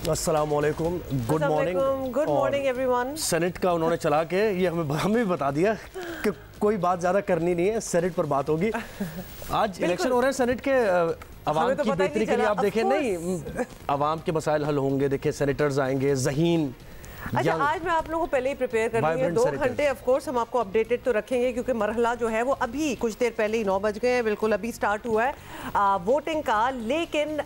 अस्सलामुअलैकुम, good morning everyone. Senate का उन्होंने चला के ये हमें भी बता दिया कि कोई बात ज़्यादा करनी नहीं है, सेनेट पर बात होगी। आज इलेक्शन हो रहे हैं सेनेट के, अवाम की बेहतरी के लिए आप देखें, नहीं अवाम के मसाइल हल होंगे, देखिए सेनेटर्स आएंगे ज़हीन। अच्छा, आज मैं आप लोगों को पहले ही प्रिपेयर कर रही हूँ 2 घंटे। ऑफ कोर्स हम आपको अपडेटेड तो रखेंगे क्योंकि मरहला जो है वो अभी कुछ देर पहले ही 9 बज गए हैं, बिल्कुल अभी स्टार्ट हुआ है वोटिंग का। लेकिन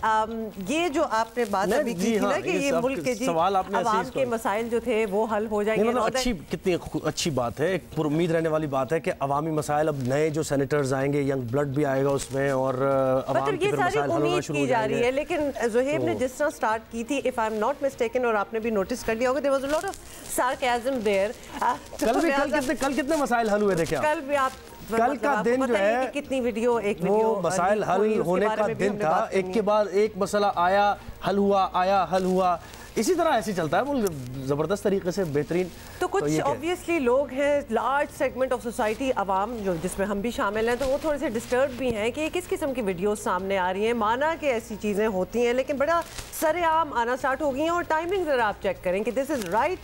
ये जो आपने बात अभी की थी ना कि ये मुल्क के अवाम के मसाइल जो थे वो हल हो जाएंगे, अच्छी कितनी अच्छी बात है, एक उम्मीद रहने वाली बात है कि अवामी मसाइल, अब नए जो सेनेटर्स आएंगे, यंग ब्लड भी आएगा उसमें और मतलब ये सारी उम्मीद की जा रही है। लेकिन ज़ुहैब ने जिस तरह स्टार्ट की थी, if I am not mistaken, और आपने भी नोटिस कर लिया होगा, there was a lot of sarcasm there। कल कितने मसाइल हल हुए देखिए। कल भी आप कल का दिन जो है कितनी वीडियो वो मसाइल हल होने का दिन था, एक के बाद एक मसला आया हल हुआ, इसी तरह ऐसे चलता है वो जबरदस्त तरीके से, बेहतरीन। तो कुछ ऑब्वियसली लोग हैं, लार्ज सेगमेंट ऑफ सोसाइटी, अवाम जो जिसमें हम भी शामिल हैं, तो वो थोड़े से डिस्टर्ब भी हैं कि किस किस्म की वीडियोस सामने आ रही हैं। माना कि ऐसी चीज़ें होती हैं लेकिन बड़ा सरेआम आना स्टार्ट हो गई हैं। और टाइमिंग ज़रा आप चेक करें कि this is right,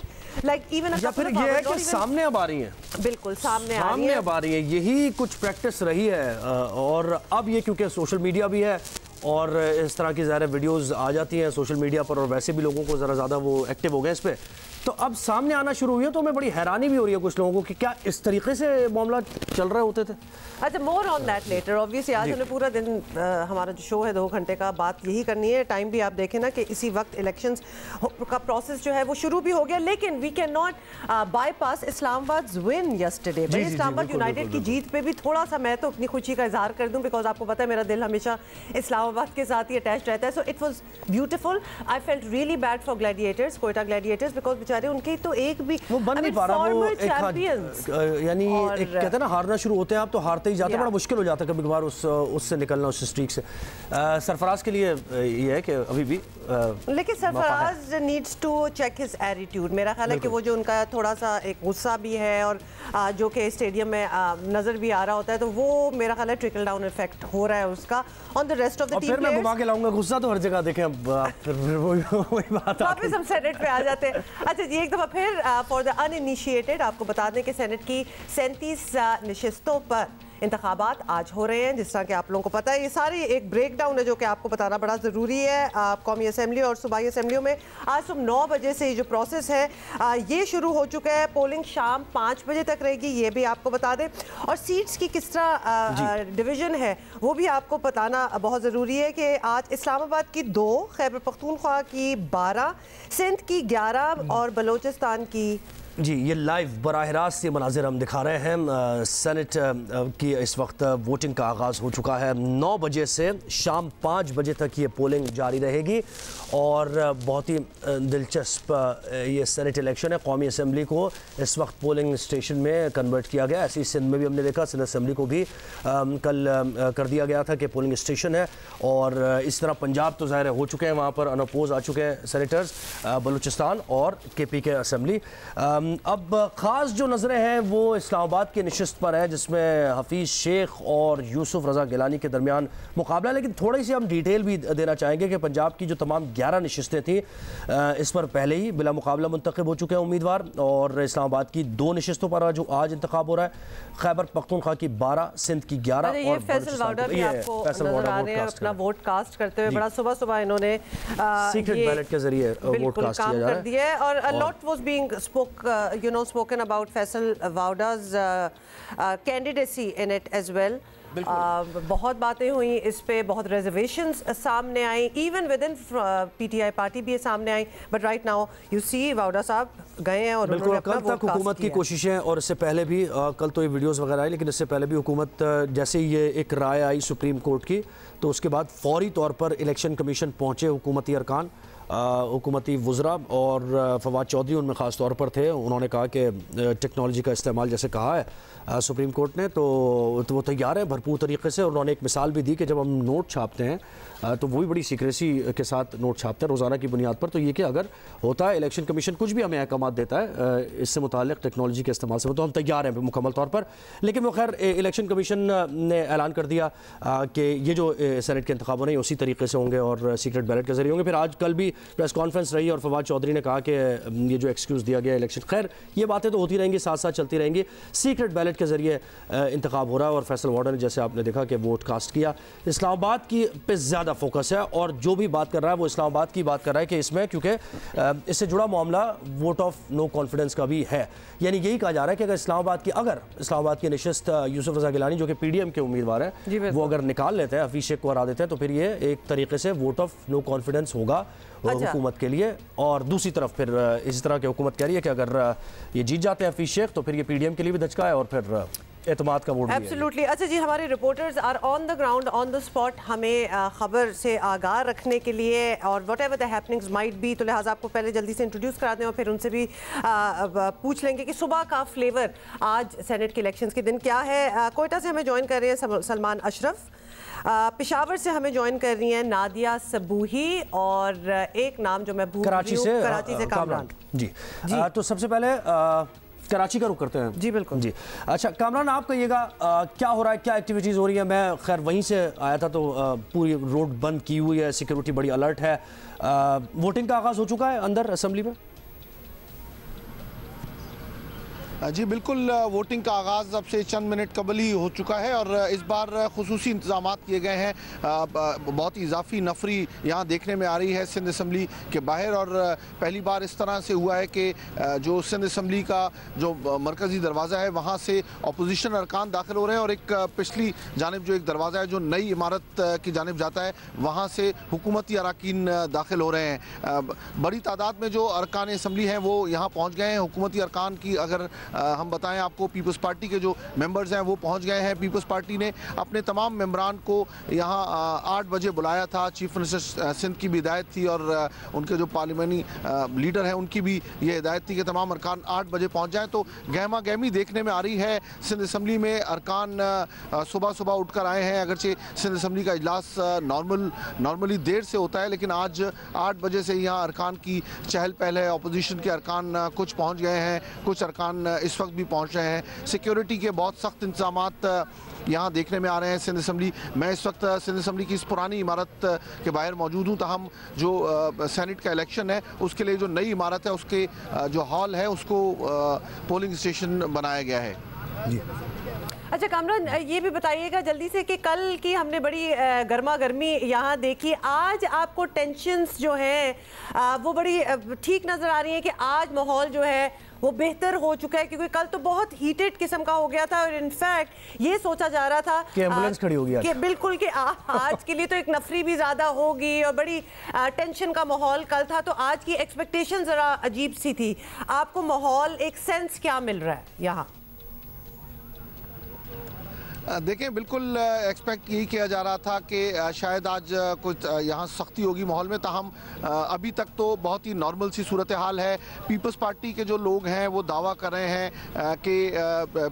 like even या फिर ये है कि सामने अब आ रही हैं, बिल्कुल सामने अब आ रही है, यही कुछ प्रैक्टिस रही है। और अब ये क्योंकि सोशल मीडिया भी है और इस तरह की ज़्यादा वीडियोस आ जाती हैं सोशल मीडिया पर, और वैसे भी लोगों को ज़रा ज़्यादा वो एक्टिव हो गए इस पर, तो अब सामने आना शुरू हुई है। तो हमें बड़ी हैरानी भी हो रही है कुछ लोगों को कि क्या इस तरीके से मामला चल रहे होते थे। अच्छा, more on that later. Obviously आज हमने पूरा दिन हमारा जो शो है 2 घंटे का, बात यही करनी है। टाइम भी आप देखें ना कि इसी वक्त इलेक्शंस का प्रोसेस जो है वो शुरू भी हो गया। लेकिन we can not bypass Islamabad win yesterday. Islamabad united की जीत पे भी थोड़ा सा मैं तो अपनी खुशी का इजहार कर दूं, बिकॉज आपको पता है मेरा दिल हमेशा इस्लामाबाद के साथ ही अटैच रहता है। So it was beautiful. I felt really bad for Gladiators, Quetta Gladiators, because बेचारे उनके तो एक भी वो बन नहीं पा रहा, वो यानी एक कहते हैं ना, हारना शुरू होते हैं आप तो हारते ही जाते हैं, बड़ा मुश्किल हो जाता है कभी कभार उससे निकलना, उस स्ट्रीक से। सरफराज के लिए ये है कि अभी भी लेकिन Sarfaraz needs to check his attitude. मेरा ख्याल है कि वो जो उनका थोड़ा सा एक गुस्सा भी है और जो कि स्टेडियम में नजर भी आ रहा होता है, तो वो मेरा ख्याल है ट्रिकल डाउन इफेक्ट हो रहा है उसका on the rest of the team. फिर मैं घुमा के लाऊंगा, गुस्सा तो हर जगह देखें, अब फिर वही बात वापस हम सेनेट पे आ जाते हैं। अच्छा जी, एक दफ़ा फिर फॉर द अनइनिशिएटेड आपको बता दें कि सेनेट की 37 नशिस्तों पर इंतखाबात आज हो रहे हैं, जिस तरह कि आप लोगों को पता है। ये सारी एक ब्रेक डाउन है जो कि आपको बताना बड़ा ज़रूरी है। कौमी असम्बली और सूबाई असम्बलियों में आज सुबह 9 बजे से ये जो प्रोसेस है ये शुरू हो चुका है। पोलिंग शाम 5 बजे तक रहेगी, ये भी आपको बता दें। और सीट्स की किस तरह डिवीज़न है वो भी आपको बताना बहुत ज़रूरी है कि आज इस्लामाबाद की 2, खैबर पख्तूनख्वा की 12, सिंध की 11 और बलोचिस्तान की। जी, ये लाइव बराह रास्त ये मनाजिर हम दिखा रहे हैं। सेनेट की इस वक्त वोटिंग का आगाज़ हो चुका है। 9 बजे से शाम 5 बजे तक ये पोलिंग जारी रहेगी और बहुत ही दिलचस्प ये सेनेट इलेक्शन है। कौमी असम्बली को इस वक्त पोलिंग स्टेशन में कन्वर्ट किया गया, ऐसे ही सिंध में भी हमने देखा, सिंध असम्बली को भी कल कर दिया गया था कि पोलिंग स्टेशन है। और इस तरह पंजाब तो ज़ाहिर हो चुके हैं, वहाँ पर अनअपोज आ चुके हैं सेनेटर्स, बलूचिस्तान और KPK असम्बली। अब ख़ास जो नज़रें हैं वो इस्लामाबाद की नशिस्त पर है, जिसमें हफीज़ शेख और यूसुफ रज़ा गिलानी के दरमियान मुकाबला। लेकिन थोड़ी सी हम डिटेल भी देना चाहेंगे कि पंजाब की जो तमाम 11 नशिस्तें थी इस पर पहले ही बिला मुकाबला मुंतखब हो चुके हैं उम्मीदवार, और इस्लामाबाद की 2 नशिस्तों पर जो आज इंतखाब हो रहा है, खैबर पख्तूनख्वा की 12, सिंध की 11 और फैसल वाडा भी आपको नजर आ रहे हैं अपना वोट कास्ट करते हुए। बड़ा सुबह सुबह इन्होंने सीक्रेट बैलेट के जरिए वोट कास्ट किया जा रहा है। और a lot was being spoken about Faisal Wada's candidacy in it as well। बहुत बातें हुई इस पे, बहुत रिजर्वेशंस सामने आई, even within PTI party भी सामने आई। But right now you see Vawda साहब गए हैं और बिल्कुल कल तक हुकूमत की कोशिशें, और इससे पहले भी कल तो ये वीडियोस वगैरह आई, लेकिन इससे पहले भी हुकूमत जैसे ही ये एक राय आई सुप्रीम कोर्ट की, तो उसके बाद फौरी तौर पर इलेक्शन कमीशन पहुँचे हुकूमती अरकान, हुकूमती वज़रा, और फवाद चौधरी उनमें ख़ास तौर पर थे। उन्होंने कहा कि टेक्नोलॉजी का इस्तेमाल जैसे कहा है सुप्रीम कोर्ट ने, तो वो तैयार है भरपूर तरीके से। और उन्होंने एक मिसाल भी दी कि जब हम नोट छापते हैं तो वो भी बड़ी सीक्रेसी के साथ नोट छापते हैं रोज़ाना की बुनियाद पर। तो ये कि अगर होता है इलेक्शन कमीशन कुछ भी हमें अहकाम देता है इससे मुताल्लिक़ टेक्नोलॉजी के इस्तेमाल से, तो हम तैयार हैं मुकम्मल तौर पर। लेकिन वो खैर इलेक्शन कमीशन ने ऐलान कर दिया कि ये जो सेनेट के इंतखाब नहीं उसी तरीके से होंगे और सीक्रेट बैलेट के जरिए होंगे। फिर आज कल भी प्रेस कॉन्फ्रेंस रही और फवाद चौधरी ने कहा कि ये जो एक्सक्यूज़ दिया गया इलेक्शन, खैर ये बातें तो होती रहेंगी, साथ साथ चलती रहेंगी। सीक्रेट बैलेट के जरिए इंतखाब हो रहा है और फैसल वार्डन ने जैसे आपने देखा कि वोट कास्ट किया। इस्लामाबाद की पे ज़्यादा फोकस है और जो भी बात कर रहा है वो इस्लामाबाद की बात कर रहा है कि इसमें, क्योंकि इससे जुड़ा मामला वोट ऑफ नो कॉन्फिडेंस का भी है। यानी यही कहा जा रहा है कि अगर इस्लामाबाद की नशिस्त यूसुफ रज़ा गिलानी जो कि PDM के उम्मीदवार हैं वो अगर निकाल लेते हैं, हफीज शेख को हरा देते हैं, तो फिर ये एक तरीके से वोट ऑफ नो कॉन्फिडेंस होगा हुकूमत के लिए। और दूसरी तरफ फिर इसी तरह की हुकूमत कह रही है कि अगर ये जीत जाते हैं हफीज शेख तो फिर ये PDM के लिए भी धचका है और फिर एतमाद का वोट। एब्सोल्युटली। अच्छा जी, हमारे reporters are on the ground, on the spot, हमें खबर से आगाह रखने के लिए और whatever the happenings might be, तो लिहाजा आपको पहले जल्दी से इंट्रोड्यूस करा दें और फिर उनसे भी पूछ लेंगे कि सुबह का फ्लेवर आज सेनेट के इलेक्शंस के दिन क्या है। कोयटा से हमें ज्वाइन कर रहे हैं सलमान अशरफ, पेशावर से हमें ज्वाइन कर रही हैं नादिया सबूही और एक नाम जो मैं भूल रही हूं, कराची से कामरान जी। तो सबसे पहले कराची का रुख करते हैं। जी बिल्कुल जी। अच्छा कामरान, आप कहिएगा क्या हो रहा है, क्या एक्टिविटीज़ हो रही है? मैं खैर वहीं से आया था तो पूरी रोड बंद की हुई है, सिक्योरिटी बड़ी अलर्ट है। वोटिंग का आगाज़ हो चुका है अंदर असेंबली में? जी बिल्कुल, वोटिंग का आगाज़ अब से चंद मिनट कबल ही हो चुका है और इस बार खुसूसी इंतजाम किए गए हैं। बहुत इजाफी नफरी यहाँ देखने में आ रही है सिंध असम्बली के बाहर और पहली बार इस तरह से हुआ है कि जो सिंध असम्बली का जो मरकज़ी दरवाज़ा है वहाँ से अपोजिशन अरकान दाखिल हो रहे हैं और एक पिछली जानिब जो एक दरवाज़ा है जो नई इमारत की जानिब जाता है वहाँ से हुकूमती अरकान दाखिल हो रहे हैं। बड़ी तादाद में जो अरकान असम्बली हैं वो यहाँ पहुँच गए हैं। हुकूमती अरकान की अगर हम बताएं आपको, पीपल्स पार्टी के जो मेंबर्स हैं वो पहुंच गए हैं। पीपल्स पार्टी ने अपने तमाम मेंबरान को यहाँ 8 बजे बुलाया था। चीफ मिनिस्टर सिंध की भी हिदायत थी और उनके जो पार्लियामानी लीडर हैं उनकी भी ये हिदायत थी कि तमाम अरकान 8 बजे पहुंच जाएं। तो गहमा गहमी देखने में आ रही है सिंध असम्बली में। अरकान सुबह सुबह उठकर आए हैं, अगरचे सिंध असम्बली का इजलास नॉर्मली देर से होता है, लेकिन आज 8 बजे से यहाँ अरकान की चहल पहल है। अपोजिशन के अरकान कुछ पहुँच गए हैं, कुछ अरकान इस वक्त भी पहुंच रहे हैं। सिक्योरिटी के बहुत सख्त इंतजामात यहाँ देखने में आ रहे हैं सिंध असम्बली। मैं इस वक्त सिंध असम्बली की इस पुरानी इमारत के बाहर मौजूद हूँ। ताहम जो सेनेट का इलेक्शन है उसके लिए जो नई इमारत है उसके जो हॉल है उसको पोलिंग स्टेशन बनाया गया है। जी अच्छा कामरान, ये भी बताइएगा जल्दी से कि कल की हमने बड़ी गर्मा गर्मी यहाँ देखी, आज आपको टेंशन्स जो हैं वो बड़ी ठीक नज़र आ रही है कि आज माहौल जो है वो बेहतर हो चुका है? क्योंकि कल तो बहुत हीटेड किस्म का हो गया था और इनफैक्ट ये सोचा जा रहा था कि एम्बुलेंस खड़ी होगी कि बिल्कुल कि आज के लिए तो एक नफरी भी ज़्यादा होगी और बड़ी टेंशन का माहौल कल था। तो आज की एक्सपेक्टेशन ज़रा अजीब सी थी। आपको माहौल, एक सेंस क्या मिल रहा है यहाँ? देखें, बिल्कुल एक्सपेक्ट यही किया जा रहा था कि शायद आज कुछ यहाँ सख्ती होगी माहौल में। ताहम अभी तक तो बहुत ही नॉर्मल सी सूरत हाल है। पीपल्स पार्टी के जो लोग हैं वो दावा कर रहे हैं कि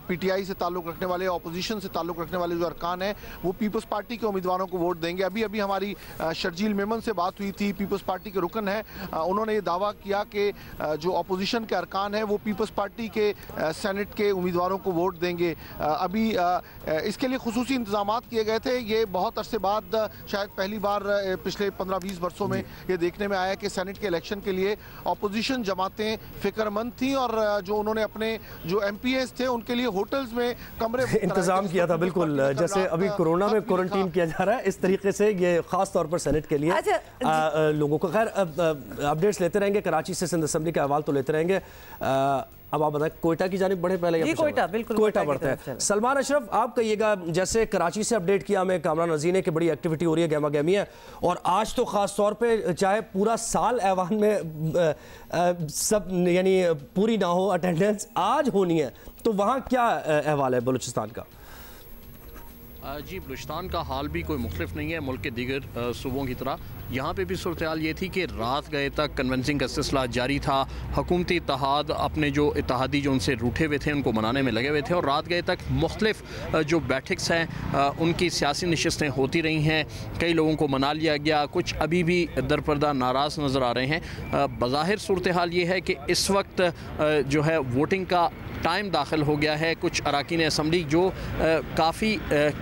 PTI से ताल्लुक़ रखने वाले, अपोजिशन से ताल्लुक़ रखने वाले जो अरकान हैं वो पीपल्स पार्टी के उम्मीदवारों को वोट देंगे। अभी अभी हमारी शर्जील मेमन से बात हुई थी, पीपल्स पार्टी के रुकन हैं, उन्होंने ये दावा किया कि जो अपोजिशन के अरकान हैं वो पीपल्स पार्टी के सेनेट के उम्मीदवारों को वोट देंगे। अभी इसके लिए खुसूसी इंतजाम किए गए थे। ये बहुत अरसे बाद शायद पहली बार पिछले 15-20 वर्षों में ये देखने में आया कि सेनेट के इलेक्शन के लिए अपोजिशन जमातें फिक्रमंद थी और जो उन्होंने अपने जो MPs थे उनके लिए होटल्स में कमरे इंतजाम किया था। बिल्कुल जैसे अभी कोरोना में क्वारंटीन किया जा रहा है, इस तरीके से ये खास तौर पर सेनेट के लिए लोगों को। खैर अपडेट्स लेते रहेंगे, कराची से सिंध असम्बली का अहवाल तो लेते रहेंगे। अब आप बताएं कोयटा की जानिब बढ़े पहले? जी कोयटा, बिल्कुल कोयटा बढ़ते हैं। सलमान अशरफ, आप कहिएगा, जैसे कराची से अपडेट किया हमें कामरान अजीज ने कि बड़ी एक्टिविटी हो रही है, गहमा गहमी है, और आज तो खास तौर पे चाहे पूरा साल ऐवान में सब यानी पूरी ना हो अटेंडेंस, आज होनी है, तो वहाँ क्या अहवाल है बलूचिस्तान का? जी, बलूचिस्तान का हाल भी कोई मुख्तलिफ नहीं है मुल्क के दीगर सूबों की तरह। यहाँ पे भी सूरत हाल ये थी कि रात गए तक कन्वेंसिंग का सिलसिला जारी था। हुकूमती इत्तेहाद अपने जो इत्तेहादी जो उनसे रूठे हुए थे उनको मनाने में लगे हुए थे और रात गए तक मुख्तलिफ जो बैठक्स हैं उनकी सियासी नशिस्तें होती रही हैं। कई लोगों को मना लिया गया, कुछ अभी भी दरपर्दा नाराज़ नज़र आ रहे हैं। बज़ाहिर सूरत हाल ये है कि इस वक्त जो है वोटिंग का टाइम दाखिल हो गया है। कुछ अरकान असम्बली जो काफ़ी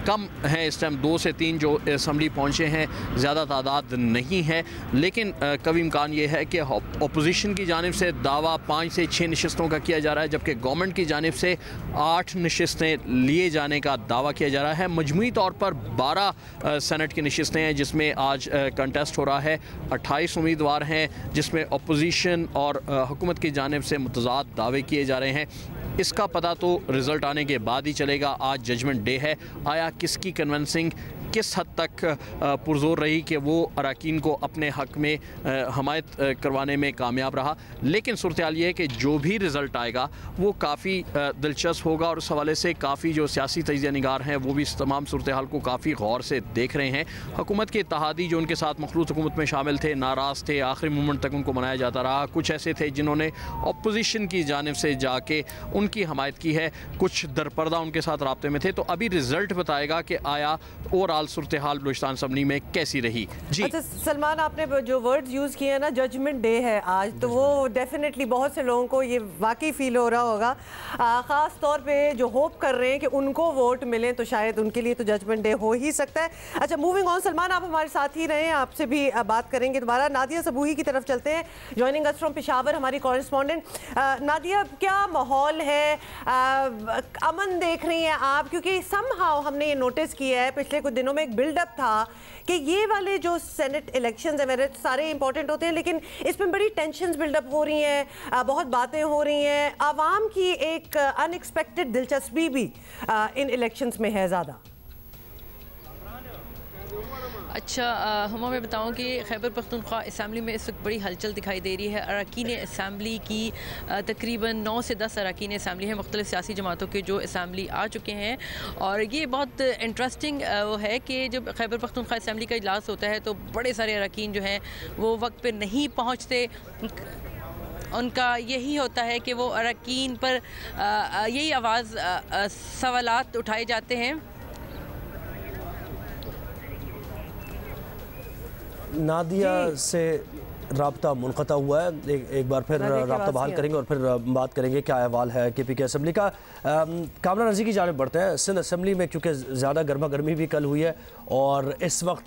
कम हैं इस टाइम, 2 से 3 जो असम्बली पहुँचे हैं, ज़्यादा तादाद नहीं है, लेकिन कभी इम्कान ये है कि अपोजिशन की जानिब से दावा 5 से 6 नशिस्तों का किया जा रहा है, जबकि गवर्नमेंट की जानिब से 8 नशिस्तें लिए जाने का दावा किया जा रहा है। मजमूई तौर पर 12 सेनेट की नशिस्तें हैं जिसमें आज कंटेस्ट हो रहा है। 28 उम्मीदवार हैं जिसमें अपोजिशन और हुकूमत की जानिब से मुतज़ाद दावे किए जा रहे हैं। इसका पता तो रिज़ल्ट आने के बाद ही चलेगा। आज जजमेंट डे है। आया किसकी कन्विंसिंग किस हद तक पुरजोर रही कि वो अरकान को अपने हक़ में हमायत करवाने में कामयाब रहा। लेकिन सूरत हाल ये है कि जो भी रिज़ल्ट आएगा वो काफ़ी दिलचस्प होगा और उस हवाले से काफ़ी जो सियासी तजिया निगार हैं वो भी इस तमाम सूरत हाल को काफ़ी गौर से देख रहे हैं। हुकूमत के इत्तेहादी जो उनके साथ मखलूत हुकूमत में शामिल थे नाराज़ थे, आखिरी मोमेंट तक उनको मनाया जाता रहा। कुछ ऐसे थे जिन्होंने अपोजिशन की जानिब से जाके उनकी हमायत की है, कुछ दरपर्दा उनके साथ राब्ते में थे। तो अभी रिज़ल्ट बताएगा कि आया ओवरऑल सूरत हाल बलूचिस्तान असम्बली में कैसी रही। जी अच्छा सलमान, आपने जो वर्ड्स यूज़ किए हैं ना, जजमेंट डे है आज, तो वो डेफिनेटली बहुत से लोगों को ये वाकई फील हो रहा होगा। ख़ास तौर पे जो होप कर रहे हैं कि उनको वोट मिले, तो शायद उनके लिए तो जजमेंट डे हो ही सकता है। अच्छा, मूविंग ऑन सलमान, आप हमारे साथ ही रहें, आपसे भी बात करेंगे दोबारा। नादिया सबूही की तरफ चलते हैं, जॉइनिंग अस फ्रॉम पेशावर, हमारी कॉरेस्पॉन्डेंट। नादिया, क्या माहौल है, अमन देख रही हैं आप? क्योंकि समहाउ हमने ये नोटिस किया है पिछले कुछ दिनों में एक बिल्डअप था कि ये वाले जो सेनेट इलेक्शंस है, मेरे सारे इंपॉर्टेंट होते हैं, लेकिन इसमें बड़ी टेंशन्स बिल्डअप हो रही हैं, बहुत बातें हो रही हैं, आवाम की एक अनएक्सपेक्टेड दिलचस्पी भी इन इलेक्शंस में है ज़्यादा। अच्छा हुमा, मैं बताऊं कि खैबर पख्तूनख्वा असम्बली में इस वक्त बड़ी हलचल दिखाई दे रही है। अरकान असम्बली की तकरीबन 9 से 10 अरकान असम्बली हैं, मुख्तलिफ सियासी जमातों के जो असम्बली आ चुके हैं। और ये बहुत इंटरेस्टिंग वो है कि जब खैबर पख्तूनख्वा असम्बली का इजलास होता है तो बड़े सारे अरकान जो हैं वो वक्त पे नहीं पहुँचते। उनका यही होता है कि वो अरकान पर यही आवाज़ सवालात उठाए जाते हैं। नादिया से राब्ता मुनक़ता हुआ है, एक बार फिर राब्ता बहाल करेंगे और फिर बात करेंगे क्या अहवाल है KP के असम्बली का। कामरान रज़ी की जानिब बढ़ते हैं। सिंध असम्बली में क्योंकि ज़्यादा गर्मा गर्मी भी कल हुई है और इस वक्त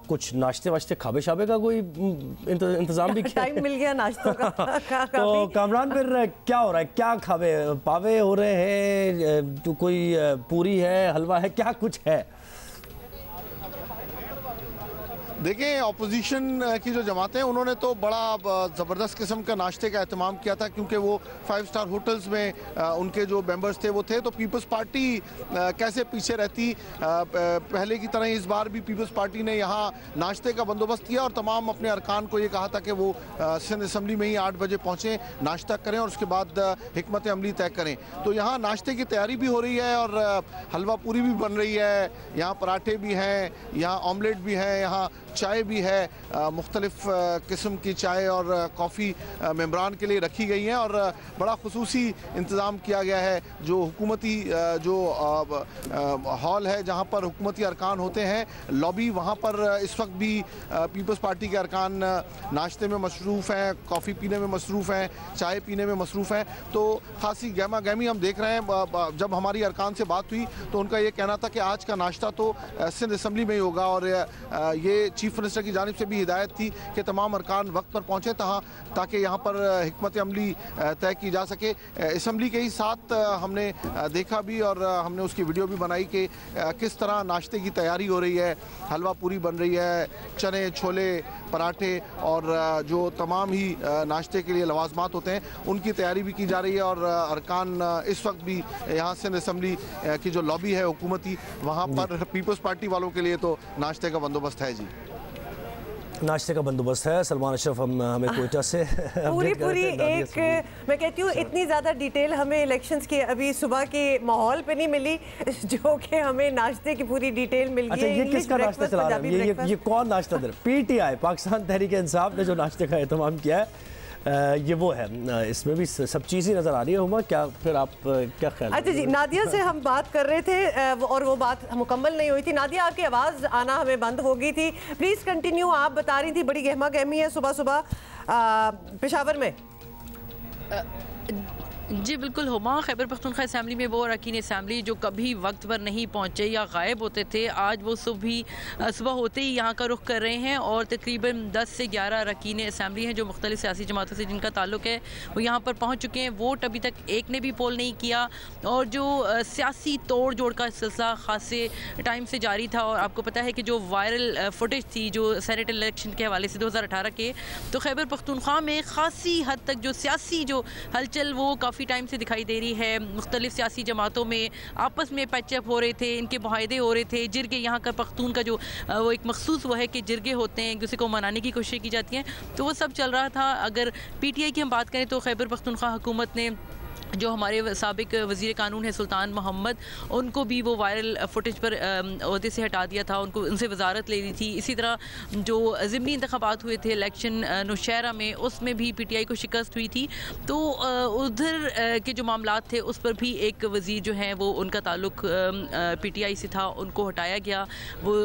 कुछ नाश्ते वाश्ते खाबे शाबे का कोई इंतज़ाम भी किया, टाइम मिल गया नाश्तों का। तो कामरान फिर क्या हो रहा है, क्या खाबे पावे हो रहे हैं, तो कोई पूरी है, हलवा है, क्या कुछ है? देखें, अपोजिशन की जो जमातें हैं उन्होंने तो बड़ा ज़बरदस्त किस्म का नाश्ते का एहतमाम किया था, क्योंकि वो 5 स्टार होटल्स में उनके जो मेंबर्स थे वो थे। तो पीपल्स पार्टी कैसे पीछे रहती, पहले की तरह इस बार भी पीपल्स पार्टी ने यहाँ नाश्ते का बंदोबस्त किया और तमाम अपने अरकान को ये कहा था कि वो सिंध असम्बली में ही 8 बजे पहुँचें, नाश्ता करें और उसके बाद हिकमत अमली तय करें। तो यहाँ नाश्ते की तैयारी भी हो रही है और हलवा पूरी भी बन रही है, यहाँ पराठे भी हैं, यहाँ ऑमलेट भी है, यहाँ चाय भी है, मुख्तलिफ किस्म की चाय और कॉफ़ी मेम्बरान के लिए रखी गई हैं और बड़ा खुसूसी इंतज़ाम किया गया है। जो हुकूमती जो हॉल है जहाँ पर हुकूमती अरकान होते हैं, लॉबी, वहाँ पर इस वक्त भी पीपल्स पार्टी के अरकान नाश्ते में मसरूफ़ हैं, कॉफ़ी पीने में मसरूफ़ हैं, चाय पीने में मसरूफ़ हैं। तो खासी गहमा गहमी हम देख रहे हैं। जब हमारी अरकान से बात हुई तो उनका ये कहना था कि आज का नाश्ता तो सिंध असम्बली में ही होगा और ये चीफ मिनिस्टर की जानिब से भी हिदायत थी कि तमाम अरकान वक्त पर पहुँचे ताकि यहाँ पर हिकमत अमली तय की जा सके। असम्बली के ही साथ हमने देखा भी और हमने उसकी वीडियो भी बनाई कि किस तरह नाश्ते की तैयारी हो रही है। हलवा पूरी बन रही है, चने, छोले, पराठे और जो तमाम ही नाश्ते के लिए लवाजमात होते हैं उनकी तैयारी भी की जा रही है। और अरकान इस वक्त भी यहाँ सिंध असम्बली की जो लॉबी है हुकूमती, वहाँ पर पीपल्स पार्टी वालों के लिए तो नाश्ते का बंदोबस्त है। जी, नाश्ते का बंदोबस्त है। सलमान अशरफ हमें कोयटा से पूरी एक, मैं कहती हूँ इतनी ज़्यादा डिटेल हमें इलेक्शंस की अभी सुबह के माहौल पे नहीं मिली जो कि हमें नाश्ते की पूरी डिटेल मिल गई। अच्छा, ये किसका नाश्ता चला रहा है, ये कौन नाश्ता दे रहा है? PTI, पाकिस्तान तहरीक इंसाफ ने जो नाश्ते का एहतमाम किया है ये वो है। इसमें भी सब चीज़ें नज़र आ रही है। हुमा, क्या फिर आप क्या ख्याल? अच्छा जी, नादिया से हम बात कर रहे थे और वो बात मुकम्मल नहीं हुई थी। नादिया, आपकी आवाज़ आना हमें बंद हो गई थी, प्लीज़ कंटिन्यू। आप बता रही थी बड़ी गहमा गहमी है सुबह सुबह पेशावर में। जी बिल्कुल हुमा, खैबर पख्तूनख्वा असम्बली में वो अरकान असम्बली जो कभी वक्त पर नहीं पहुँचे या गायब होते थे, आज वो सुबह होते ही यहाँ का रुख कर रहे हैं और तकरीबन 10 से 11 अरकान असम्बली हैं जो मुख्तलिफ सियासी जमातों से जिनका ताल्लुक है वो यहाँ पर पहुँच चुके हैं। वोट अभी तक एक ने भी पोल नहीं किया और जो सियासी तोड़ जोड़ का सिलसिला खासे टाइम से जारी था। और आपको पता है कि जो वायरल फुटेज थी जो सेनेट इलेक्शन के हवाले से 2018 के, तो खैबर पख्तूनख्वा में खासी हद तक जो सियासी जो हलचल वो काफ़ी टाइम से दिखाई दे रही है। मुख्तलिफ सियासी जमातों में आपस में पैचअप हो रहे थे, इनके मुआहदे हो रहे थे। जिरगे यहाँ का पख्तून का जो वो एक मखसूस वो है कि जिरगे होते हैं, एक दूसरे को मनाने की कोशिश की जाती है, तो वो सब चल रहा था। अगर PTI की हम बात करें तो खैबर पख्तूनख्वा हुकूमत ने जो हमारे साबिक वज़ीर कानून है सुल्तान मोहम्मद, उनको भी वो वायरल फुटेज पर ओहदे से हटा दिया था, उनको उनसे वजारत ले ली थी। इसी तरह जो ज़िमनी इंतखाबात हुए थे इलेक्शन नौशहरा में, उसमें भी PTI को शिकस्त हुई थी। तो उधर के जो मामलात थे उस पर भी एक वज़ीर जो हैं वो उनका ताल्लुक PTI से था, उनको हटाया गया। वो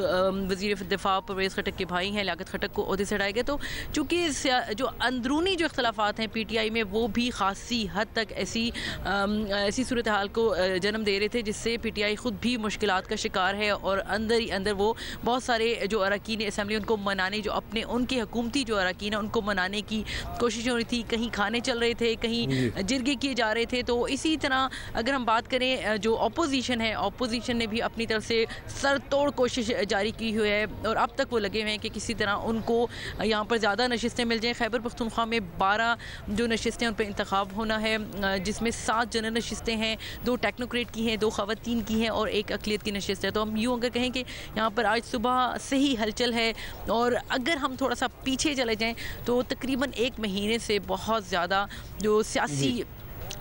वज़ीर दिफा परवेज़ खटक के भाई हैं लियाकत खटक को ओहदे से हटाया गया। तो चूँकि जो अंदरूनी जो इख्तलाफात हैं PTI में वो भी खासी हद तक ऐसी सूरत हाल को जन्म दे रहे थे जिससे PTI ख़ुद भी मुश्किलात का शिकार है और अंदर ही अंदर वो बहुत सारे जो अरकान असम्बली उनको मनाने, जो अपने उनके हुकूमती जो अरकान है उनको मनाने की कोशिश हो रही थी। कहीं खाने चल रहे थे, कहीं जिरगे किए जा रहे थे। तो इसी तरह अगर हम बात करें जो अपोजिशन है, अपोजिशन ने भी अपनी तरफ से सर तोड़ कोशिश जारी की हुई है और अब तक वो लगे हुए हैं कि किसी तरह उनको यहाँ पर ज़्यादा नशिस्तें मिल जाएँ। खैबर पख्तूनख्वा में 12 जो नशिस्तें उन पर इंतखाब होना है, जिसमें 7 जनरल नशिस्तें हैं, 2 टेक्नोक्रेट की हैं, 2 ख़वातीन की हैं और 1 अक़लियत की नशिस्त है। तो हम यूँ अगर कहें कि यहाँ पर आज सुबह से ही हलचल है। और अगर हम थोड़ा सा पीछे चले जाएँ तो तकरीबन 1 महीने से बहुत ज़्यादा जो सियासी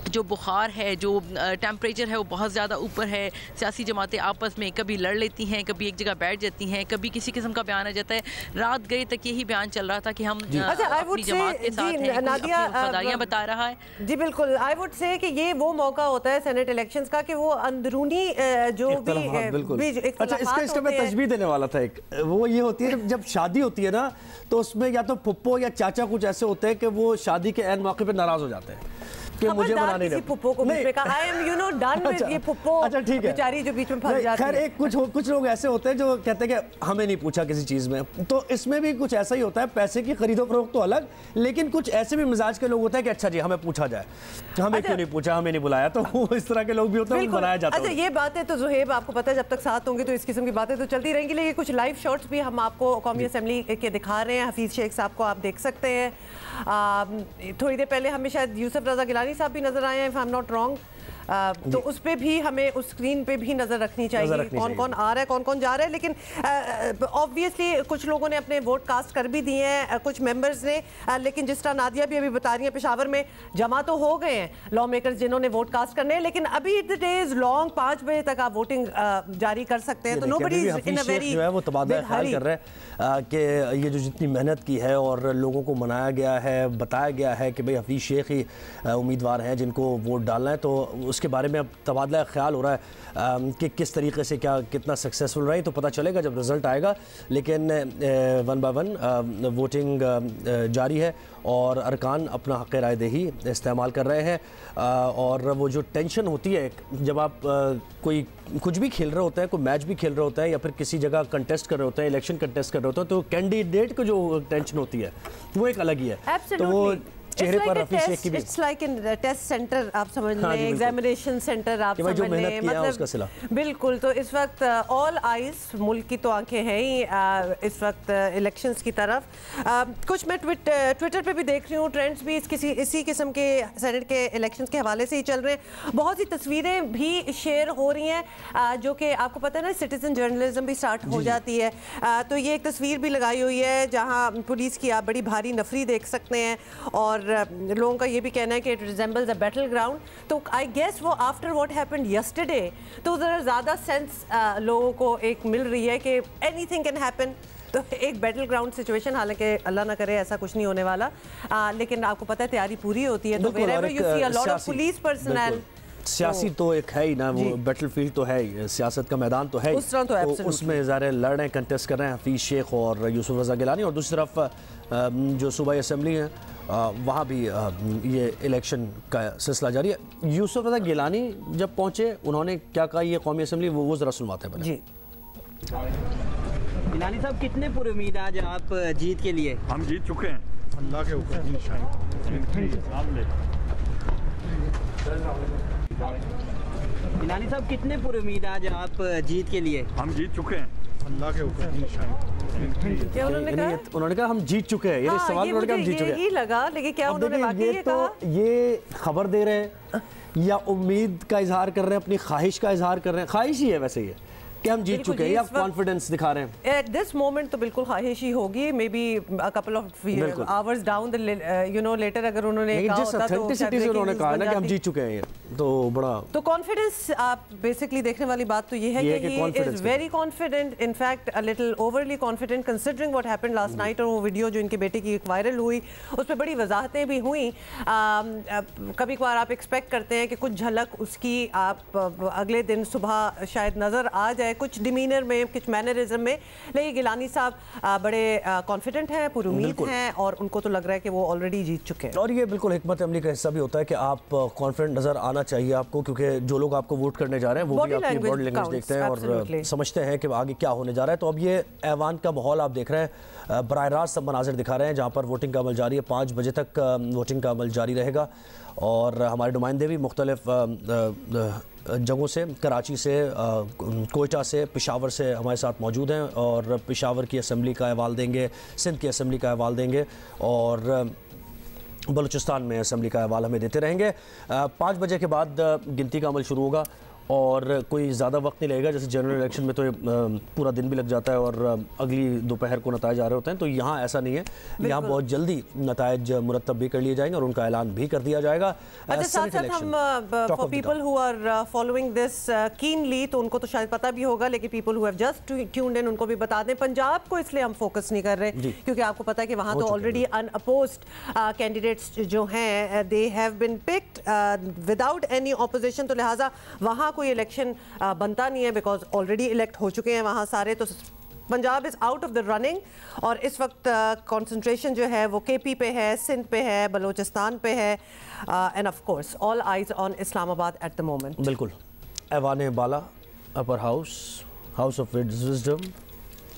जो बुखार है, जो टेम्परेचर है वो बहुत ज़्यादा ऊपर है। सियासी जमातें आपस में कभी लड़ लेती हैं, कभी एक जगह बैठ जाती हैं, कभी किसी किस्म का बयान आ जाता है। रात गए तक यही बयान चल रहा था कि हम अपनी जमात के साथ हैं, वफ़ादारियां बता रहा है। जी बिल्कुल, आई वुड से कि ये वो मौका होता है सेनेट इलेक्शंस का कि वो अंदरूनी जो भी अच्छा, इसका मैं तजबीह देने वाला था। एक वो ये होती है जब शादी होती है ना, तो उसमें या तो फुप्पो या चाचा कुछ ऐसे होते हैं कि वो शादी के ऐन मौके पर नाराज़ हो जाते हैं कि मुझे बना नहीं फुप्पो को बीच में कहा आई एम डन विद ये फुप्पो। अच्छा ठीक है, बेचारी जो बीच में फंस जाती है। खैर एक कुछ लोग ऐसे होते हैं जो कहते हैं कि हमें नहीं पूछा किसी चीज़ में, तो इसमें भी कुछ ऐसा ही होता है। पैसे की खरीदो फरोख्त तो अलग, लेकिन कुछ ऐसे भी मिजाज के लोग होते हैं कि अच्छा जी हमें पूछा जाए, हमें क्यों नहीं पूछा, हमें नहीं बुलाया। तो इस तरह के लोग भी होते हैं, बनाया जाता है। अच्छा ये बातें तो ज़ुहैब आपको पता है जब तक साथ होंगे तो इस किस्म की बातें तो चलती रहेंगी। लेकिन कुछ लाइव शॉट्स भी हम आपको कौमी असम्बली के दिखा रहे हैं। हफीज़ शेख साहब को आप देख सकते हैं। थोड़ी देर पहले हमें शायद यूसुफ रज़ा गिलानी साहब भी नजर आए हैं, if I am not wrong. तो उस पे भी हमें उस स्क्रीन पे भी नज़र रखनी चाहिए, कौन कौन आ रहा है, कौन कौन जा रहा है। लेकिन ऑब्वियसली कुछ लोगों ने अपने वोट कास्ट कर भी दिए हैं, कुछ मेंबर्स ने। लेकिन जिस तरह नादिया भी अभी बता रही है, पेशावर में जमा तो हो गए हैं लॉ मेकर्स जिन्होंने वोट कास्ट करने हैं, लेकिन अभी द डे इज लॉन्ग, 5 बजे तक आप वोटिंग जारी कर सकते हैं। तो nobody is in a very जो है वो तबादला ख्याल कर रहे हैं कि ये जो जितनी मेहनत की है और लोगों को मनाया गया है, बताया गया है कि भाई हफीज़ शेख ही उम्मीदवार हैं जिनको वोट डालना है, तो उसके बारे में अब तबादला ख्याल हो रहा है कि किस तरीके से क्या कितना सक्सेसफुल रहे, तो पता चलेगा जब रिज़ल्ट आएगा। लेकिन 1 बाय 1 वोटिंग जारी है और अरकान अपना हक़ राय दही इस्तेमाल कर रहे हैं। और वो जो टेंशन होती है जब आप कोई कुछ भी खेल रहे होते हैं, कोई मैच भी खेल रहे होते हैं या फिर किसी जगह कंटेस्ट कर रहे होते हैं, इलेक्शन कंटेस्ट कर रहे होते हैं, तो कैंडिडेट को जो टेंशन होती है वो एक अलग ही है। तो वो चेहरे पर हफीज़ शेख की भी it's like in test centre आप समझ लें, एग्जामिनेशन सेंटर आप समझ लें, मतलब बिल्कुल। तो इस वक्त ऑल आइज मुल्क की तो आंखें हैं ही इस वक्त इलेक्शंस की तरफ। कुछ मैं ट्विटर पे भी देख रही हूँ, ट्रेंड्स भी इसी किस्म के सेनेट के इलेक्शंस के हवाले से ही चल रहे हैं। बहुत सी तस्वीरें भी शेयर हो रही हैं जो कि आपको पता है ना, सिटीजन जर्नलिज्म भी स्टार्ट हो जाती है। तो ये एक तस्वीर भी लगाई हुई है जहाँ पुलिस की आप बड़ी भारी नफरी देख सकते हैं और लोगों का ये भी कहना है कि it resembles a battle ground. तो आई गेस वो आफ्टर व्हाट हैपेंड यस्टरडे तो ज़रा ज़्यादा सेंस लोगों को एक मिल रही है कि एनीथिंग कैन हैपन। तो एक बैटल ग्राउंड सिचुएशन, हालांकि अल्लाह ना करे ऐसा कुछ नहीं होने वाला, लेकिन आपको पता है तैयारी पूरी होती है। तो wherever you see a lot of police personnel, सियासी तो एक है ही ना, वो बैटल फील्ड तो है ही, सियासत का मैदान तो है ही, तो उसमें ज़ाहिर लड़ रहे हैं, कंटेस्ट कर रहे हैं हफीज़ शेख और यूसुफ रज़ा गिलानी। और दूसरी तरफ जो सूबाई असम्बली है वहाँ भी ये इलेक्शन का सिलसिला जारी है। यूसुफ रज़ा गिलानी जब पहुँचे उन्होंने क्या कहा ये कौमी असम्बली, वो ज़रा सुनवाते हैं जी। गिलानी साहब कितने पूरे उम्मीद आज आप जीत के लिए? हम जीत चुके हैं अल्लाह के ऊपर। गिलानी साहब कितने पूरे उम्मीद आज आप जीत के लिए? हम जीत चुके हैं अल्लाह के ऊपर। क्या उन्होंने कहा हम जीत चुके हैं, ये सवाल उन्होंने कहा हम जीत चुके हैं। यही लगा, लेकिन क्या उन्होंने वाकई ये कहा? ये खबर दे रहे हैं या उम्मीद का इजहार कर रहे हैं, अपनी ख्वाहिश का इजहार कर रहे हैं? ख्वाहिश ही है वैसे ये कि हम जीत चुके हैं या कॉन्फिडेंस दिखा रहे हैं? एट दिस मोमेंट तो बिल्कुल ख्वाहिश ही होगी। Maybe a couple of hours down the later अगर उन्होंने कहा होता तो उन्होंने कहा ना कि हम जीत चुके हैं, ये तो बड़ा तो कॉन्फिडेंस आप बेसिकली देखने वाली बात तो ये है कि he is very confident, in fact a little overly confident considering what happened last night. और वो वीडियो जो इनके बेटे की वायरल हुई उस पर बड़ी वजाहतें भी हुई। कभी कभार आप एक्सपेक्ट करते हैं कि कुछ झलक उसकी आप अगले दिन सुबह शायद नज़र आ जाए, कुछ डिमीनर में, कुछ मैनरिज्म में। लेकिन गिलानी साहब बड़े कॉन्फिडेंट हैं, पूरी उम्मीद हैं और उनको तो लग रहा है कि वो ऑलरेडी जीत चुके हैं। और ये बिल्कुल हिकमत अमली का हिस्सा भी होता है कि आप कॉन्फिडेंट नजर आना चाहिए आपको, क्योंकि जो लोग आपको वोट करने जा रहे हैं वो भी आपकी बॉडी लैंग्वेज देखते हैं और समझते हैं कि आगे क्या होने जा रहा है। तो अब ये ऐवान का माहौल आप देख रहे हैं, बराह रास्त सब मनाजिर दिखा रहे हैं जहाँ पर वोटिंग का अमल जारी है। 5 बजे तक वोटिंग का अमल जारी रहेगा और हमारे नुमाइंदे भी मुख्तलिफ जगहों से, कराची से, कोयटा से, पेशावर से हमारे साथ मौजूद हैं और पेशावर की असम्बली का अहवाल देंगे, सिंध की असम्बली का अहवाल देंगे और बलूचिस्तान में असम्बली का अहवाल हमें देते रहेंगे। 5 बजे के बाद गिनती का अमल शुरू होगा और कोई ज़्यादा वक्त नहीं लगेगा। जैसे जनरल इलेक्शन में तो पूरा दिन भी लग जाता है और अगली दोपहर को नताइज आ रहे होते हैं, तो यहाँ ऐसा नहीं है। यहाँ बहुत जल्दी नताइज मुरतब भी कर लिए जाएंगे और उनका ऐलान भी कर दिया जाएगा। अच्छा, साथ साथ हम for people who are following this keenly, तो उनको तो शायद पता भी होगा, लेकिन people who have just tuned in उनको भी बता दें। पंजाब को इसलिए हम फोकस नहीं कर रहे क्योंकि आपको पता है कि वहाँ तो ऑलरेडी अनअपोज्ड कैंडिडेट्स जो हैं they have been picked without any opposition, तो लिहाजा वहाँ कोई इलेक्शन बनता नहीं है बिकॉज ऑलरेडी इलेक्ट हो चुके हैं वहाँ सारे। तो Punjab is out of the running और इस वक्त कंसंट्रेशन जो है वो केपी पे है, सिंध पे है, बलूचिस्तान पे है and of course all eyes on Islamabad at the moment. बिल्कुल। ऐवान बाला, upper house, house of wisdom,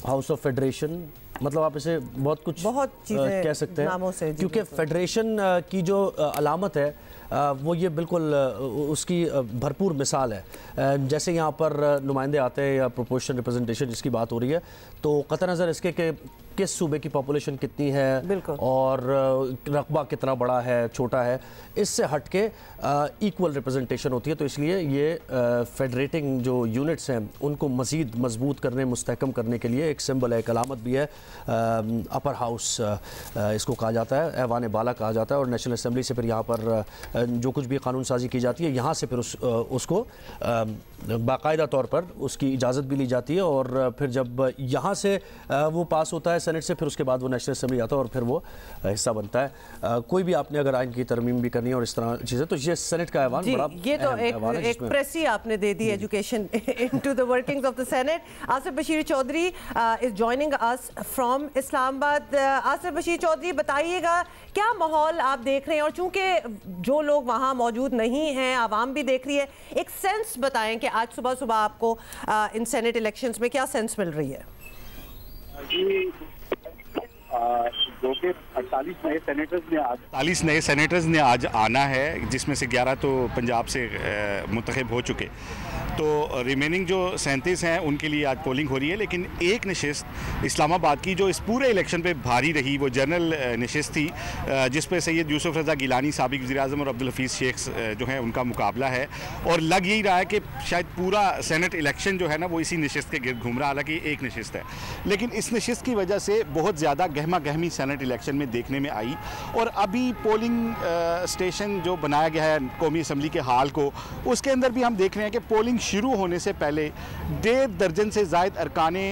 house of federation, मतलब आप इसे बहुत कुछ कह सकते हैं क्योंकि फेडरेशन की जो अलामत है वो ये बिल्कुल उसकी भरपूर मिसाल है। जैसे यहाँ पर नुमाइंदे आते हैं या प्रोपोर्शनल रिप्रेजेंटेशन जिसकी बात हो रही है, तो कतई नज़र इसके कि किस सूबे की पॉपुलेशन कितनी है और रकबा कितना बड़ा है, छोटा है, इससे हट के इक्वल रिप्रेजेंटेशन होती है। तो इसलिए ये फेडरेटिंग जो यूनिट्स हैं उनको मज़ीद मजबूत करने, मुस्तहकम करने के लिए एक सिंबल है, एक अलामत भी है। अपर हाउस इसको कहा जाता है, ऐवान बाला कहा जाता है और नेशनल असम्बली से फिर यहाँ पर जो कुछ भी कानून साजी की जाती है यहाँ से फिर उसको बाकायदा तौर पर उसकी इजाज़त भी ली जाती है और फिर जब यहाँ से वो पास होता है सेनेट से, फिर उसके बाद वो नेशनल असम्बली आता है और फिर वो हिस्सा बनता है। कोई भी आपने अगर आइन की तरमीम भी करनी है और इस तरह चीज़ें, तो ये सेनेट का ऐवान बड़ा ये तो एक प्रेस ही आपने दे दी education into the workings of the senate. Asif Bashir Chaudhry is joining us from Islamabad. Asif Bashir Chaudhry, बताइएगा क्या माहौल आप देख रहे हैं और चूंकि जो लोग वहाँ मौजूद नहीं हैं, आवाम भी देख रही है, एक सेंस बताएं कि आज सुबह सुबह आपको इन सेनेट इलेक्शंस में क्या सेंस मिल रही है? जो कि 48 नए सेनेटर्स ने आज आना है, जिसमें से 11 तो पंजाब से मुंतखब हो चुके, तो रिमेनिंग जो 37 हैं उनके लिए आज पोलिंग हो रही है। लेकिन एक नशिस्त इस्लामाबाद की जो इस पूरे इलेक्शन पे भारी रही वो जनरल नशिस्त थी, जिस पे सैयद यूसुफ रज़ा गिलानी साबिक वज़ीर-ए-आज़म और अब्दुल हफीज़ शेख जो है उनका मुकाबला है और लग यही रहा है कि शायद पूरा सेनेट इलेक्शन जो है ना वो इसी नशिस्त के गिर्द घूम रहा है। हालांकि एक नशिस्त है, लेकिन इस नशिस्त की वजह से बहुत ज़्यादा गहमा गहमी सेनेट इलेक्शन में देखने में आई और अभी पोलिंग स्टेशन जो बनाया गया है कौमी असम्बली के हाल को, उसके अंदर भी हम देख रहे हैं कि पोलिंग शुरू होने से पहले 1.5 दर्जन से ज़ायद अरकाने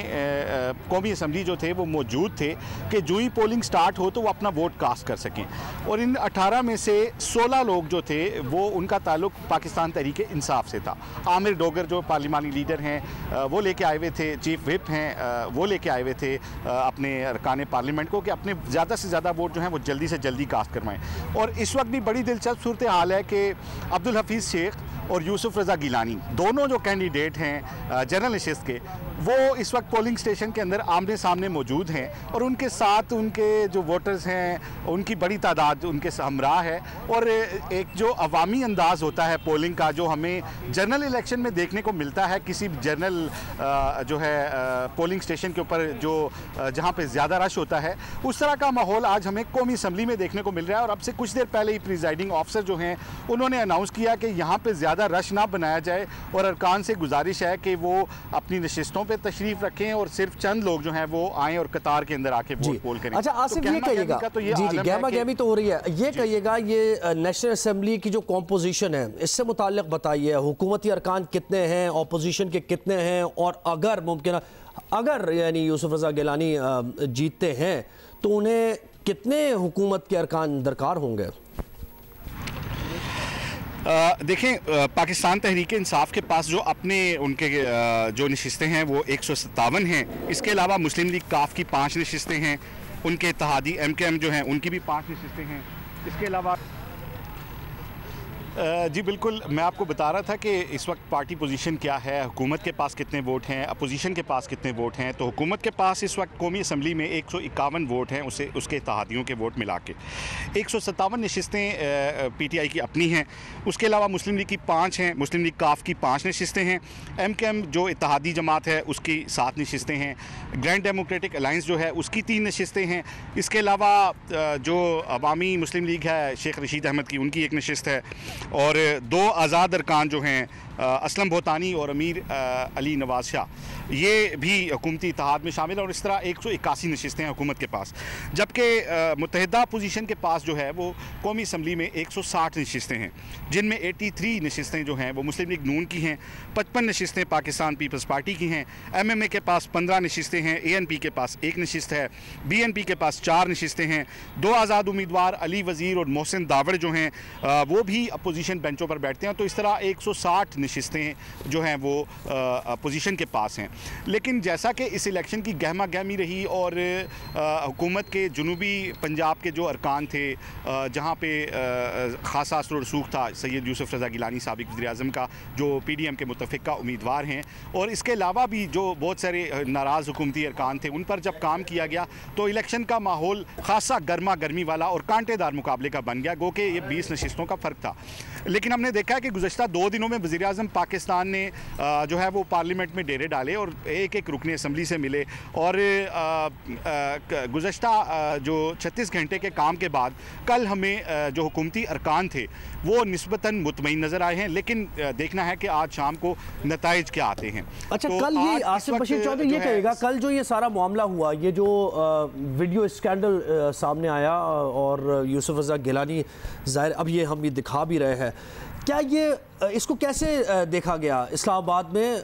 कौमी असम्बली जो थे वो मौजूद थे कि जो ही पोलिंग स्टार्ट हो तो वो अपना वोट कास्ट कर सकें। और इन 18 में से 16 लोग जो थे वो उनका ताल्लुक पाकिस्तान तहरीक इंसाफ से था। आमिर डोगर जो पार्लिमानी लीडर हैं वो लेके आए हुए थे, चीफ विप हैं वो लेके आए हुए थे अपने अरकान पार्लियामेंट को कि अपने ज़्यादा से ज़्यादा वोट जो हैं वो जल्दी से जल्दी कास्ट करवाएं। और इस वक्त भी बड़ी दिलचस्प सूरत हाल है कि अब्दुल हफीज़ शेख और यूसुफ रज़ा गिलानी दोनों जो कैंडिडेट हैं जनरल नशिस्त के, वो इस वक्त पोलिंग स्टेशन के अंदर आमने सामने मौजूद हैं और उनके साथ उनके जो वोटर्स हैं उनकी बड़ी तादाद उनके हमराह है। और एक जो अवामी अंदाज़ होता है पोलिंग का, जो हमें जनरल इलेक्शन में देखने को मिलता है किसी जनरल जो है पोलिंग स्टेशन के ऊपर जो जहाँ पे ज़्यादा रश होता है, उस तरह का माहौल आज हमें कौमी असम्बली में देखने को मिल रहा है। और अब से कुछ देर पहले ही प्रिजाइडिंग ऑफिसर जो हैं उन्होंने अनाउंस किया कि यहाँ पे ज़्यादा रश ना बनाया जाए और अरकान से गुजारिश है कि वो अपनी नशिस्तों पे तशरीफ रखें और सिर्फ चंद लोग जो हैं वो आएँ और कतार के अंदर आके वोट पोल करें। अच्छा आसिफ, ये कहिएगा, जी गहमा गहमी तो हो रही है, ये कहिएगा ये नेशनल असेंबली की जो कॉम्पोजिशन है इससे मुताल्लिक बताइए, हुकूमती अरकान कितने हैं, ऑपोजिशन के कितने हैं, और अगर मुमकिन अगर यानी यूसुफ रज़ा गिलानी जीतते हैं तो उन्हें कितने हुकूमत के अरकान दरकार होंगे? देखें, पाकिस्तान तहरीक इंसाफ के पास जो अपने उनके जो नशिस्तें हैं वो 157 हैं। इसके अलावा मुस्लिम लीग काफ की 5 नशिस्तें हैं, उनके इत्तेहादी MKM जो हैं उनकी भी 5 नशिस्तें हैं। इसके अलावा जी बिल्कुल, मैं आपको बता रहा था कि इस वक्त पार्टी पोजीशन क्या है, हुकूमत के पास कितने वोट हैं, अपोजिशन के पास कितने वोट हैं। तो हुकूमत के पास इस वक्त कौमी असम्बली में 151 वोट हैं, उसके इत्तेहादियों के वोट मिला के 157 नशिस्तें PTI की अपनी हैं। उसके अलावा मुस्लिम लीग की 5 हैं, मुस्लिम लीग काफ की 5 नशिस्तें हैं, MKM जो इत्तेहादी जमात है उसकी 7 नशिस्तें हैं, ग्रैंड डेमोक्रेटिक अलाइंस जो है उसकी 3 नशिस्तें हैं। इसके अलावा जो अवामी मुस्लिम लीग है शेख रशीद अहमद की, उनकी 1 नशिस्त है, और 2 आज़ाद अरकान जो हैं असलम भोतानी और अमीर अली नवाज शाह, ये भी हुकूमती इत्तेहाद में शामिल है। और इस तरह 181 नशिस्तें हैं हुकूमत के पास, जबकि मुत्तहिदा अपोजिशन के पास जो है वो कौमी असम्बली में 160 नशिस्तें हैं, जिनमें 83 नशिस्तें जो हैं वो मुस्लिम लीग नून की हैं, 55 नशिस्तें पाकिस्तान पीपल्स पार्टी की हैं, MMA के पास 15 नशिस्तें हैं, ANP के पास 1 नशिस्त है, BNP के पास 4 नशिस्तें हैं, 2 आज़ाद उम्मीदवार अली वज़ीर और मोहसिन दावड़ जो हैं वो भी अपोजिशन बेंचों पर बैठते हैं। तो इस तरह 160 नशिस्तें जो हैं वो अपोजिशन के पास हैं। लेकिन जैसा कि इस इलेक्शन की गहमा गहमी रही और हुकूमत के जुनूबी पंजाब के जो अरकान थे, जहाँ पे खासा असर रसूख था सैयद यूसुफ रज़ा गिलानी साबिक़ वज़ीर-ए-आज़म का, जो PDM के मुतफ़िक़ा उम्मीदवार हैं, और इसके अलावा भी जो बहुत सारे नाराज़ हुकूमती अरकान थे, उन पर जब काम किया गया तो इलेक्शन का माहौल खासा गर्मा गर्मी वाला और कांटेदार मुकाबले का बन गया, गो कि ये 20 नशिस्तों का फ़र्क था। लेकिन हमने देखा है कि गुज़श्ता 2 दिनों में वज़ीर-ए-आज़म पाकिस्तान ने जो है वो पार्लियामेंट में डेरे डाले और एक रुकने असम्बली से मिले, और गुज़श्ता जो 36 घंटे के काम के बाद कल हमें जो हुकूमती अरकान थे वो निस्बतन मुतमईन नज़र आए हैं। लेकिन देखना है कि आज शाम को नताइज क्या आते हैं। अच्छा, तो कल ये आसिफ बशीर चौधरी ये कहेगा, कल जो ये सारा मामला हुआ, ये जो वीडियो स्कैंडल सामने आया और यूसुफ रज़ा गिलानी ज़ाहिर अब ये हम ये दिखा भी रहे हैं, क्या ये इसको कैसे देखा गया इस्लामाबाद में?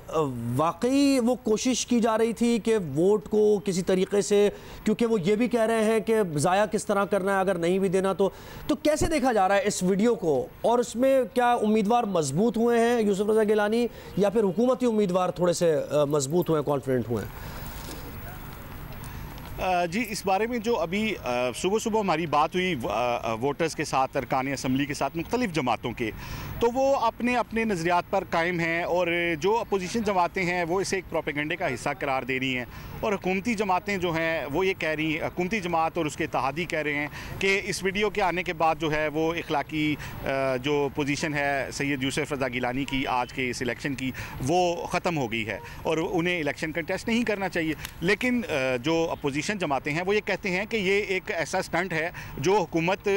वाकई वो कोशिश की जा रही थी कि वोट को किसी तरीके से, क्योंकि वो ये भी कह रहे हैं कि ज़ाया किस तरह करना है अगर नहीं भी देना तो कैसे देखा जा रहा है इस वीडियो को? और इसमें क्या उम्मीदवार मजबूत हुए हैं यूसुफ रज़ा गिलानी, या फिर हुकूमती उम्मीदवार थोड़े से मजबूत हुए हैं, कॉन्फिडेंट हुए हैं? जी, इस बारे में जो अभी सुबह सुबह हमारी बात हुई वोटर्स के साथ, अरकान असम्बली के साथ, मुख्तलिफ जमातों के, तो वो अपने अपने नज़रियात पर कायम हैं, और जो अपोजिशन जमातें हैं वो इसे एक प्रोपेगेंडे का हिस्सा करार दे रही हैं, और हुकूमती जमातें जो हैं वो ये कह रही हैं, हुकूमती जमात और उसके इत्तेहादी कह रहे हैं कि इस वीडियो के आने के बाद जो है वो इखलाकी जो पोजीशन है सैयद यूसुफ रज़ा गिलानी की आज के इस इलेक्शन की, वो ख़त्म हो गई है और उन्हें इलेक्शन कंटेस्ट नहीं करना चाहिए। लेकिन जो अपोजिशन जमातें हैं वो ये कहते हैं कि ये एक ऐसा स्टंट है जो हुकूमत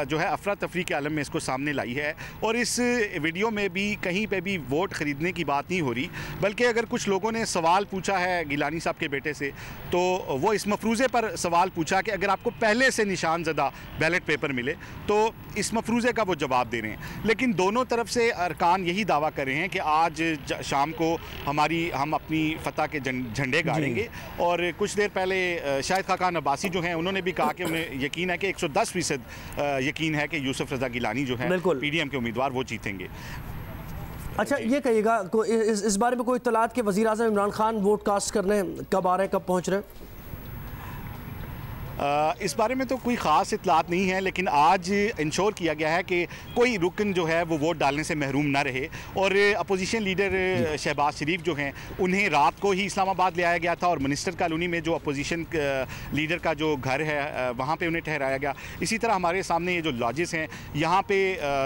जो है अफरा तफरी के आलम में इसको सामने लाई है, और इस वीडियो में भी कहीं पे भी वोट ख़रीदने की बात नहीं हो रही, बल्कि अगर कुछ लोगों ने सवाल पूछा है गिलानी साहब के बेटे से, तो वो इस मफरूज़े पर सवाल पूछा कि अगर आपको पहले से निशान ज़दा बैलेट पेपर मिले तो इस मफरूज़े का वो जवाब दे रहे हैं। लेकिन दोनों तरफ से अरकान यही दावा कर रहे हैं कि आज शाम को हम अपनी फतह के झंडे गाड़ेंगे, और कुछ देर पहले शाहिद खाकान अब्बासी जो हैं उन्होंने भी कहा कि उन्हें यकीन है कि 110% यकीन है कि यूसुफ रज़ा गिलानी जो है PDM के उम्मीदवार वो जीतेंगे। अच्छा, ये कहिएगा इस बारे में कोई इत्तलात कि वज़ीर-ए-आज़म इमरान खान वोट कास्ट करने कब आ रहे हैं, कब पहुँच रहे हैं? इस बारे में तो कोई ख़ास इतलात नहीं है, लेकिन आज इंश्योर किया गया है कि कोई रुकन जो है वो वोट डालने से महरूम ना रहे। और अपोजिशन लीडर शहबाज शरीफ जो हैं उन्हें रात को ही इस्लामाबाद ले आया गया था और मिनिस्टर कॉलोनी में जो अपोजिशन लीडर का जो घर है वहाँ पे उन्हें ठहराया गया। इसी तरह हमारे सामने ये जो लॉजेस हैं यहाँ पे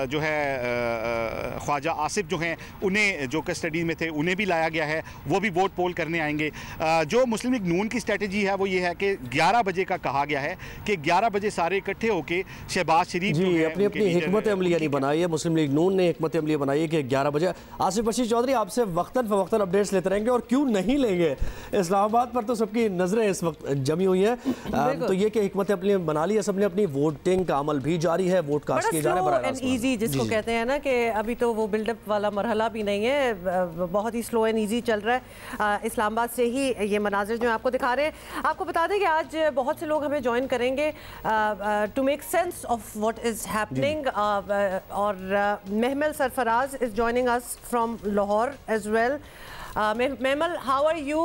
जो है ख्वाजा आसिफ जो हैं उन्हें जो कस्टडी में थे उन्हें भी लाया गया है, वो भी वोट पोल करने आएंगे। जो मुस्लिम लीग नून की स्ट्रेटजी है वो ये है कि 11 बजे का कहा गया है कि 11 बजे सारे इकट्ठे होकर शहबाज शरीफ जी अपनी अपनी हिकमत अमलिया नहीं बनाई है, मुस्लिम लीग नून ने हिकमत अमलिया बनाई है कि 11 बजे। आसिफ बशीर चौधरी आपसे वक्तन फवक्तन अपडेट्स लेते रहेंगे और क्यों नहीं लेंगे, इस्लामाबाद पर तो सबकी नजरें इस वक्त जमी हुई हैं। तो ये कि हिकमत अमलिया बना ली है सबने अपनी, वोटिंग का अमल भी जारी है, वोट कास्ट किए जा रहे हैं इजी जिसको कहते हैं ना कि अभी तो वो बिल्डअप वाला मरहला भी नहीं है, बहुत ही स्लो एंड ईजी चल रहा है। इस्लामाबाद से ही ये मनाजिर जो आपको दिखा रहे हैं। आपको बता दें कि आज बहुत से लोग हमें ज्वाइन करेंगे to make sense of what is happening, और Mahmal Sarfaraz is joining us from Lahore as well. Mahmal, how are you?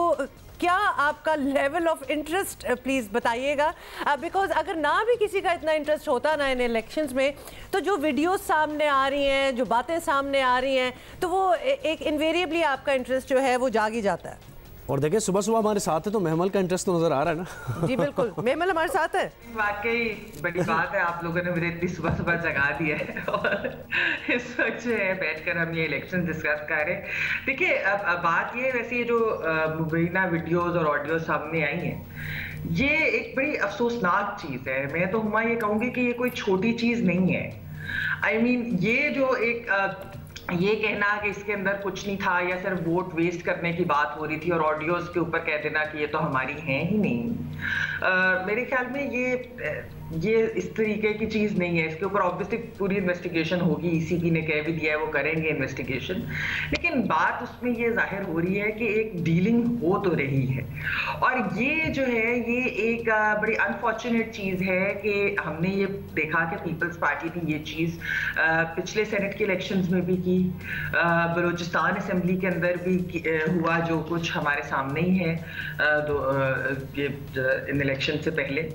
क्या आपका लेवल ऑफ इंटरेस्ट प्लीज़ बताइएगा, बिकॉज अगर ना भी किसी का इतना इंटरेस्ट होता ना इन इलेक्शंस में, तो जो वीडियोस सामने आ रही हैं, जो बातें सामने आ रही हैं, तो वो एक इनवेरिएबली आपका इंटरेस्ट जो है वो जाग ही जाता है। और देखिए सुबह सुबह हमारे साथ है तो महमल का इंटरेस्ट तो नजर आ रहा है ना। जी बिल्कुल, महमल हमारे साथ है। वाकई बड़ी बात है, आप लोगों ने मुझे इतनी सुबह सुबह जगा दिया है और इस वक्त जो है बैठकर हम ये इलेक्शन डिस्कस कर रहे हैं। देखिए अब बात ये, वैसे ये जो मुबैना वीडियोस और ऑडियो सामने आई हैं, ये एक बड़ी अफसोसनाक चीज़ है। मैं तो हुमा ये कहूँगी कि ये कोई छोटी चीज़ नहीं है। I mean, ये जो एक ये कहना कि इसके अंदर कुछ नहीं था या सिर्फ वोट वेस्ट करने की बात हो रही थी और ऑडियोज के ऊपर कह देना कि ये तो हमारी है ही नहीं, मेरे ख्याल में ये इस तरीके की चीज़ नहीं है। इसके ऊपर ऑब्वियसली पूरी इन्वेस्टिगेशन होगी, ईसीबी ने कह भी दिया है वो करेंगे इन्वेस्टिगेशन, लेकिन बात उसमें ये जाहिर हो रही है कि एक डीलिंग हो तो रही है। और ये जो है ये एक बड़ी अनफॉर्चुनेट चीज़ है कि हमने ये देखा कि पीपल्स पार्टी ने ये चीज़ पिछले सेनेट के इलेक्शंस में भी की, बलूचिस्तान असेंबली के अंदर भी हुआ जो कुछ हमारे सामने ही है इन इलेक्शन से पहले।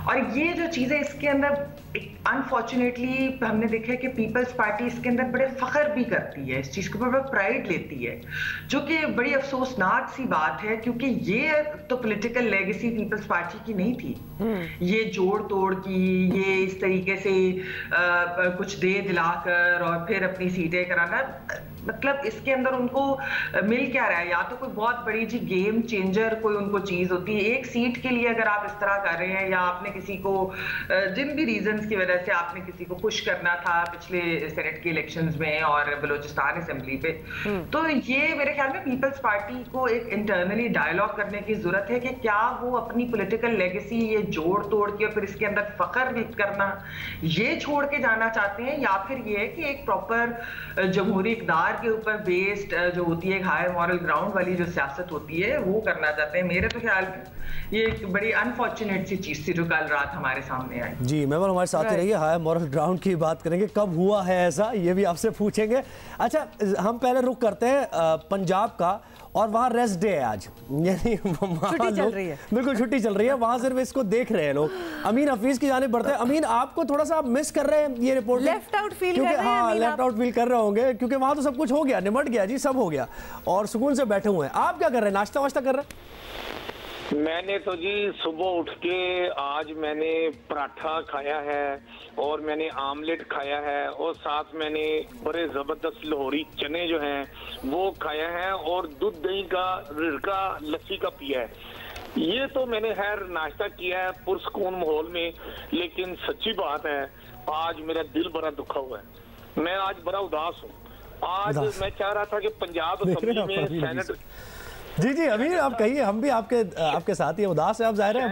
और ये जो चीज़ें इसके अंदर अनफॉर्चुनेटली हमने देखा है कि पीपल्स पार्टी इसके अंदर बड़े फख्र भी करती है, इस चीज़ के ऊपर प्राइड लेती है, जो कि बड़ी अफसोसनाक सी बात है, क्योंकि ये तो पॉलिटिकल लेगेसी पीपल्स पार्टी की नहीं थी। ये जोड़ तोड़ की, ये इस तरीके से कुछ दे दिलाकर और फिर अपनी सीटें कराना, मतलब इसके अंदर उनको मिल क्या रहा है? या तो कोई बहुत बड़ी जी गेम चेंजर कोई उनको चीज होती है, एक सीट के लिए अगर आप इस तरह कर रहे हैं, या आपने किसी को जिन भी रीजंस की वजह से आपने किसी को खुश करना था पिछले सेनेट के इलेक्शंस में और बलूचिस्तान असेंबली पे, तो ये मेरे ख्याल में पीपल्स पार्टी को एक इंटरनली डायलॉग करने की जरूरत है कि क्या वो अपनी पॉलिटिकल लेगेसी ये जोड़ तोड़ के और फिर इसके अंदर फख्र भी करना ये छोड़ के जाना चाहते हैं, या फिर ये है कि एक प्रॉपर जमहूरी इक़्तिदार के ऊपर बेस्ड जो होती है हाई मॉरल ग्राउंड वाली जो सियासत होती है वो करना चाहते हैं। मेरे तो ख्याल में ये एक बड़ी अनफॉर्चुनेट सी चीज थी जो कल रात हमारे सामने आई। जी मैं हमारे साथ ही रहिए, हाई मॉरल ग्राउंड की बात करेंगे, कब हुआ है ऐसा ये भी आपसे पूछेंगे। अच्छा हम पहले रुक करते हैं पंजाब का, और वहाँ रेस्ट डे है आज, यानी छुट्टी चल रही है, बिल्कुल छुट्टी चल रही है, वहाँ सिर्फ इसको देख रहे हैं लोग। अमीन हफीज की जानिब बढ़ते हैं। अमीन आपको थोड़ा सा मिस कर रहे हैं ये रिपोर्ट, लेफ्ट आउट फील कर रहे हैं? हाँ लेफ्ट आउट फील कर रहे होंगे क्योंकि वहाँ तो सब कुछ हो गया, निमट गया जी, सब हो गया और सुकून से बैठे हुए हैं। आप क्या कर रहे हैं, नाश्ता वाश्ता कर रहे हैं? मैंने तो जी सुबह उठ के आज मैंने पराठा खाया है और मैंने आमलेट खाया है और साथ मैंने बड़े जबरदस्त लाहौरी चने जो हैं वो खाया है और दूध दही का रिड़का लस्सी का पिया है। ये तो मैंने खैर नाश्ता किया है पुरसकून माहौल में, लेकिन सच्ची बात है आज मेरा दिल बड़ा दुखा हुआ है, मैं आज बड़ा उदास हूँ। आज मैं चाह रहा था कि पंजाब असेंबली में सेनेट जी जी अमीर आप कहिए, हम भी आपके साथ ही उदास है। आप जाहिर है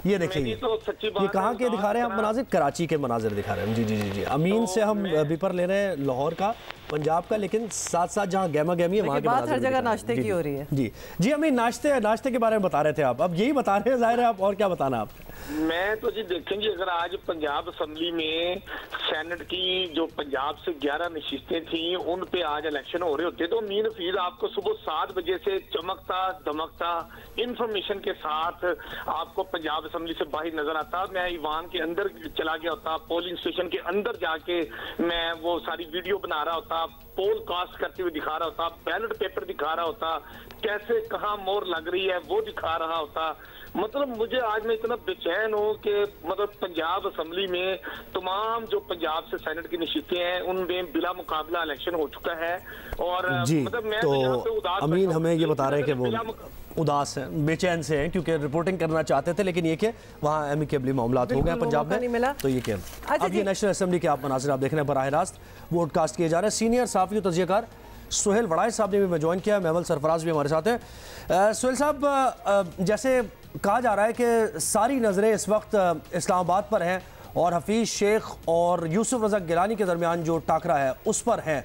ये देखिए तो ये कहाँ के दिखा रहे हैं आप मनाजिर, कराची के मनाजिर दिखा रहे हैं। जी जी जी जी अमीन से हम बिपर ले रहे हैं लाहौर का, पंजाब का, लेकिन साथ साथ जहाँ गहमा गहमी है वहाँ के बात हर जगह नाश्ते की हो रही है। जी जी अमीन नाश्ते के बारे में बता रहे थे आप, अब यही बता रहे हैं, जाहिर है आप और क्या बताना आप? मैं तो जी देखेंगे अगर आज पंजाब असेंबली में सेनेट की जो पंजाब से 11 नशिस्तें थी उन पे आज इलेक्शन हो रहे होते तो मीन हफीज आपको सुबह 7 बजे से चमकता दमकता इंफॉर्मेशन के साथ आपको पंजाब असेंबली से बाहर नजर आता। मैं ईवान के अंदर चला गया होता, पोलिंग स्टेशन के अंदर जाके मैं वो सारी वीडियो बना रहा होता, पोल कास्ट करते हुए दिखा रहा होता, बैलेट पेपर दिखा रहा होता, कैसे कहाँ मोहर लग रही है वो दिखा रहा होता। मतलब मुझे आज मैं इतना बेचैन हूँ कि मतलब पंजाब असेंबली में तमाम जो पंजाब से सेनेट की नशिस्तें हैं उनमें बिला मुकाबला इलेक्शन हो चुका है। और जी मतलब मैं तो यहाँ पे उदास अमीन बैठा हूँ। हमें ये बता रहे हैं कि वो उदास हैं, बेचैन से हैं क्योंकि रिपोर्टिंग करना चाहते थे लेकिन ये कि वहाँ एमिकेबली मामला हो गए पंजाब में, तो ये क्या अब ये नेशनल असेंबली के आप मनाजिर आप देख रहे हैं, बराह रास्त वोट कास्ट किए जा रहे हैं। सीनियर साफ़ी और तजियाकार सुहेल वड़ाई साहब ने भी ज्वाइन किया, महवल सरफराज भी हमारे साथ हैं। सुहेल साहब, जैसे कहा जा रहा है कि सारी नज़रें इस वक्त इस्लामाबाद पर हैं और हफीज़ शेख और यूसुफ रज़ा गिलानी के दरमियान जो टाकरा है उस पर है,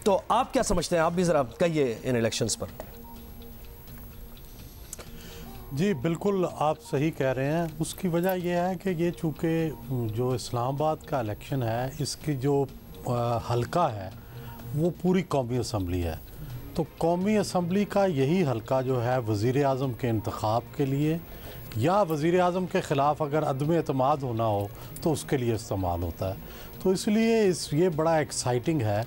तो आप क्या समझते हैं? आप भी ज़रा कहिए इन इलेक्शंस पर। जी बिल्कुल आप सही कह रहे हैं। उसकी वजह यह है कि ये चूँकि जो इस्लामाबाद का इलेक्शन है इसकी जो हलका है वो पूरी कौमी असम्बली है, तो कौमी असम्बली का यही हलका जो है वज़ीर आज़म के इंतखाब के लिए या वज़ीर आज़म के ख़िलाफ़ अगर अदम एतमाद होना हो तो उसके लिए इस्तेमाल होता है। तो इसलिए ये बड़ा एक्साइटिंग है।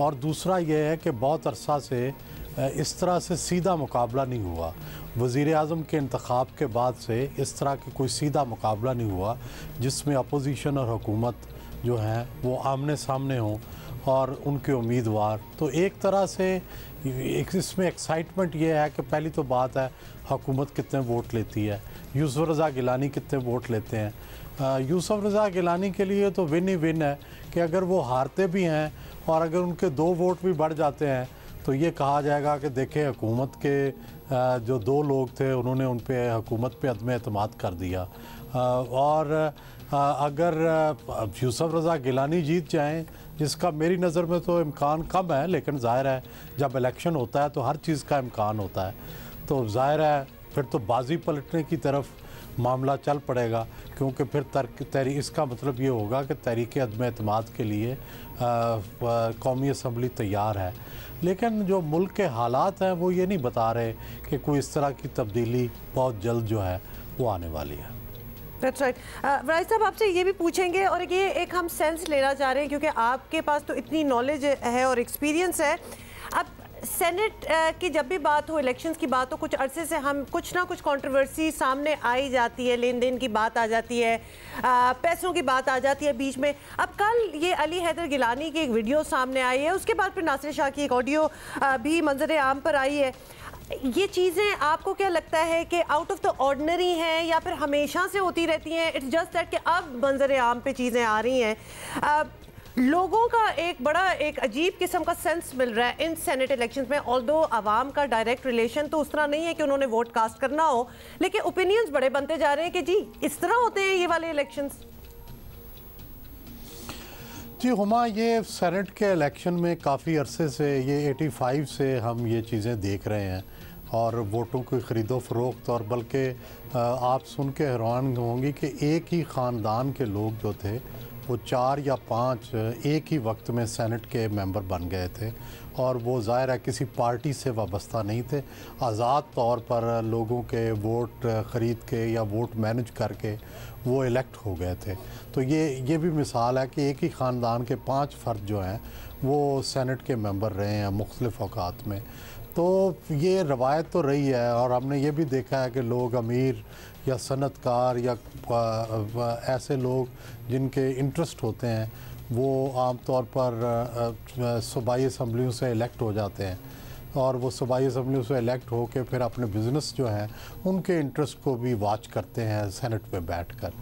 और दूसरा ये है कि बहुत अरसा से इस तरह से सीधा मुकाबला नहीं हुआ, वज़ीर आज़म के इंतखाब के बाद से इस तरह की कोई सीधा मुकाबला नहीं हुआ जिसमें अपोजिशन और हुकूमत जो हैं वो आमने सामने हों और उनके उम्मीदवार। तो एक तरह से इसमें एक्साइटमेंट ये है कि पहली तो बात है हुकूमत कितने वोट लेती है, यूसुफ रज़ा गिलानी कितने वोट लेते हैं। यूसुफ रज़ा गिलानी के लिए तो विन ही विन है कि अगर वो हारते भी हैं और अगर उनके 2 वोट भी बढ़ जाते हैं तो ये कहा जाएगा कि देखें हुकूमत के जो 2 लोग थे उन्होंने उन पे हुकूमत पे अदम एतमाद कर दिया। और अगर यूसुफ रज़ा गिलानी जीत जाएं, जिसका मेरी नज़र में तो इम्कान कम है, लेकिन ज़ाहिर है जब इलेक्शन होता है तो हर चीज़ का इम्कान होता है, तो ज़ाहिर है फिर तो बाजी पलटने की तरफ मामला चल पड़ेगा, क्योंकि फिर इसका मतलब ये होगा कि तहरीक अदम एतमाद के लिए कौमी असम्बली तैयार है। लेकिन जो मुल्क के हालात हैं वो ये नहीं बता रहे कि कोई इस तरह की तब्दीली बहुत जल्द जो है वो आने वाली है। That's right. वराइज साहब आपसे ये भी पूछेंगे और ये एक हम सेंस लेना चाह रहे हैं क्योंकि आपके पास तो इतनी नॉलेज है और एक्सपीरियंस है। अब सेनेट की जब भी बात हो, इलेक्शंस की बात हो, कुछ अरसे से हम कुछ ना कुछ कंट्रोवर्सी सामने आई जाती है, लेन देन की बात आ जाती है, पैसों की बात आ जाती है बीच में। अब कल ये अली हैदर गिलानी की एक वीडियो सामने आई है, उसके बाद फिर नासिर शाह की एक ऑडियो भी मंजर आम पर आई है। ये चीज़ें आपको क्या लगता है कि आउट ऑफ द ऑर्डिनरी हैं या फिर हमेशा से होती रहती हैं? इट्स जस्ट दैट कि अब मंजर आम पे चीज़ें आ रही हैं। लोगों का एक अजीब किस्म का सेंस मिल रहा है इन सेनेट इलेक्शंस में। ऑल्दो आवाम का डायरेक्ट रिलेशन तो उस तरह नहीं है कि उन्होंने वोट कास्ट करना हो, लेकिन ओपिनियंस बड़े बनते जा रहे हैं कि जी इस तरह होते हैं ये वाले इलेक्शंस। जी हुमा, ये सेनेट के इलेक्शन में काफ़ी अरसे से, ये 85 से हम ये चीज़ें देख रहे हैं और वोटों की ख़रीदो फ़रोख्त, और बल्कि आप सुन के हैरान होंगी कि एक ही ख़ानदान के लोग जो थे वो 4 या 5 एक ही वक्त में सेनेट के मेंबर बन गए थे, और वो ज़ाहिर है किसी पार्टी से वाबस्ता नहीं थे, आज़ाद तौर पर लोगों के वोट ख़रीद के या वोट मैनेज करके वो इलेक्ट हो गए थे। तो ये भी मिसाल है कि एक ही ख़ानदान के 5 फ़र्द जो हैं वो सेनेट के मेंबर रहे हैं मुख्तलिफ़ औक़ात में। तो ये रवायत तो रही है, और हमने ये भी देखा है कि लोग अमीर या सनतकार या ऐसे लोग जिनके इंटरेस्ट होते हैं वो आम तौर पर सूबाई असम्बलियों से इलेक्ट हो जाते हैं, और वो सूबाई असम्बलियों से इलेक्ट हो के फिर अपने बिज़नेस जो हैं उनके इंटरेस्ट को भी वॉच करते हैं सेनेट पे बैठकर।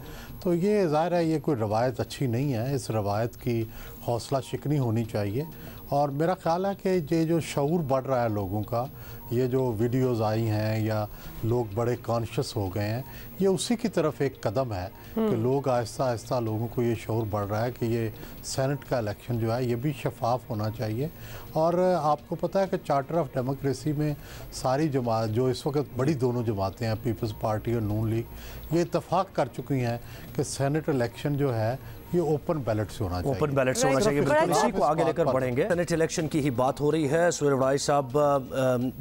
तो ये ज़ाहिर है ये कोई रवायत अच्छी नहीं है, इस रवायत की हौसला शिकनी होनी चाहिए। और मेरा ख़्याल है कि ये जो शऊर बढ़ रहा है लोगों का, ये जो वीडियोज़ आई हैं या लोग बड़े कॉन्शियस हो गए हैं, ये उसी की तरफ एक कदम है कि लोग आहिस्ता आहिस्ता लोगों को ये शऊर बढ़ रहा है कि ये सेनेट का इलेक्शन जो है ये भी शफाफ होना चाहिए। और आपको पता है कि चार्टर ऑफ डेमोक्रेसी में सारी जमात जो इस वक्त बड़ी दोनों जमातें हैं, पीपल्स पार्टी और नून लीग, ये इत्तफाक कर चुकी हैं कि सेनेट इलेक्शन जो है ये ओपन बैलेट से होना चाहिए। ओपन बैलेट से होना चाहिए, बिल्कुल इसी को आगे लेकर बढ़ेंगे। सेनेट इलेक्शन की ही बात हो रही है। सुहेल वड़ाई साहब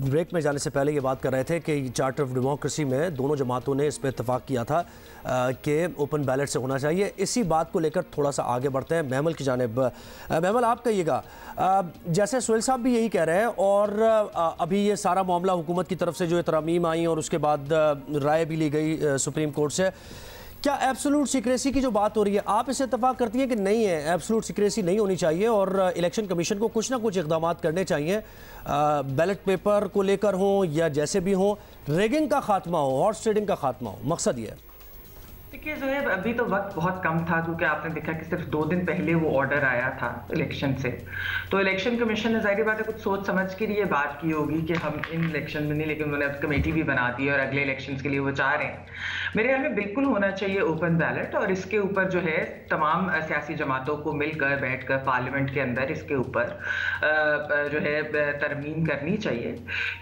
ब्रेक में जाने से पहले ये बात कर रहे थे कि चार्टर ऑफ डेमोक्रेसी में दोनों जमातों ने इस पर इत्तेफाक किया था कि ओपन बैलेट से होना चाहिए। इसी बात को लेकर थोड़ा सा आगे बढ़ते हैं महमल की जानिब। महमल, आप कहिएगा, जैसे सुहेल साहब भी यही कह रहे हैं और अभी ये सारा मामला हुकूमत की तरफ से जो तरमीम आई और उसके बाद राय भी ली गई सुप्रीम कोर्ट से, क्या एब्सोल्यूट सीक्रेसी की जो बात हो रही है, आप इससे इत्तेफाक करती हैं कि नहीं है, एब्सोल्यूट सीक्रेसी नहीं होनी चाहिए और इलेक्शन कमीशन को कुछ ना कुछ इक़दाम करने चाहिए, बैलेट पेपर को लेकर हो या जैसे भी हो, रेगिंग का खात्मा हो, हॉर्स ट्रेडिंग का खात्मा हो, मकसद ये है? देखिए जोहेब, अभी तो वक्त बहुत कम था क्योंकि आपने देखा कि सिर्फ 2 दिन पहले वो ऑर्डर आया था इलेक्शन से। तो इलेक्शन कमीशन ने जाहिर बात है कुछ सोच समझ के लिए बात की होगी कि हम इन इलेक्शन में नहीं, लेकिन उन्होंने कमेटी भी बना दी है और अगले इलेक्शन के लिए वो चाह रहे हैं। मेरे ख्याल में बिल्कुल होना चाहिए ओपन बैलेट और इसके ऊपर जो है तमाम सियासी जमातों को मिलकर बैठकर पार्लियामेंट के अंदर इसके ऊपर जो है तरमीम करनी चाहिए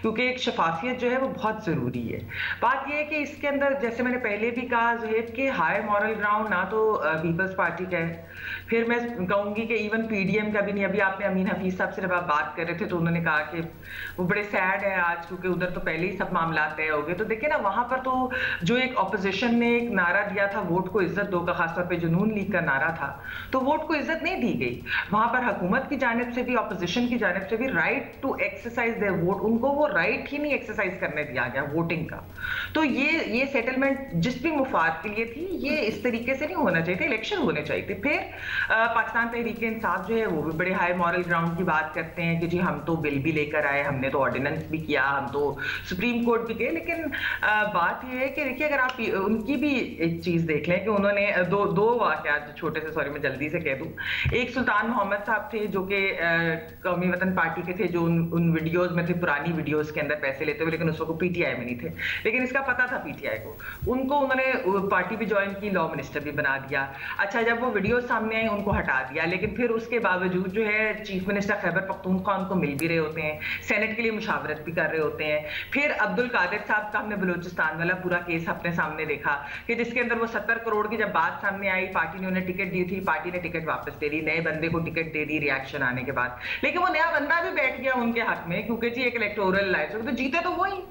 क्योंकि एक शफाफियत जो है वो बहुत ज़रूरी है। बात यह है कि इसके अंदर जैसे मैंने पहले भी कहा जोहेब कि हाई मॉरल ग्राउंड ना तो पीपल्स पार्टी का है, फिर मैं कहूंगी कि इवन पीडीएम का भी नहीं। अभी आपने अमीन हफीज साहब से जब आप बात कर रहे थे तो उन्होंने कहा कि वो बड़े सैड है आज क्योंकि उधर तो पहले ही सब मामला तय हो गए। तो देखिए ना, वहां पर तो जो एक ऑपोजिशन ने एक नारा दिया था वोट को इज्जत दो का, खासतौर पर जुनून लीग का नारा था, तो वोट को इज्जत नहीं दी गई। वहां पर हुकूमत की जानिब से भी ऑपोजिशन की जानिब से भी right to exercise their vote, उनको वो राइट ही नहीं एक्सरसाइज करने दिया गया वोटिंग का। तो ये सेटलमेंट जिस भी मुफाद के लिए थी, ये इस तरीके से नहीं होना चाहिए था, इलेक्शन होने चाहिए थे। फिर पाकिस्तान तहरीक इंसाफ जो है वो भी बड़े हाई मॉरल ग्राउंड की बात करते हैं कि जी हम तो बिल भी लेकर आए, हमने तो ऑर्डिनेंस भी किया, हम तो सुप्रीम कोर्ट भी गए। लेकिन बात ये है कि देखिए अगर आप उनकी भी एक चीज देख लें कि उन्होंने दो वाकयात छोटे से, सॉरी मैं जल्दी से कह दूं। एक सुल्तान मोहम्मद साहब थे जो कि कौमी वतन पार्टी के थे, जो उन वीडियोज में थे, पुरानी वीडियोज के अंदर पैसे लेते हुए, लेकिन उस वक्त पीटीआई में नहीं थे, लेकिन इसका पता था पीटीआई को। उनको उन्होंने पार्टी भी ज्वाइन की, लॉ मिनिस्टर भी बना दिया। अच्छा, जब वो वीडियो सामने आई उनको हटा दिया, लेकिन फिर उसके बावजूद जो है चीफ मिनिस्टर खैबर पख्तूनख्वा उनको मिल भी रहे होते हैं, सेनेट के लिए मुशावरत भी कर रहे होते हैं। फिर अब्दुल कादिर साहब का हमने बलूचिस्तान वाला पूरा केस अपने सामने देखा कि जिसके अंदर वो 70 करोड़ की जब बात सामने आई, पार्टी ने उन्हें टिकट दी थी, पार्टी ने टिकट वापस दे दी, नए बंदे को टिकट दे दी रिएक्शन आने के बाद, लेकिन वो नया बंदा भी बैठ गया उनके हक में क्योंकि जी एक इलेक्टोरल लाइफ तो जीते तो वही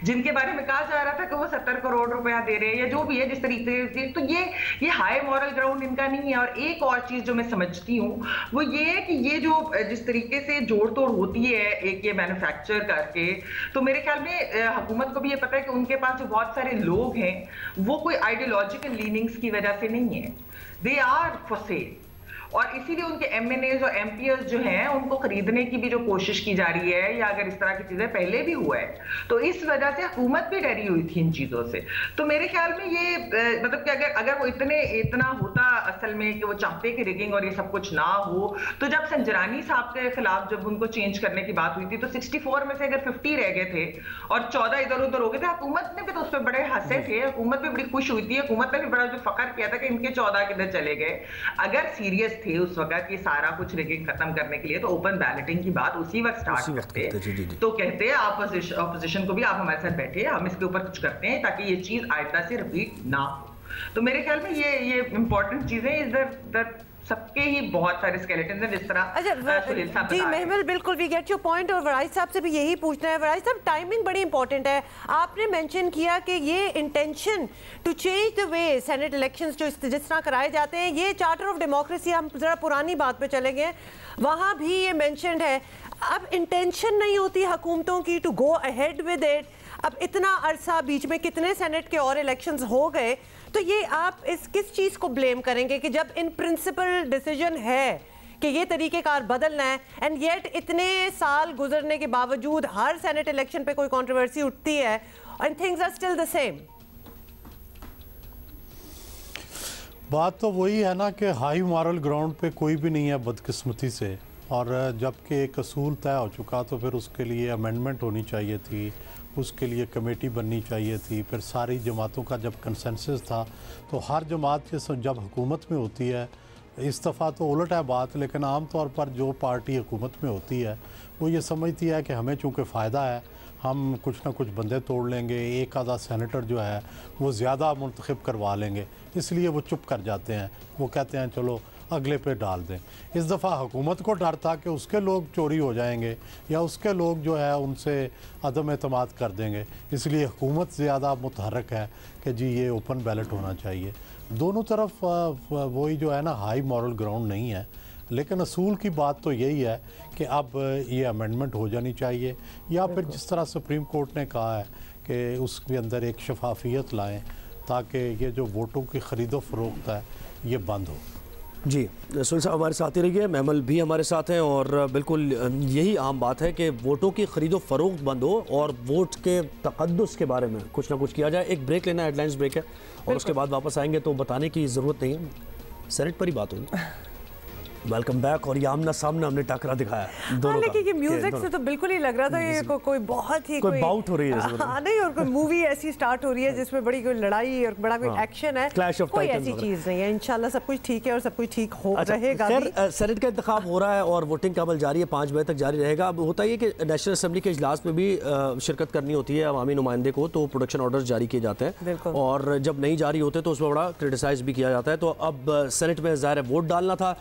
जिनके बारे में कहा जा रहा था कि वो 70 करोड़ रुपया दे रहे हैं या जो भी है जिस तरीके से। तो ये हाई मॉरल ग्राउंड इनका नहीं है। और एक और चीज जो मैं समझती हूँ वो ये है कि ये जो जिस तरीके से जोड़ तोड़ होती है एक ये मैन्युफैक्चर करके, तो मेरे ख्याल में हुकूमत को भी ये पता है कि उनके पास जो बहुत सारे लोग हैं वो कोई आइडियोलॉजिकल लीनिंग्स की वजह से नहीं है, दे आर फॉर सेल। और इसीलिए उनके एमएनएज और एमपीएस जो हैं उनको खरीदने की भी जो कोशिश की जा रही है, या अगर इस तरह की चीजें पहले भी हुआ है तो इस वजह से हुकूमत भी डरी हुई थी इन चीजों से। तो मेरे ख्याल में ये मतलब कि अगर वो इतना होता असल में कि वो चाहते कि रिगिंग और ये सब कुछ ना हो, तो जब संजरानी साहब के खिलाफ जब उनको चेंज करने की बात हुई थी तो 64 में से अगर 50 रह गए थे और 14 इधर उधर हो गए थे, हुकूमत ने भी तो उस पर बड़े हंसे थे, हुकूमत भी बड़ी खुश हुई थी, हुकूमत ने भी बड़ा जो फख्र किया था कि इनके 14 किधर चले गए। अगर सीरियस थे उस वक्त ये सारा कुछ रिगिंग खत्म करने के लिए तो ओपन बैलेटिंग की बात उसी वक्त स्टार्ट करते, तो कहते हैं ऑपोजिशन को भी आप हमारे साथ बैठे, हम इसके ऊपर कुछ करते हैं ताकि ये चीज आइंदा से रिपीट ना हो। तो मेरे ख्याल में ये इंपॉर्टेंट चीजें इधर सबके ही बहुत सारे स्केलेटन हैं जिस तरह। अच्छा जी महमल, बिल्कुल वी गेट योर पॉइंट और वराइज साहब से भी यही पूछना है। वराइज साहब, टाइमिंग बड़ी इंपॉर्टेंट है। आपने मेंशन किया कि ये intention to change the way senate elections जो जिस तरह कराए जाते हैं, ये चार्टर ऑफ डेमोक्रेसी, हम जरा पुरानी बात पे चले गए, वहाँ भी ये मेंशन्ड है। अब इंटेंशन नहीं होती हुकूमतों की to go ahead with it. अब इतना अरसा बीच में कितने सेनेट के और इलेक्शंस हो गए, तो ये आप किस चीज़ को ब्लेम करेंगे कि जब इन प्रिंसिपल डिसीजन है कि ये तरीक़ेकार बदलना है एंड येट इतने साल गुजरने के बावजूद हर सेनेट इलेक्शन पे कोई कंट्रोवर्सी उठती है and things are still the same? बात तो वही है ना कि हाई मॉरल ग्राउंड पे कोई भी नहीं है बदकिस्मती से, और जबकि एक असूल तय हो चुका तो फिर उसके लिए अमेंडमेंट होनी चाहिए थी, उसके लिए कमेटी बननी चाहिए थी, फिर सारी जमातों का जब कंसेंसस था तो हर जमात जब हुकूमत में होती है, इस दफ़ा तो उलट है बात, लेकिन आम तौर पर जो पार्टी हुकूमत में होती है वो ये समझती है कि हमें चूँकि फ़ायदा है हम कुछ ना कुछ बंदे तोड़ लेंगे, एक आधा सेनेटर जो है वो ज़्यादा मुंतखब करवा लेंगे, इसलिए वो चुप कर जाते हैं। वो कहते हैं चलो अगले पे डाल दें। इस दफ़ा हुकूमत को डर था कि उसके लोग चोरी हो जाएंगे या उसके लोग जो है उनसे अदम एतमाद कर देंगे, इसलिए हुकूमत ज़्यादा मुतहरक है कि जी ये ओपन बैलेट होना चाहिए। दोनों तरफ वही जो है ना हाई मॉरल ग्राउंड नहीं है, लेकिन असूल की बात तो यही है कि अब ये अमेंडमेंट हो जानी चाहिए, या फिर जिस तरह सुप्रीम कोर्ट ने कहा है कि उसके अंदर एक शफाफियत लाएं ताकि ये जो वोटों की ख़रीदो फरोख्त है ये बंद हो। जी सुनील साहब हमारे साथ ही रहिए, महमल भी हमारे साथ हैं, और बिल्कुल यही आम बात है कि वोटों की खरीदो फरोख्त बंद हो और वोट के तक़द्दुस के बारे में कुछ ना कुछ किया जाए। एक ब्रेक लेना, हेडलाइंस ब्रेक है, और उसके बाद वापस आएंगे तो बताने की ज़रूरत नहीं है, सेनेट पर ही बात होगी। Welcome back. और ये आमना सामना हमने टकरा दिखाया दोनों लेकिन ये म्यूजिक से तो बिल्कुल ही लग रहा था ये कोई बहुत ही कोई बाउट हो रही है। हाँ नहीं, और कोई मूवी ऐसी स्टार्ट हो रही है जिसमें बड़ी कोई लड़ाई और बड़ा कोई एक्शन है, कोई ऐसी चीज नहीं है। इंशाल्लाह सब कुछ ठीक है और सब कुछ ठीक हो रहेगा। सेनेट का इंतखाब हो रहा है और वोटिंग का अमल जारी है, 5 बजे तक जारी रहेगा। अब होता है कि नेशनल असेंबली के इजलास में भी शिरकत करनी होती है अवामी नुमाइंदे को, तो प्रोडक्शन ऑर्डर जारी किए जाते हैं, और जब नहीं जारी होते तो उसमें बड़ा क्रिटिसाइज भी किया जाता है। तो अब सेनेट में ज़ाहिर है वोट डालना था,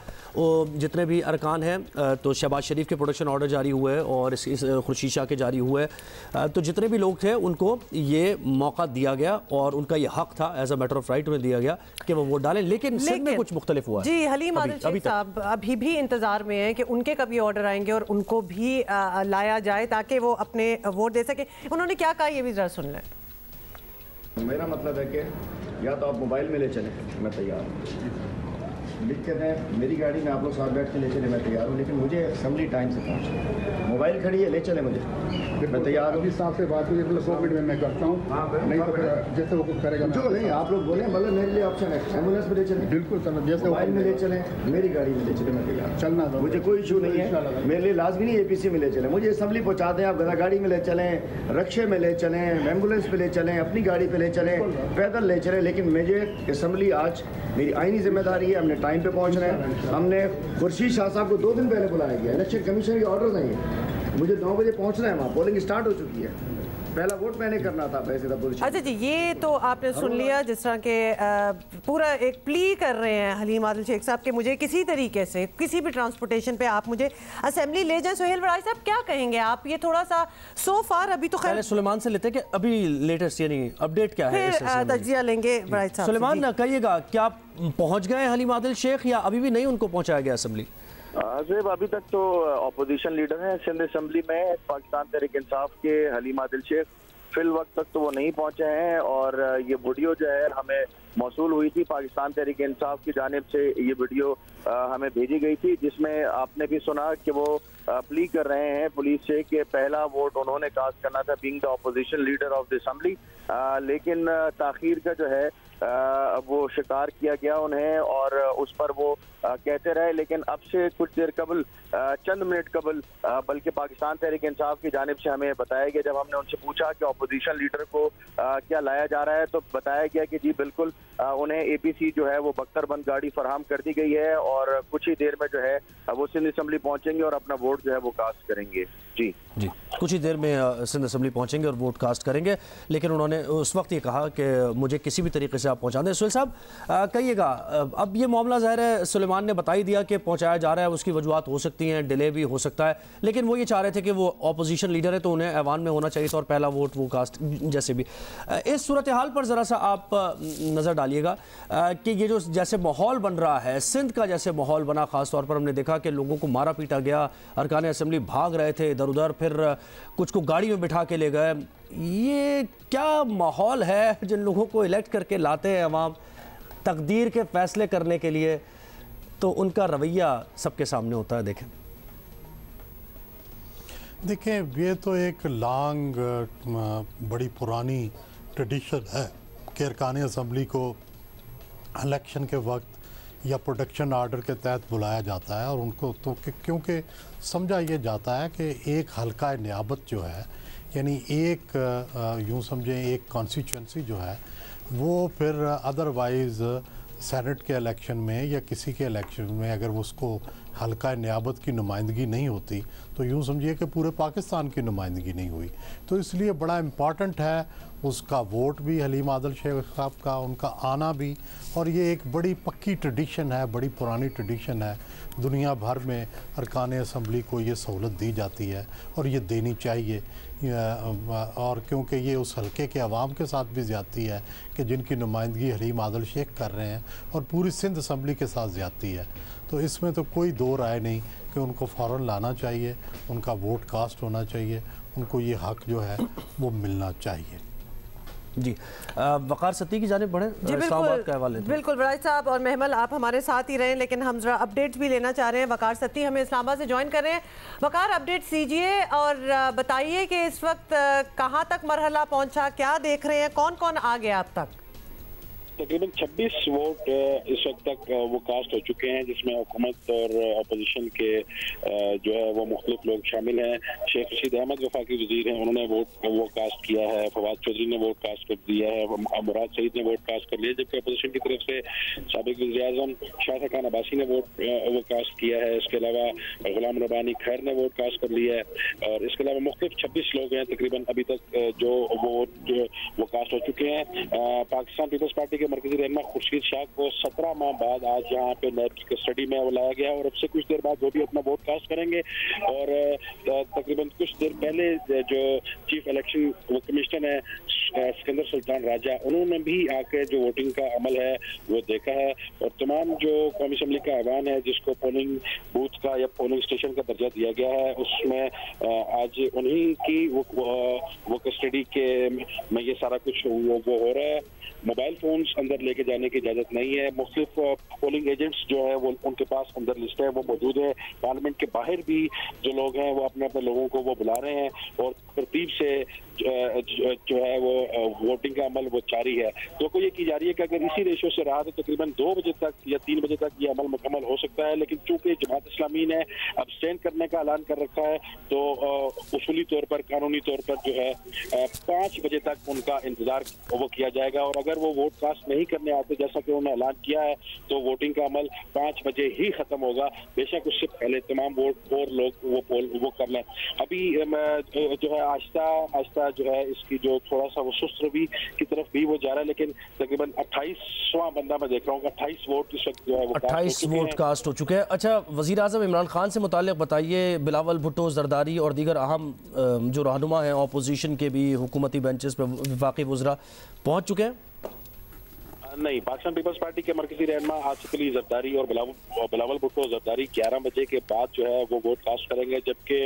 जितने भी अरकान हैं, तो शहबाज शरीफ के प्रोडक्शन ऑर्डर जारी हुए और इस खुर्शीद शाह के जारी हुए, तो जितने भी लोग थे उनको ये मौका दिया गया और उनका ये हक था, as a matter of right उन्हें दिया गया कि वो वोट डालें। लेकिन सिंध में कुछ मुख्तलिफ हुआ जी। हलीम आदिल शेख साहब अभी भी इंतजार में है कि उनके कभी ऑर्डर आएंगे और उनको भी लाया जाए ताकि वो अपने वोट दे सके। उन्होंने क्या कहा ये भी जरा सुन लें। मेरा मतलब है कि या तो आप मोबाइल में ले चलें, मैं तैयार हूँ, लिख के दें मेरी गाड़ी में आप लोग साथ बैठ के ले चले, मैं तैयार हूँ, लेकिन मुझे असेंबली टाइम से पहुँचना। मोबाइल खड़ी है, ले चले मुझे, मैं तैयार हूँ। साहब से बात हुई 100 मिनट में मैं करता हूँ, नहीं तो जैसे वो कुछ करेगा जो नहीं आप लोग बोले, मतलब मेरे लिए ऑप्शन है एम्बुलेंस में ले चले, बिल्कुल सर, जैसे मोबाइल में ले चले, मेरी गाड़ी में ले चले, मैं तैयार चलना, मुझे कोई इशू नहीं है। मेरे लिए लाजमी नहीं APC में ले चले, मुझे असेंबली पहुँचा दें, आप गदा गाड़ी में ले चलें, रक्शे में ले चलें, एम्बुलेंस पे ले चलें, अपनी गाड़ी पे ले चलें, पैदल ले चलें, लेकिन मुझे असेंबली आज मेरी आईनी जिम्मेदारी है। हमने टाइम पे पहुंचना है। हमने खुर्शीद शाह साहब को 2 दिन पहले बुलाया गया, इलेक्शन कमीशन के ऑर्डर नहीं है, मुझे 9 बजे पहुंचना है, वहाँ पोलिंग स्टार्ट हो चुकी है, पहला वोट मैंने करना था पैसे था। अच्छा जी, ये तो आपने सुन लिया जिस तरह के पूरा एक प्ली कर रहे हैं हलीम आदिल शेख साहब के मुझे किसी तरीके से किसी भी ट्रांसपोर्टेशन पे आप मुझे असेंबली ले जाएं। सुहेल वराई साहब क्या कहेंगे आप? ये थोड़ा सा सो फार अभी तो खैर सुलेमान से लेते हैं कि अभी लेटेस्ट यानी अपडेट क्या है, तजिया लेंगे वराई साहब। सुलेमान कहिएगा, क्या पहुंच गए हलीम आदिल शेख या अभी भी नहीं उनको पहुंचाया गया असेंबली? ज़ेब अभी तक तो अपोजिशन लीडर हैं सिंध असेंबली में पाकिस्तान तहरीक इंसाफ के हलीम आदिल शेख, फिल वक्त तक तो वो नहीं पहुंचे हैं। और ये वीडियो जो है हमें मौसूल हुई थी पाकिस्तान तहरीक इंसाफ की जानिब से, ये वीडियो हमें भेजी गई थी जिसमें आपने भी सुना कि वो प्ली कर रहे हैं पुलिस से कि पहला वोट उन्होंने कास्ट करना था being the opposition leader of the assembly, लेकिन ताखीर का जो है वो शिकार किया गया उन्हें और उस पर वो कहते रहे। लेकिन अब से कुछ देर कबल, चंद मिनट कबल, बल्कि पाकिस्तान तहरीक इंसाफ की जानिब से हमें बताया गया, जब हमने उनसे पूछा कि अपोजिशन लीडर को क्या लाया जा रहा है, तो बताया गया कि जी बिल्कुल उन्हें APC जो है वो बख्तरबंद गाड़ी फराहम कर दी गई है और कुछ ही देर में जो है वो सिंध असेंबली पहुंचेंगे और अपना वोट जो है वो कास्ट करेंगे। जी कुछ ही देर में सिंध असेंबली पहुंचेंगे और वोट कास्ट करेंगे, लेकिन उन्होंने उस वक्त ये कहा कि मुझे किसी भी तरीके से आप पहुंचा दें। सुहेल साहब कहिएगा, अब ये मामला ज़ाहिर है सुलेमान ने बता ही दिया कि पहुंचाया जा रहा है, उसकी वजूहत हो सकती हैं, डिले भी हो सकता है, लेकिन वो ये चाह रहे थे कि वो अपोजिशन लीडर है तो उन्हें ऐवान में होना चाहिए था और पहला वोट वो कास्ट जैसे भी। इस सूरत हाल पर ज़रा सा आप नज़र डालिएगा कि ये जो जैसे माहौल बन रहा है, सिंध का जैसे माहौल बना, ख़ास तौर पर हमने देखा कि लोगों को मारा पीटा गया, अरकान असेंबली भाग रहे थे इधर उधर, फिर कुछ को गाड़ी में बिठा के ले गए। ये क्या माहौल है? जिन लोगों को इलेक्ट करके लाते हैं अवाम तकदीर के फैसले करने के लिए, तो उनका रवैया सबके सामने होता है। देखें ये तो एक लॉन्ग बड़ी पुरानी ट्रेडिशन है कि अरकान असेंबली को इलेक्शन के वक्त या प्रोडक्शन आर्डर के तहत बुलाया जाता है और उनको तो क्योंकि समझा ये जाता है कि एक हल्का नियाबत जो है, यानी एक यूँ समझें एक कॉन्स्टिट्यूंसी जो है वो फिर अदरवाइज़ सेनेट के इलेक्शन में या किसी के इलेक्शन में अगर उसको हल्का नियाबत की नुमाइंदगी नहीं होती तो यूँ समझिए कि पूरे पाकिस्तान की नुमाइंदगी नहीं हुई। तो इसलिए बड़ा इम्पॉर्टेंट है उसका वोट भी, हलीम आदिल शेख साहब का उनका आना भी, और ये एक बड़ी पक्की ट्रेडिशन है, बड़ी पुरानी ट्रेडिशन है। दुनिया भर में अरकान असम्बली को ये सहूलत दी जाती है और ये देनी चाहिए, और क्योंकि ये उस हल्के के अवाम के साथ भी ज़्यादती है कि जिनकी नुमाइंदगी हलीम आदिल शेख कर रहे हैं, और पूरी सिंध असम्बली के साथ ज़्यादती है। तो इसमें तो कोई दो राय नहीं कि उनको फ़ौरन लाना चाहिए, उनका वोट कास्ट होना चाहिए, उनको ये हक जो है वो मिलना चाहिए। जी वकार सती की जानिब बढ़े जी बिल्कुल बराज साहब और महमल आप हमारे साथ ही रहें, लेकिन हम जरा अपडेट्स भी लेना चाह रहे हैं। वकार सती हमें इस्लामाबाद से ज्वाइन कर रहे हैं। वकार अपडेट्स दीजिए और बताइए कि इस वक्त कहां तक मरहला पहुंचा, क्या देख रहे हैं, कौन कौन आ गया अब तक? तकरीबन 26 वोट इस वक्त तक वो कास्ट हो चुके हैं, जिसमें हुकूमत और अपोजिशन के जो है वो मुख्तलिफ लोग शामिल हैं। शेख रशीद अहमद वफाकी वजीर हैं, उन्होंने वो कास्ट किया है। फवाद चौधरी ने वोट कास्ट कर दिया है। मुराद सईद ने वोट कास्ट कर लिया, जबकि अपोजिशन की तरफ से साबिक वज़ीर-ए-आज़म शाह खान अब्बासी ने वो कास्ट किया है। इसके अलावा गुलाम रब्बानी खैर ने वोट कास्ट कर लिया है। और इसके अलावा मुख्तलिफ 26 लोग हैं तकरीबन अभी तक जो वोट वो कास्ट हो चुके हैं। पाकिस्तान पीपल्स पार्टी मरकजी रहनुमा खुर्शीद शाह को 17 माह बाद आज यहाँ पे नैब की कस्टडी में बुलाया गया और अब से कुछ देर बाद वो भी अपना वोट कास्ट करेंगे। और तकरीबन कुछ देर पहले जो चीफ इलेक्शन कमिश्नर है सिकंदर सुल्तान राजा, उन्होंने भी आके जो वोटिंग का अमल है वो देखा है। और तमाम जो कौमी असम्बली का ऐवान है जिसको पोलिंग बूथ का या पोलिंग स्टेशन का दर्जा दिया गया है, उसमें आज उन्हीं की वो कस्टडी के में ये सारा कुछ वो हो रहा है। मोबाइल फोन्स अंदर लेके जाने की इजाजत नहीं है। मुख्तलिफ पोलिंग एजेंट्स जो है वो उनके पास अंदर लिस्ट है वो मौजूद है। पार्लियामेंट के बाहर भी जो लोग हैं वो अपने अपने लोगों को वो बुला रहे हैं और तरतीब से जो है वो वोटिंग का अमल वो जारी है। तो कोई ये की जा रही है कि अगर इसी रेशो से रहा तो तकरीबन 2 बजे तक या 3 बजे तक ये अमल मुकम्मल हो सकता है। लेकिन चूंकि जमात इस्लामी ने अब्सटेन करने का ऐलान कर रखा है तो उसूली तौर पर, कानूनी तौर पर जो है 5 बजे तक उनका इंतजार वो किया जाएगा। और अगर वो वोट कास्ट नहीं करने आते जैसा कि उन्होंने ऐलान किया है तो वोटिंग का अमल 5 बजे ही खत्म होगा। बेशक उससे पहले तमाम वोट और लोग वो कर लें। अभी जो है आहिस्ता जो है इसकी जो थोड़ा सा वो सुस्त रवि की तरफ भी वो जा रहा है। लेकिन तकरीबन 28वां बंदा मैं देख रहा हूँ, 28 वोट इस वक्त जो है वो 28 वोट कास्ट हो चुके हैं। अच्छा, वज़ीर आज़म इमरान खान से मुताल्लिक़ बताइए, बिलावल भुट्टो, जरदारी और दीगर अहम जो रहनुमा हैं अपोजिशन के भी हुकूमती बेंचेस पर वफाकी वज़रा पहुँच चुके हैं? नहीं, पाकिस्तान पीपल्स पार्टी के मरकजी रहनुमा आसिफ अली जरदारी और बिलावल भुट्टो जरदारी 11 बजे के बाद जो है वो वोट कास्ट करेंगे, जबकि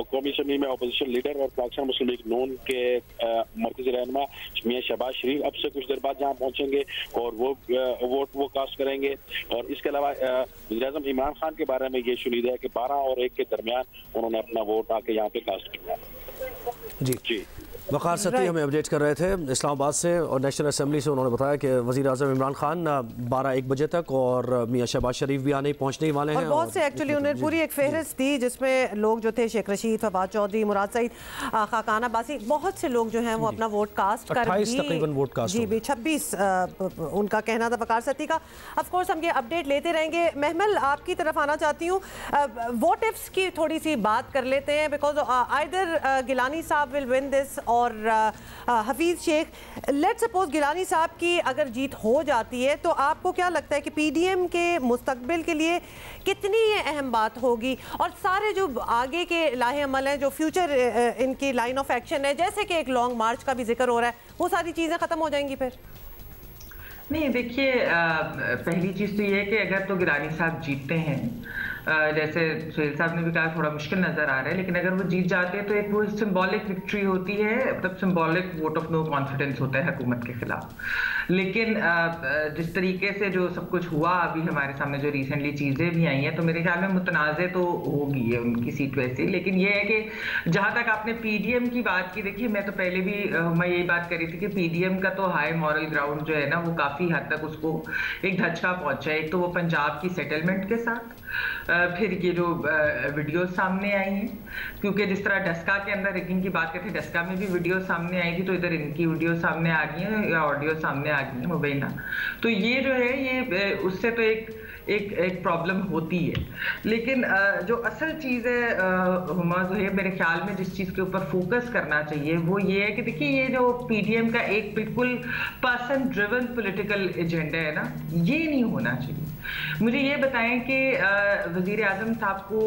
कौमी असम्बली में अपोजिशन लीडर और पाकिस्तान मुस्लिम लीग नून के मरकजी रहनुमा मियां शहबाज शरीफ अब से कुछ देर बाद जहाँ पहुँचेंगे और वो वोट वो कास्ट करेंगे। और इसके अलावा वज़ीर-ए-आज़म इमरान खान के बारे में ये शुनीद है कि 12 और 1 के दरमियान उन्होंने अपना वोट आके यहाँ पे कास्ट करना है। जी वकार सती हमें अपडेट कर रहे थे इस्लामाबाद से और नेशनल असम्बली से। उन्होंने बताया कि वज़ीर आज़म इमरान खान 12-1 बजे तक और मियां शहबाज शरीफ भी पहुंचने वाले हैं। और बहुत से एक्चुअली उन्होंने पूरी एक फहरिस्त दी जिसमें लोग जो थे शेख रशीद, फवाद चौधरी, मुराद सईद, खाकान अब्बासी, बहुत से लोग जो हैं वो अपना वोट कास्ट कर 28 तकरीबन वोट कास्ट जी 26 उनका कहना था वकार सती का। ऑफ कोर्स हम ये अपडेट लेते रहेंगे। महमल, आपकी तरफ आना चाहती हूँ, वोट इफ्स की थोड़ी सी बात कर लेते हैं बिकॉज आइदर गिलानी साहब विल विन दिस और हफीज शेख। लेट्स सपोज गिलानी साहब की अगर जीत हो जाती है तो आपको क्या लगता है कि पीडीएम के मुस्तकबिल के लिए कितनी ये अहम बात होगी? और सारे जो आगे के लाहे अमल हैं, जो फ्यूचर इनकी लाइन ऑफ एक्शन है, जैसे कि एक लॉन्ग मार्च का भी जिक्र हो रहा है, वो सारी चीज़ें ख़त्म हो जाएंगी फिर? नहीं, देखिए पहली चीज़ तो ये है कि अगर तो गिलानी साहब जीतते हैं, जैसे सुहेल साहब ने भी कहा थोड़ा मुश्किल नज़र आ रहा है, लेकिन अगर वो जीत जाते हैं तो एक वो सिंबॉलिक विक्ट्री होती है, मतलब symbolic vote of no confidence होता है हुकूमत के खिलाफ। लेकिन जिस तरीके से जो सब कुछ हुआ अभी हमारे सामने जो रिसेंटली चीज़ें भी आई हैं, तो मेरे ख्याल में मुतनाज़े तो होगी है उनकी सीट वैसे। लेकिन ये है कि जहाँ तक आपने पीडीएम की बात की, देखिए मैं तो पहले भी मैं यही बात कर रही थी कि पीडीएम का तो हाई मॉरल ग्राउंड जो है ना वो काफ़ी हद तक उसको एक धचका पहुँचा है। एक तो वो पंजाब की सेटलमेंट के साथ, फिर ये जो वीडियो सामने आई हैं, क्योंकि जिस तरह डस्का के अंदर रिगिंग की बात करते, डस्का में भी वीडियो सामने आई थी, तो इधर इनकी वीडियो सामने आ गई है या ऑडियो सामने आ गई है मुबैना। तो ये जो है ये उससे तो एक प्रॉब्लम होती है। लेकिन जो असल चीज़ है हुमा जो है, मेरे ख्याल में जिस चीज़ के ऊपर फोकस करना चाहिए वो ये है कि देखिए ये जो पीडीएम का एक बिल्कुल पर्सन ड्रिवन पॉलिटिकल एजेंडा है ना, ये नहीं होना चाहिए। मुझे ये बताएं कि वजीर आजम साहब को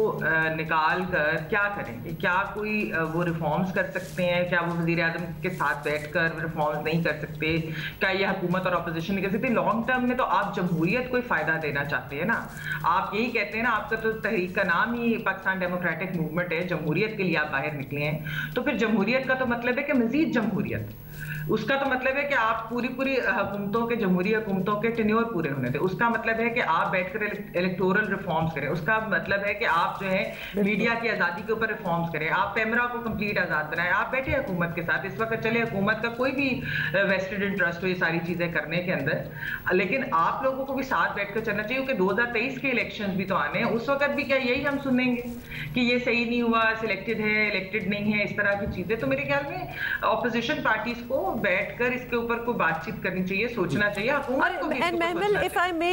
निकाल कर क्या करेंगे? क्या कोई वो रिफॉर्म्स कर सकते हैं? क्या वो वजीर आजम के साथ बैठकर रिफॉर्म्स नहीं कर सकते? क्या ये हुकूमत और अपोजिशन नहीं कर सकती? लॉन्ग टर्म में तो आप जमहूरियत को ही फायदा देना चाहते हैं ना। आप यही कहते हैं ना, आपका तो तहरीक का नाम ही पाकिस्तान डेमोक्रेटिक मूवमेंट है, जमहूरियत के लिए आप बाहर निकले हैं। तो फिर जमहूरियत का तो मतलब है कि मजीद जमहूरियत, उसका तो मतलब है कि आप पूरी हुकूमतों के, जमहूरी हुकूमतों के टेन्योर पूरे होने थे। उसका मतलब है कि आप बैठकर इलेक्टोरल रिफॉर्म्स करें। उसका मतलब है कि आप जो है मीडिया की आज़ादी के ऊपर रिफॉर्म्स करें। आप पैमरा को कंप्लीट आज़ाद बनाएं। आप बैठे हुकूमत के साथ, इस वक्त चले हुकूमत का कोई भी वेस्टेड इंटरेस्ट हो ये सारी चीज़ें करने के अंदर, लेकिन आप लोगों को भी साथ बैठकर चलना चाहिए। क्योंकि 2023 के इलेक्शन भी तो आने हैं, उस वक्त भी क्या यही हम सुनेंगे कि ये सही नहीं हुआ, सिलेक्टेड है, इलेक्टेड नहीं है, इस तरह की चीज़ें। तो मेरे ख्याल में अपोजिशन पार्टीज को बैठकर इसके ऊपर कोई बातचीत करनी चाहिए, सोचना चाहिए। Mahmal, if I may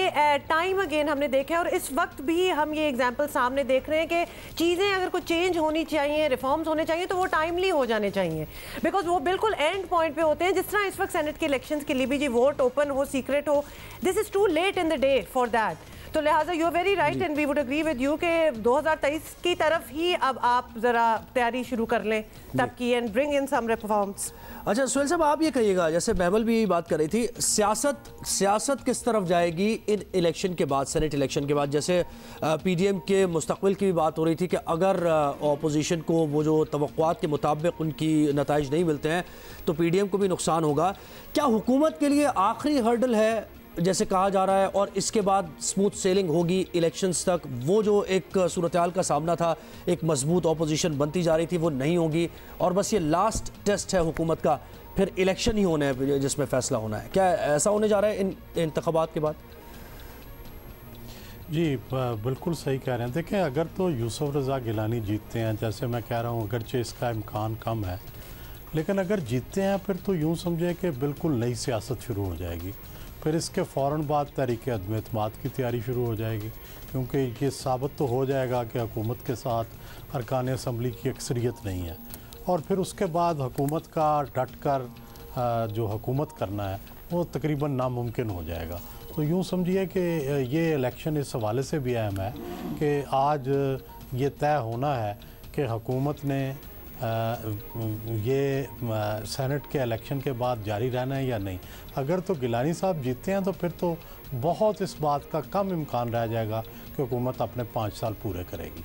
time again हमने देखा है और इस वक्त भी हम ये एग्जांपल सामने देख रहे हैं कि चीज़ें अगर कुछ चेंज होनी चाहिए, रिफॉर्म्स होने चाहिए, तो वो टाइमली हो जाने चाहिए, बिकॉज वो बिल्कुल एंड पॉइंट पे होते हैं। जिस तरह इस वक्त सेनेट के इलेक्शंस के लिए भी जी वोट ओपन हो, सीक्रेट हो, this is too late in the day for that. तो लिहाजा you are very right and we would agree with you कि 2023 की तरफ ही अब आप जरा तैयारी शुरू कर लें तब की, and bring in some reforms. अच्छा सुहेल साहब, आप ये कहिएगा, जैसे महमल भी बात कर रही थी, सियासत किस तरफ जाएगी इन इलेक्शन के बाद, सेनेट इलेक्शन के बाद? जैसे पीडीएम के मुस्तकबिल की भी बात हो रही थी कि अगर ऑपोजिशन को वो जो तवक्कुआत के मुताबिक उनकी नताइज नहीं मिलते हैं तो पीडीएम को भी नुकसान होगा। क्या हुकूमत के लिए आखिरी हर्डल है जैसे कहा जा रहा है, और इसके बाद स्मूथ सेलिंग होगी इलेक्शंस तक? वो जो एक सूरत-ए-हाल का सामना था, एक मजबूत ऑपोजिशन बनती जा रही थी, वो नहीं होगी और बस ये लास्ट टेस्ट है हुकूमत का, फिर इलेक्शन ही होने हैं जिसमें फैसला होना है? क्या ऐसा होने जा रहा है इन इंतखाबात के बाद? जी बिल्कुल सही कह रहे हैं। देखें, अगर तो यूसुफ रज़ा गिलानी जीतते हैं, जैसे मैं कह रहा हूँ, अगरचे इसका इम्कान कम है, लेकिन अगर जीतते हैं फिर तो यूँ समझे कि बिल्कुल नई सियासत शुरू हो जाएगी। फिर इसके फ़ौरन बाद तहरीक अदम एतमाद की तैयारी शुरू हो जाएगी, क्योंकि ये साबित तो हो जाएगा कि हुकूमत के साथ अरकान असम्बली की अक्सरियत नहीं है, और फिर उसके बाद हुकूमत का डट कर जो हुकूमत करना है वो तकरीबन नामुमकिन हो जाएगा। तो यूँ समझिए कि ये इलेक्शन इस हवाले से भी अहम है कि आज ये तय होना है कि हुकूमत ने ये सेनेट के इलेक्शन के बाद जारी रहना है या नहीं। अगर तो गिलानी साहब जीतते हैं तो फिर तो बहुत इस बात का कम इम्कान रह जाएगा कि हुकूमत अपने 5 साल पूरे करेगी।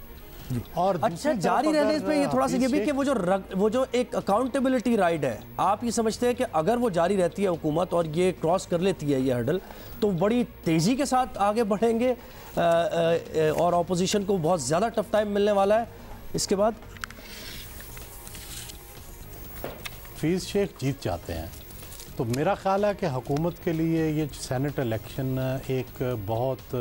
और अच्छा, जारी रहने पे ये थोड़ा सा ये भी कि वो जो एक अकाउंटेबिलिटी राइड है, आप ये समझते हैं कि अगर वो जारी रहती है हुकूमत और ये क्रॉस कर लेती है ये हर्डल, तो बड़ी तेज़ी के साथ आगे बढ़ेंगे और ऑपोजिशन को बहुत ज़्यादा टफ टाइम मिलने वाला है इसके बाद? हफीज़ शेख जीत जाते हैं तो मेरा ख्याल है कि हुकूमत के लिए ये सेनेट इलेक्शन एक बहुत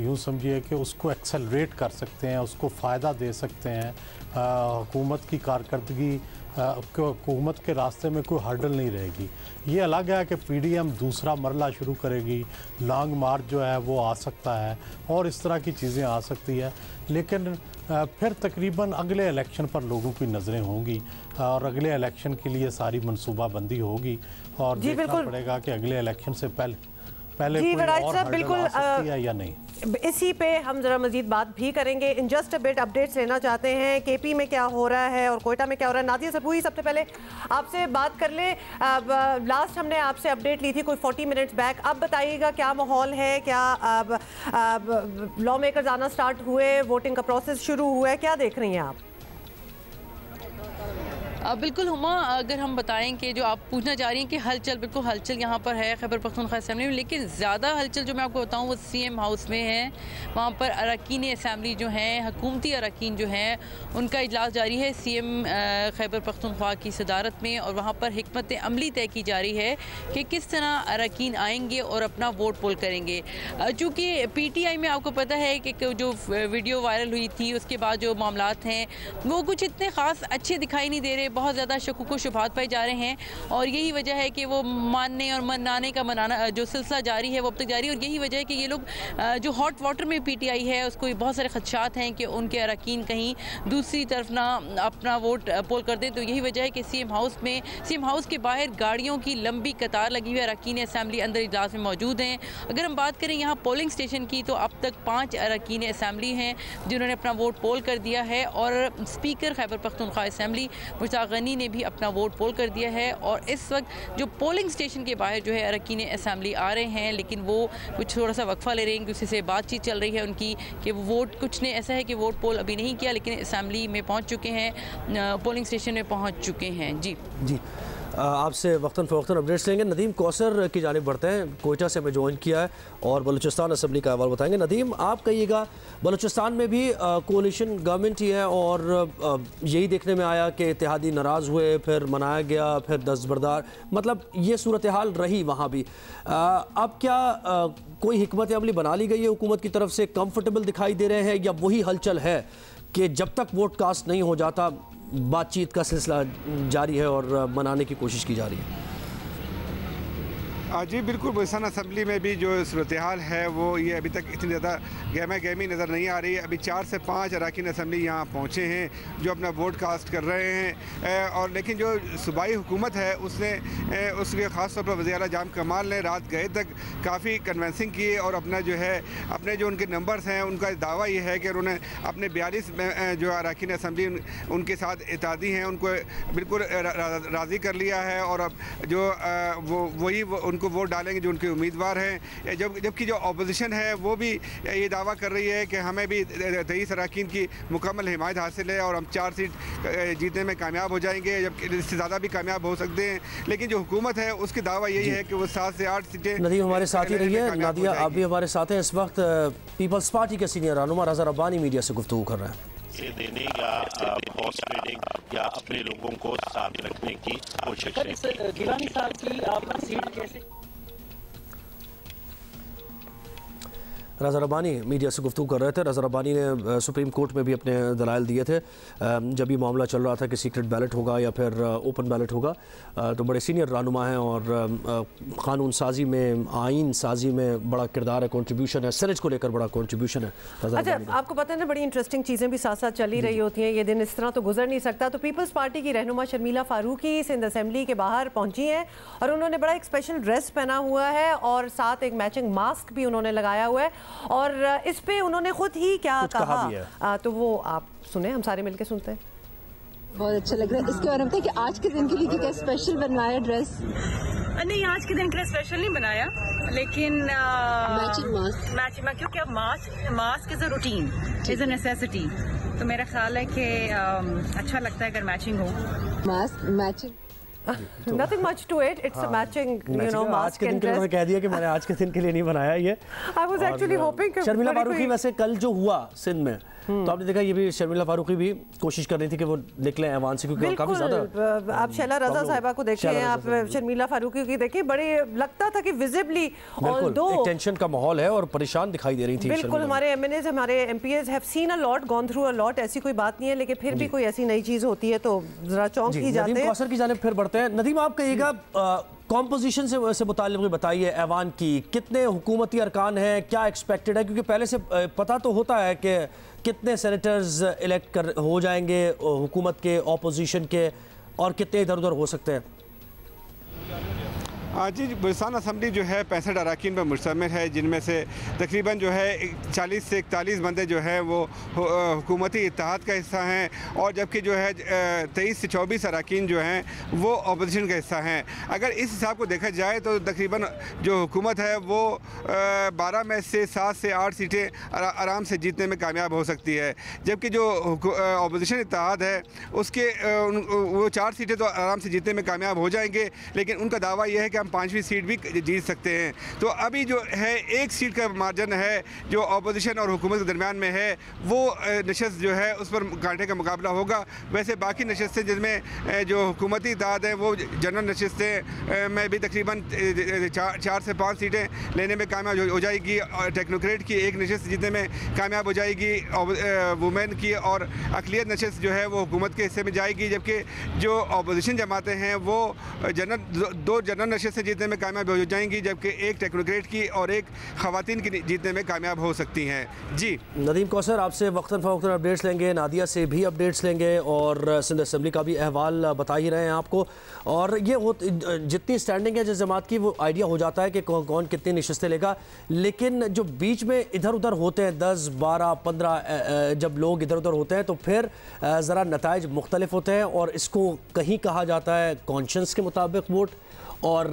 यूँ समझिए कि उसको एक्सेलरेट कर सकते हैं, उसको फ़ायदा दे सकते हैं। हुकूमत की कारकर्दगी, हुकूमत के रास्ते में कोई हर्डल नहीं रहेगी। ये अलग है कि पीडीएम दूसरा मरला शुरू करेगी, लॉन्ग मार्च जो है वो आ सकता है और इस तरह की चीज़ें आ सकती है, लेकिन फिर तकरीबन अगले इलेक्शन पर लोगों की नज़रें होंगी और अगले इलेक्शन के लिए सारी मनसूबाबंदी होगी और देखना पड़ेगा कि अगले इलेक्शन से पहले जी कोई और हर्डल बिल्कुल आ सकती है या नहीं। इसी पे हम जरा मजीद बात भी करेंगे। In just a bit updates लेना चाहते हैं, केपी में क्या हो रहा है और कोयटा में क्या हो रहा है। नादिया सपूही, सबसे पहले आपसे बात कर ले। लास्ट हमने आपसे अपडेट ली थी कोई 40 मिनट्स बैक, अब बताइएगा क्या माहौल है, क्या लॉ मेकर्स आना स्टार्ट हुए, वोटिंग का प्रोसेस शुरू हुआ है, क्या देख रही हैं आप? बिल्कुल हुमा, अगर हम बताएं कि जो आप पूछना चाह रही हैं कि हलचल, बिल्कुल हलचल यहाँ पर है खैबर पख्तूनख्वा असेंबली में, लेकिन ज़्यादा हलचल जो मैं आपको बताऊँ वो CM हाउस में है। वहाँ पर अरकान असेंबली जो हैं, हुकूमती अरकान जो हैं, उनका इजलास जारी है CM खैबर पख्तूनख्वा की सदारत में, और वहाँ पर हिकमत अमली तय की जा रही है कि किस तरह अरकान आएंगे और अपना वोट पोल करेंगे। चूँकि PTI में आपको पता है कि जो वीडियो वायरल हुई थी उसके बाद जो मामलात हैं वो कुछ इतने ख़ास अच्छे दिखाई नहीं दे रहे, बहुत ज़्यादा शक्क व शुबहात पाए जा रहे हैं, और यही वजह है कि वो मानने और मनाने का मनाना जो सिलसिला जारी है वो अब तक जारी है। और यही वजह है कि ये लोग जो हॉट वाटर में PTI है उसको बहुत सारे खदशात हैं कि उनके अरकान कहीं दूसरी तरफ ना अपना वोट पोल कर दें। तो यही वजह है कि CM हाउस के बाहर गाड़ियों की लंबी कतार लगी हुई है। अरकान असेंबली अंदर इजलास में मौजूद हैं। अगर हम बात करें यहाँ पोलिंग स्टेशन की, तो अब तक 5 अरकान असेंबली हैं जिन्होंने अपना वोट पोल कर दिया है, और स्पीकर खैबर पख्तूनख्वा असेंबली मुश्ताक गनी ने भी अपना वोट पोल कर दिया है। और इस वक्त जो पोलिंग स्टेशन के बाहर जो है अरकान असेंबली आ रहे हैं, लेकिन वो कुछ थोड़ा सा वक्फा ले रहे हैं, किसी से बातचीत चल रही है उनकी कि वो वोट, कुछ ने ऐसा है कि वोट पोल अभी नहीं किया लेकिन असेंबली में पहुंच चुके हैं, पोलिंग स्टेशन में पहुंच चुके हैं। जी आपसे वक्तन फ़वक्तन अपडेट्स लेंगे। नदीम कौसर की जानिब बढ़ते हैं, कोयटा से हमें ज्वाइन किया है और बलूचिस्तान असेंबली का अहवाल बताएंगे। नदीम, आप कहिएगा, बलूचिस्तान में भी कोalition गवर्नमेंट ही है और यही देखने में आया कि इत्तेहादी नाराज़ हुए, फिर मनाया गया, फिर दस्तबरदार, मतलब ये सूरत हाल रही वहाँ भी। अब क्या कोई हिकमत अमली बना ली गई है हुकूमत की तरफ से, कंफर्टेबल दिखाई दे रहे हैं, या वही हलचल है कि जब तक वोट कास्ट नहीं हो जाता बातचीत का सिलसिला जारी है और मनाने की कोशिश की जा रही है? जी बिल्कुल, बलूचिस्तान असेंबली में भी जो सूरत हाल है वो ये अभी तक इतनी ज़्यादा गहमा गहमी नज़र नहीं आ रही है। अभी 4 से 5 अरकान असेंबली यहाँ पहुँचे हैं जो अपना वोट कास्ट कर रहे हैं, और लेकिन जो सूबाई हुकूमत है उसने उसके ख़ास तौर पर वज़ीर आला जाम कमाल ने रात गए तक काफ़ी कन्वेंसिंग की, और अपना जो है अपने जो उनके नंबर्स हैं उनका दावा ये है कि उन्होंने अपने 42 जो अरकान असेंबली उनके साथ इत्तेहादी हैं उनको बिल्कुल राज़ी कर लिया है, और अब जो वही उनको वोट डालेंगे जो उनके उम्मीदवार हैं। जबकि जो अपोजिशन है वो भी ये दावा कर रही है कि हमें भी 23 अरकान की मुकम्मल हिमायत हासिल है और हम 4 सीट जीतने में कामयाब हो जाएंगे, जबकि इससे ज़्यादा भी कामयाब हो सकते हैं। लेकिन जो हुकूमत है उसकी दावा यही है कि वो 7 से 8 सीटें। नदीम हमारे साथ ही रही है। नादिया, आप भी हमारे साथ हैं। इस वक्त पीपल्स पार्टी के सीनियर रहनुमा रज़ा रब्बानी मीडिया से गुफ्तगू कर रहे हैं। देने या हॉर्स ट्रेडिंग या अपने लोगों को साथ रखने की कोशिश है। गिलानी साहब की आप सीट कैसे? रज़ा रब्बानी मीडिया से गुफ्तगू कर रहे थे। रज़ा रब्बानी ने सुप्रीम कोर्ट में भी अपने दलाइल दिए थे जब ये मामला चल रहा था कि सीक्रेट बैलेट होगा या फिर ओपन बैलेट होगा। तो बड़े सीनियर रहनुमा हैं और क़ानून साजी में, आइन साजी में बड़ा किरदार है, कंट्रीब्यूशन है, सेनेट को लेकर बड़ा कंट्रीब्यूशन है। अच्छा, आपको पता है ना, बड़ी इंटरेस्टिंग चीज़ें भी साथ साथ चली रही होती हैं। ये दिन इस तरह तो गुजर नहीं सकता। तो पीपल्स पार्टी की रहनुमा शर्मिला फारूकी सिंध असेंबली के बाहर पहुंची हैं और उन्होंने बड़ा एक स्पेशल ड्रेस पहना हुआ है और साथ एक मैचिंग मास्क भी उन्होंने लगाया हुआ है, और इस पे उन्होंने खुद ही क्या कहा तो वो आप सुने, हम सारे मिलके सुनते हैं। बहुत अच्छा लग रहा है। इसके बारे में बताइए कि आज के दिन के लिए क्या स्पेशल बनवाया ड्रेस? नहीं, आज के दिन के लिए स्पेशल नहीं बनाया, लेकिन मैचिंग क्योंकि अब mask is a routine, is a necessity, तो मेरा ख्याल है कि अच्छा लगता है अगर मैचिंग हो। Mask matching Nothing much to it. It's a matching, you know, mask and dress. कह दिया कि मैंने आज के दिन के लिए नहीं बनाया ये। I was actually hoping कि शर्मिला फारूकी वैसे कल जो हुआ सिंध में, तो आपने देखा ये भी शर्मिला फारूकी भी कोशिश कर रही थी कि वो निकले ऐवान से, क्योंकि काफी ज्यादा आप शैला रजा साहिबा को देखिए, आप शर्मिला फारूकी की देखिए, बड़े लगता था कि विजिबली एक टेंशन का माहौल है और परेशान दिखाई दे रही थी। बिल्कुल, हमारे एमएनएज, हमारे MPS have seen a lot, gone through a lot, ऐसी कोई बात नहीं है, लेकिन फिर भी कोई ऐसी नई चीज होती है तो जरा चौंक ही जाते हैं। नदीम कौसर की जानिब फिर बढ़ते हैं। नदीम, आप कहिएगा कॉम्पोजिशन से मुताल्लिक़ बताइए, ऐवान की कितने हुकूमती अरकान हैं, क्या एक्सपेक्टेड है, क्योंकि पहले से पता तो होता है कि कितने सेनेटर्स इलेक्ट हो जाएंगे हुकूमत के, ऑपोजिशन के, और कितने इधर उधर हो सकते हैं? जी, बलूचिस्तान असम्बली जो है 65 अरकान पर मुश्तमिल है, जिनमें से तकरीबन जो है 40 से 41 बंदे जो है वो हुकूमती इत्तेहाद का हिस्सा हैं, और जबकि जो है 23 से 24 अरकान जो हैं वो अपोजिशन का हिस्सा हैं। अगर इस हिसाब को देखा जाए तो तकरीबन जो हुकूमत है वो 12 में से 7 से 8 सीटें आराम से जीतने में कामयाब हो सकती है, जबकि जो अपोजिशन इत्तेहाद है उसके वो 4 सीटें तो आराम से जीतने में कामयाब हो जाएंगे, लेकिन उनका दावा यह है कि हम 5वीं सीट भी जीत सकते हैं। तो अभी जो है 1 सीट का मार्जिन है जो अपोजिशन और हुकूमत के दरमियान में है, वो नशस्त जो है उस पर कांटे का मुकाबला होगा। वैसे बाकी नशस्तें जिनमें जो हुकूमती इत्तेहाद हैं वो जनरल नशस्तें में भी तकरीबन 4 से 5 सीटें लेने में कामयाब हो जाएगी, और टेक्नोक्रेट की 1 नशस्त जीतने में कामयाब हो जाएगी, वुमेन की और अक़लियत नशस्त जो है वो हुकूमत के हिस्से में जाएगी, जबकि जो अपोजिशन जमातें हैं वो 2 जनरल नशस्त से जीतने में कामयाब हो जाएंगी, जबकि 1 टेक्नोक्रेट की और 1 ख़वातीन की जीतने में कामयाब हो सकती हैं। जी नदीम कौसर, आपसे वक्तन फ़वक्तन अपडेट्स लेंगे, नादिया से भी अपडेट्स लेंगे, और सिंध असम्बली का भी अहवाल बता ही रहे हैं आपको। और ये जितनी स्टैंडिंग है जिस जमात की, वो आइडिया हो जाता है कि कौन कितनी नशस्तें लेगा, लेकिन जो बीच में इधर उधर होते हैं 10, 12, 15 जब लोग इधर उधर होते हैं तो फिर ज़रा नताइज मुख्तलिफ होते हैं, और इसको कहीं कहा जाता है कॉन्शंस के मुताबिक वोट, और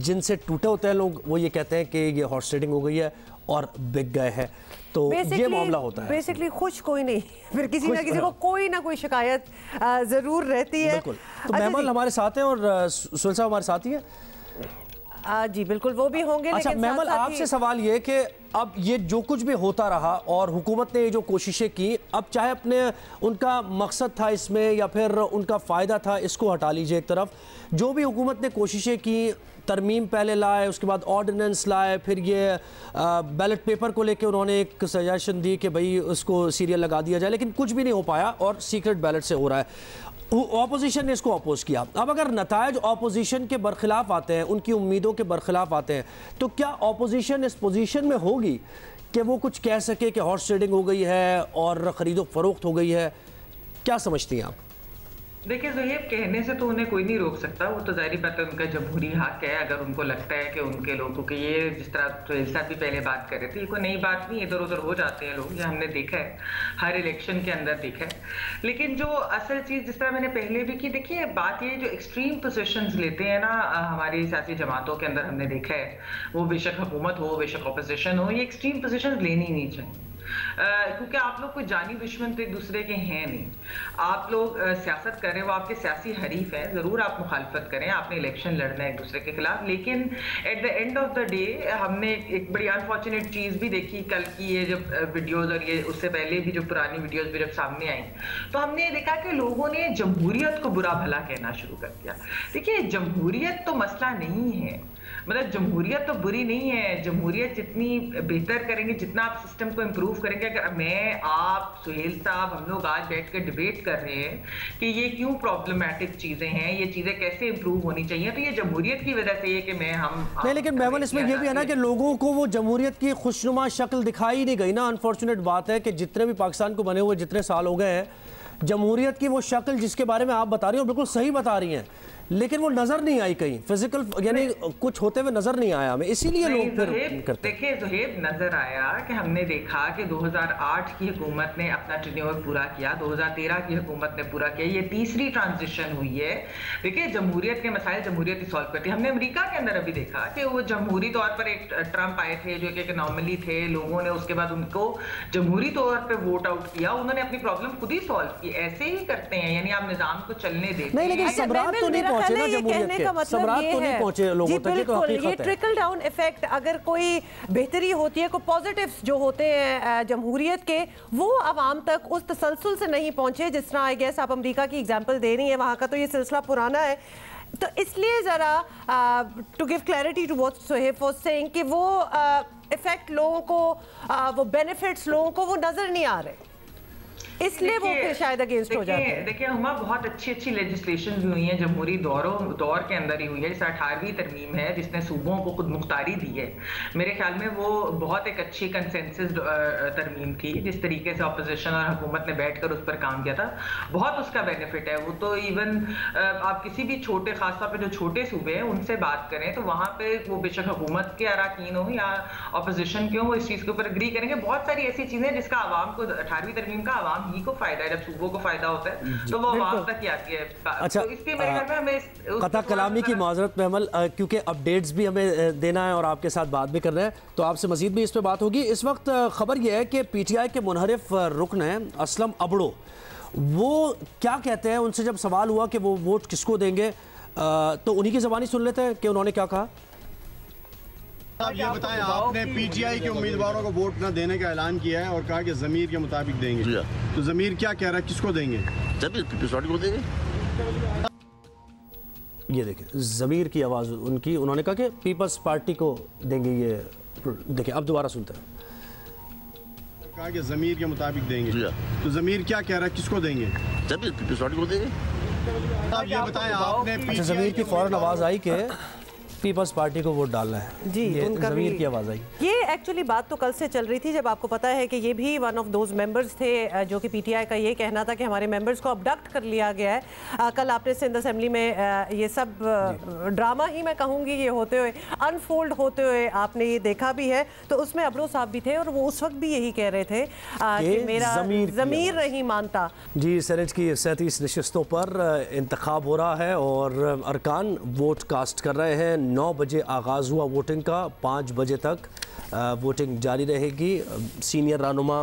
जिनसे टूटे होते हैं लोग वो ये कहते हैं कि ये हॉर्स ट्रेडिंग हो गई है और बिक गए हैं। तो ये मामला होता है। बेसिकली खुश कोई नहीं, फिर किसी ना किसी को कोई ना कोई शिकायत ज़रूर रहती है। बिल्कुल। तो मेहमान हमारे साथ हैं और सुहेल साहब हमारे साथ ही हैं। जी बिल्कुल, वो भी होंगे। अच्छा मेहमान, आपसे सवाल ये कि अब ये जो कुछ भी होता रहा और हुकूमत ने ये जो कोशिशें की, अब चाहे अपने उनका मकसद था इसमें या फिर उनका फ़ायदा था, इसको हटा लीजिए एक तरफ, जो भी हुकूमत ने कोशिशें की, तरमीम पहले लाए, उसके बाद ऑर्डिनेंस लाए, फिर ये बैलेट पेपर को लेके उन्होंने एक सजेशन दी कि भाई उसको सीरियल लगा दिया जाए, लेकिन कुछ भी नहीं हो पाया और सीक्रेट बैलेट से हो रहा है। ऑपोजिशन ने इसको अपोज किया। अब अगर नतायज ऑपोजिशन के बरखिलाफ आते हैं, उनकी उम्मीदों के बरखिलाफ आते हैं, तो क्या ऑपोजिशन इस पोजीशन में होगी कि वो कुछ कह सके कि हॉर्स ट्रेडिंग हो गई है और ख़रीदो फरोख्त हो गई है? क्या समझती हैं आप? देखिए ज़ुहैब, कहने से तो उन्हें कोई नहीं रोक सकता, वो तो ज़ाहिर बात है उनका जमहूरी हक है। अगर उनको लगता है कि उनके लोगों के ये, जिस तरह सुहेल साहब भी पहले बात कर रहे थे, ये कोई नई बात नहीं, इधर उधर हो जाते हैं लोग, ये हमने देखा है, हर इलेक्शन के अंदर देखा है। लेकिन जो असल चीज़, जिस तरह मैंने पहले भी की, देखिए बात ये जो एक्सट्रीम पोजिशंस लेते हैं ना हमारी सियासी जमातों के अंदर, हमने देखा है, वो बेशक हुकूमत हो बेशक अपोजिशन हो, ये एक्सट्रीम पोजिशन लेनी नहीं चाहिए, क्योंकि आप लोग कोई जानी दुश्मन तो एक दूसरे के हैं नहीं। आप लोग सियासत कर रहे हो, आपके सियासी हरीफ हैं, ज़रूर आप मुखालफत करें, आपने इलेक्शन लड़ना है एक दूसरे के खिलाफ, लेकिन at the end of the day हमने एक बड़ी अनफॉर्चुनेट चीज़ भी देखी कल की, ये जब वीडियोज़ और ये उससे पहले भी जो पुरानी वीडियोज़ भी जब सामने आई, तो हमने देखा कि लोगों ने जमहूरियत को बुरा भला कहना शुरू कर दिया। देखिए जमहूरियत तो मसला नहीं है, मतलब जमहूरियत तो बुरी नहीं है, जमहूरियत जितनी बेहतर करेंगे, जितना आप सिस्टम को इम्प्रूव करेंगे, अगर मैं, आप, सुहेल साहब, हम लोग आज बैठ कर डिबेट कर रहे हैं कि ये क्यों प्रॉब्लमेटिक चीज़ें हैं, ये चीज़ें कैसे इम्प्रूव होनी चाहिए, तो ये जमहूरियत की वजह से ये कि हम नहीं, लेकिन मेहमान इसमें ये भी है ना कि लोगों को वो जमहूरियत की खुशनुमा शक्ल दिखाई नहीं गई ना। अनफॉर्चुनेट बात है कि जितने भी पाकिस्तान को बने हुए जितने साल हो गए हैं, जमहूरियत की वो शक्ल जिसके बारे में आप बता रही हो बिल्कुल सही बता रही हैं, लेकिन वो नजर नहीं आई कहीं फिजिकल, यानी कुछ होते हुए नजर नहीं आया हमें, इसीलिए लोग फिर करते। देखिए ज़ुहैब, नजर आया कि हमने देखा कि 2008 की हुकूमत ने अपना टेन्योर पूरा किया, 2013 की हुकूमत ने पूरा किया, ये तीसरी ट्रांजिशन हुई है। देखिए जमहूरियत के मसाइल जमहूरियत ही सॉल्व करती है। हमने अमेरिका के अंदर अभी देखा कि वो जमहूरी तौर पर एक ट्रंप आए थे जो एक नॉर्मली थे, लोगों ने उसके बाद उनको जमहूरी तौर पर वोट आउट किया, उन्होंने अपनी प्रॉब्लम खुद ही सॉल्व की। ऐसे ही करते हैं, यानी आप निजाम को चलने देते हैं। लेकिन सबरात तो नहीं पहुंचे ना जमहूरियत के, सबरात तो नहीं पहुंचे लोगों तक, ये तो हकीकत है। ये ट्रिकल डाउन इफेक्ट, अगर कोई बेहतरी होती है, कोई पॉजिटिव्स जो होते हैं जमहूरियत के, वो आवाम तक उस तसलसल से नहीं पहुंचे जिस तरह आई गेस आप अमेरिका की एग्जांपल दे रही हैं, वहां का तो ये सिलसिला पुराना है। तो इसलिए ज़रा to give clarity to what Suhaib was saying कि वो इफेक्ट लोगों को, वो बेनिफिट्स लोगों को वो नज़र नहीं आ रहे। इसलिए वो फिर शायद अगेंस्ट हो जाते हैं। देखिए हुमा, बहुत अच्छी लेजिस्लेशन भी हुई है जमहूरी दौर के अंदर ही हुई है, जैसे 18वीं तरमीम है जिसने सूबों को खुद मुख्तारी दी है। मेरे ख्याल में वो बहुत एक अच्छी कंसेंसस तरमीम थी, जिस तरीके से अपोजिशन और हुकूमत ने बैठकर उस पर काम किया था, बहुत उसका बेनिफिट है। वो तो इवन आप किसी भी छोटे, खासतौर पर जो छोटे सूबे हैं उनसे बात करें तो वहाँ पे वो बेशक हुकूमत के अराकीन हो या अपोजिशन के हो, वो इस चीज़ के ऊपर एग्री करेंगे। बहुत सारी ऐसी चीज़ें जिसका आवाम को, 18वीं तरमीम का आवाम ही को फायदा है। जब सूबों को फायदा होता है तो वो आवाम तक ही आती है। अच्छा, तो इसलिए मेरे ख्याल में हमें कथा कलामी की माजरत में अमल, क्योंकि अपडेट्स भी हमें देना है और आपके साथ बात भी कर रहे हैं, तो आपसे मजीद भी इस पर बात होगी। इस वक्त खबर यह है कि PTI के मुनहरिफ रुकन हैं असलम अबड़ो, वो क्या कहते हैं, उनसे जब सवाल हुआ कि वो वोट किसको देंगे तो उन्हीं की ज़बानी सुन लेते हैं कि उन्होंने क्या कहा। आप ये बताएं, आपने PTI के उम्मीदवारों को वोट न देने का ऐलान किया है और कहा कि ज़मीर के मुताबिक देंगे, तो ज़मीर क्या कह रहा है, किसको देंगे? पीपल्स पार्टी को देंगे। ये देखिए ज़मीर की आवाज़ उनकी, उन्होंने कहा कि पीपल्स पार्टी को देंगे। ये देखिए अब दोबारा सुनते हैं। कहा कि ज़मीर के मुताबिक देंगे, तो ज़मीर क्या कह रहा है, किसको देंगे? पीपल्स पार्टी को देंगे। आप ये बताएं, आपने ज़मीर की फ़ौरन आवाज़ आई कि पीपल्स पार्टी को वोट डालना है जी, उनका ज़मीर की आवाज़ आई। ये एक्चुअली बात तो कल से चल रही थी, जब आपको पता है कि ये भी वन ऑफ दोज मेंबर्स थे जो कि PTI का ये कहना था कि हमारे मेंबर्स को अबडक्ट कर लिया गया है। कल आपने सिंध असेंबली में ये सब ड्रामा ही मैं कहूँगी ये होते हुए, अनफोल्ड होते हुए आपने ये देखा भी है। तो उसमें अबड़ो साहब भी थे और वो उस वक्त भी यही कह रहे थे कि मेरा ज़मीर नहीं मानता। जी, सेनेट की 37 नशिस्तों पर इंतखाब हो रहा है और अरकान वोट कास्ट कर रहे हैं। 9 बजे आगाज़ हुआ वोटिंग का, 5 बजे तक वोटिंग जारी रहेगी। सीनियर रहनुमा